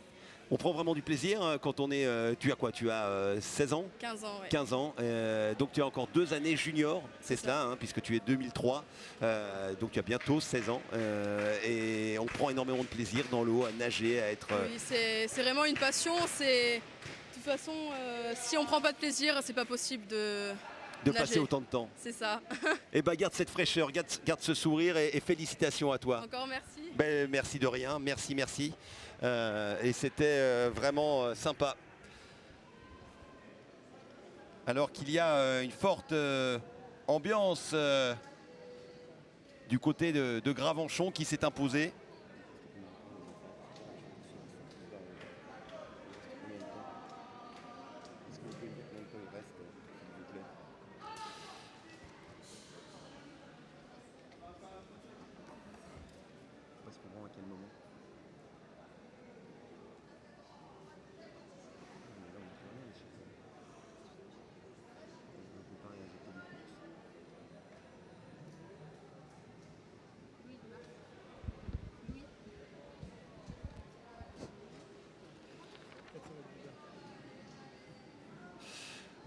On prend vraiment du plaisir quand on est... tu as quoi? Tu as 16 ans? 15 ans, oui. 15 ans. Donc tu as encore 2 années junior, c'est cela, hein, puisque tu es 2003. Donc tu as bientôt 16 ans. Et on prend énormément de plaisir dans l'eau, à nager, à être... Oui, c'est vraiment une passion. De toute façon, si on ne prend pas de plaisir, c'est pas possible de de passer autant de temps. C'est ça. Et bah garde cette fraîcheur, garde ce sourire et félicitations à toi. Encore merci. Ben, merci de rien, merci. Et c'était vraiment sympa. Alors qu'il y a une forte ambiance du côté de Gravenchon qui s'est imposé.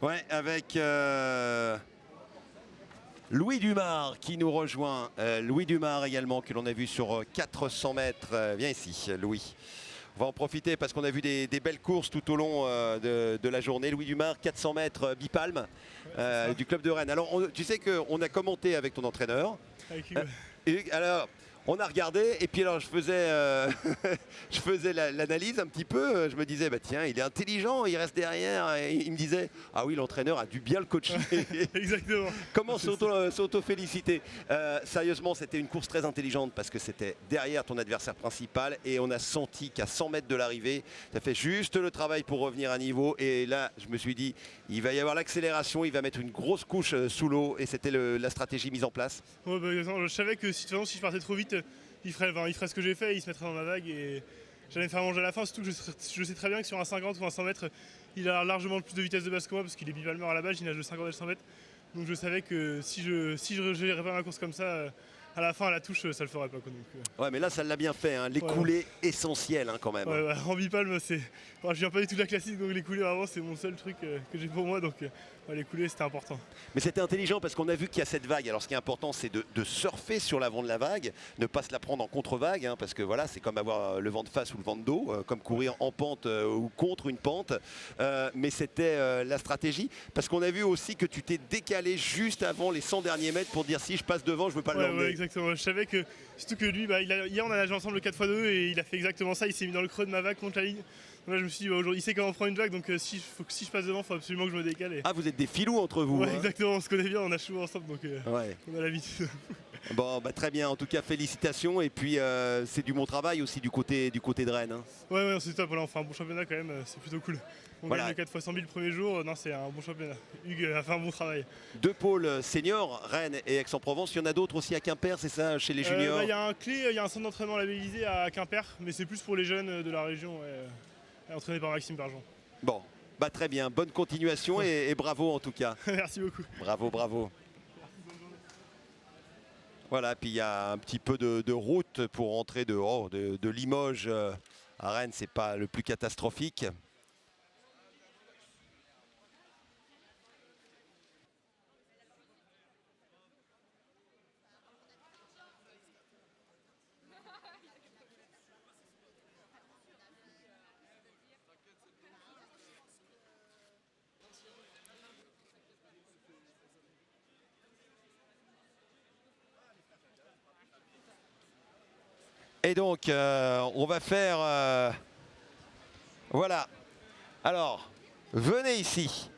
Ouais, avec Louis Dumard qui nous rejoint. Louis Dumard également, que l'on a vu sur 400 mètres. Viens ici, Louis. On va en profiter parce qu'on a vu des belles courses tout au long de la journée. Louis Dumard, 400 mètres bipalme du club de Rennes. Alors, tu sais qu'on a commenté avec ton entraîneur. Et alors, on a regardé et puis alors je faisais l'analyse un petit peu. Je me disais, bah tiens, il est intelligent, il reste derrière. Et il me disait, ah oui, l'entraîneur a dû bien le coacher. Exactement. Comment s'auto-féliciter. Sérieusement, c'était une course très intelligente parce que c'était derrière ton adversaire principal et on a senti qu'à 100 mètres de l'arrivée, tu as fait juste le travail pour revenir à niveau. Et là, je me suis dit, il va y avoir l'accélération, il va mettre une grosse couche sous l'eau et c'était la stratégie mise en place. Ouais, bah, je savais que si je partais trop vite, il ferait ce que j'ai fait, il se mettrait dans ma vague et j'allais me faire manger à la fin. Surtout que je sais très bien que sur un 50 ou un 100 mètres, il a largement plus de vitesse de base que moi parce qu'il est bipalmer à la base, il nage de 50 et 100 mètres. Donc je savais que si je gérais pas ma course comme ça, à la fin, à la touche, ça le ferait pas. Quoi, donc, Ouais, mais là, ça l'a bien fait. Hein. Les coulées essentielles hein, quand même. Ouais, en bipalme, je viens pas du tout de la classique, donc les coulées, vraiment, c'est mon seul truc que j'ai pour moi. Donc les coulées, c'était important. Mais c'était intelligent parce qu'on a vu qu'il y a cette vague. Alors ce qui est important, c'est de surfer sur l'avant de la vague, ne pas se la prendre en contre-vague, hein, parce que voilà, c'est comme avoir le vent de face ou le vent de dos, comme courir en pente ou contre une pente. Mais c'était la stratégie, parce qu'on a vu aussi que tu t'es décalé juste avant les 100 derniers mètres pour dire si je passe devant, je veux pas l'emmener. Ouais, exactement. Je savais que, surtout que lui, hier on a nagé ensemble le 4x2 et il a fait exactement ça. Il s'est mis dans le creux de ma vague contre la ligne. Donc là, je me suis dit, aujourd'hui, il sait comment prendre une vague, donc si je passe devant, il faut absolument que je me décale. Ah, vous êtes des filous entre vous. Ouais, hein. exactement, on se connaît bien, on a souvent ensemble, donc ouais. on a l'habitude. Bon, bah, très bien, en tout cas, félicitations. Et puis, c'est du bon travail aussi du côté de Rennes. Hein. Ouais, c'est top, voilà, on fait un bon championnat quand même, c'est plutôt cool. On voilà. gagne le 4 x 100 000 le premier jour, non, c'est un bon championnat. Hugues a fait un bon travail. 2 pôles seniors, Rennes et Aix-en-Provence. Il y en a d'autres aussi à Quimper, c'est ça, chez les juniors? Il y a un centre d'entraînement labellisé à Quimper, mais c'est plus pour les jeunes de la région, entraîné par Maxime Bergeon. Bon, bah très bien, bonne continuation et bravo en tout cas. Merci beaucoup. Bravo. Voilà, puis il y a un petit peu de route pour entrer de Limoges à Rennes, c'est pas le plus catastrophique. Et donc, on va faire... voilà. Alors, venez ici.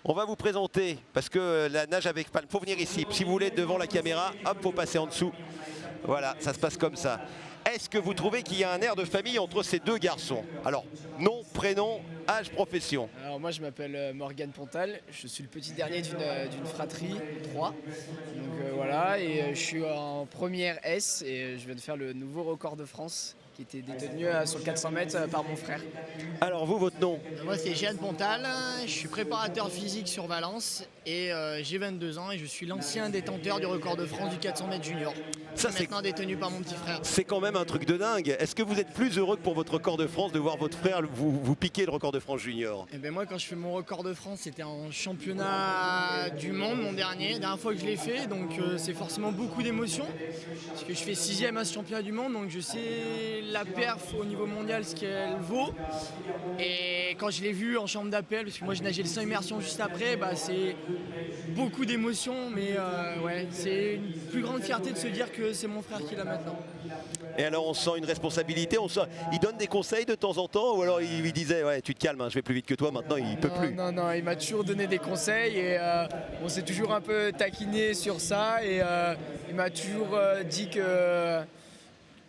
On va vous présenter, parce que la nage avec palme, il faut venir ici. Si vous voulez être devant la caméra, hop, faut passer en dessous. Voilà, ça se passe comme ça. Est-ce que vous trouvez qu'il y a un air de famille entre ces deux garçons? Alors, nom, prénom, âge, profession. Alors moi je m'appelle Morgane Pontal, je suis le petit dernier d'une fratrie, 3. Donc voilà, et je suis en première S et je viens de faire le nouveau record de France qui était détenu sur 400 mètres par mon frère. Alors vous, votre nom? Moi c'est Jeanne Pontal, je suis préparateur physique sur Valence et j'ai 22 ans et je suis l'ancien détenteur du record de France du 400 mètres junior. Ça, c'est maintenant détenu par mon petit frère. C'est quand même un truc de dingue. Est-ce que vous êtes plus heureux que pour votre record de France de voir votre frère vous piquer le record de France junior? Eh ben moi quand je fais mon record de France c'était en championnat du monde mon dernière fois que je l'ai fait, donc c'est forcément beaucoup d'émotions parce que je fais 6e à ce championnat du monde, donc je sais la perf au niveau mondial ce qu'elle vaut. Et quand je l'ai vue en chambre d'appel, parce que moi je nageais le 100 immersion juste après, c'est beaucoup d'émotions, mais ouais, c'est une plus grande fierté de se dire que c'est mon frère qui l'a maintenant. Et alors on sent une responsabilité, il donne des conseils de temps en temps ou alors il lui disait ouais tu te calmes, je vais plus vite que toi, maintenant il peut plus. Non, il m'a toujours donné des conseils et on s'est toujours un peu taquiné sur ça et il m'a toujours dit que...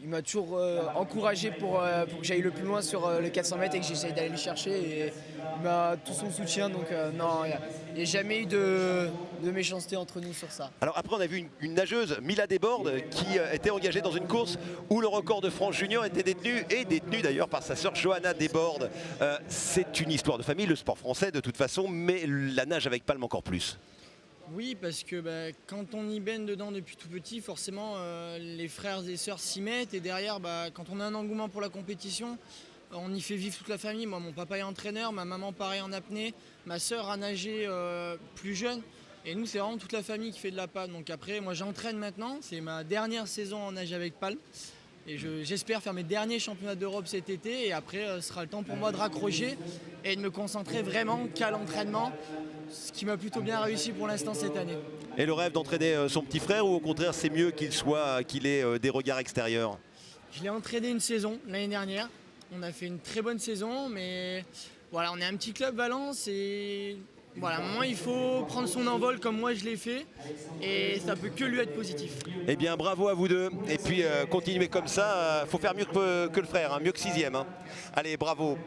Il m'a toujours encouragé pour que j'aille le plus loin sur les 400 mètres et que j'essaye d'aller le chercher. Et il m'a tout son soutien, donc non, il n'y a jamais eu de méchanceté entre nous sur ça. Alors après on a vu une nageuse, Mila Desbordes, qui était engagée dans une course où le record de France junior était détenu d'ailleurs par sa sœur Johanna Desbordes. C'est une histoire de famille, le sport français de toute façon, mais la nage avec palme encore plus. Oui, parce que quand on y baigne dedans depuis tout petit, forcément les frères et sœurs s'y mettent et derrière, quand on a un engouement pour la compétition, on y fait vivre toute la famille. Moi, mon papa est entraîneur, ma maman pareil en apnée, ma sœur a nagé plus jeune et nous c'est vraiment toute la famille qui fait de la palme. Donc après, moi j'entraîne maintenant, c'est ma dernière saison en nage avec palme et j'espère faire mes derniers championnats d'Europe cet été et après ce sera le temps pour moi de raccrocher et de me concentrer vraiment qu'à l'entraînement. Ce qui m'a plutôt bien réussi pour l'instant cette année. Et le rêve d'entraîner son petit frère ou au contraire c'est mieux qu'il ait des regards extérieurs? Je l'ai entraîné une saison l'année dernière. On a fait une très bonne saison, mais voilà, on est un petit club Valence et voilà, à un moment il faut prendre son envol comme moi je l'ai fait et ça peut que lui être positif. Eh bien bravo à vous deux et puis continuez comme ça, faut faire mieux que le frère, mieux que 6e. Allez bravo,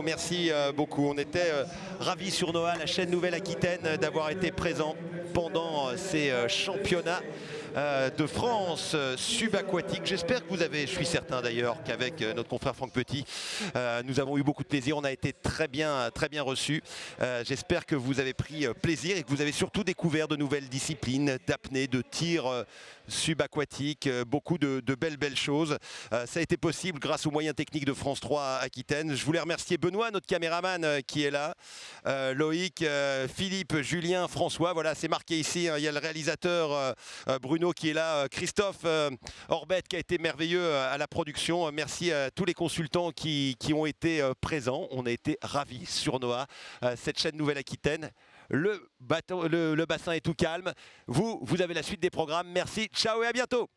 merci beaucoup. On était ravis sur Noah, la chaîne Nouvelle-Aquitaine, d'avoir été présent pendant ces championnats de France subaquatique. J'espère que vous avez, je suis certain d'ailleurs qu'avec notre confrère Franck Petit, nous avons eu beaucoup de plaisir. On a été très bien reçus. J'espère que vous avez pris plaisir et que vous avez surtout découvert de nouvelles disciplines d'apnée, de tir subaquatique, beaucoup de belles choses. Ça a été possible grâce aux moyens techniques de France 3 Aquitaine. Je voulais remercier Benoît, notre caméraman qui est là, Loïc, Philippe, Julien, François. Voilà, c'est marqué ici. Il y a le réalisateur Bruno qui est là, Christophe Orbet qui a été merveilleux à la production. Merci à tous les consultants qui ont été présents. On a été ravis sur Noah, cette chaîne Nouvelle-Aquitaine. Le bassin est tout calme. Vous avez la suite des programmes. Merci, ciao et à bientôt.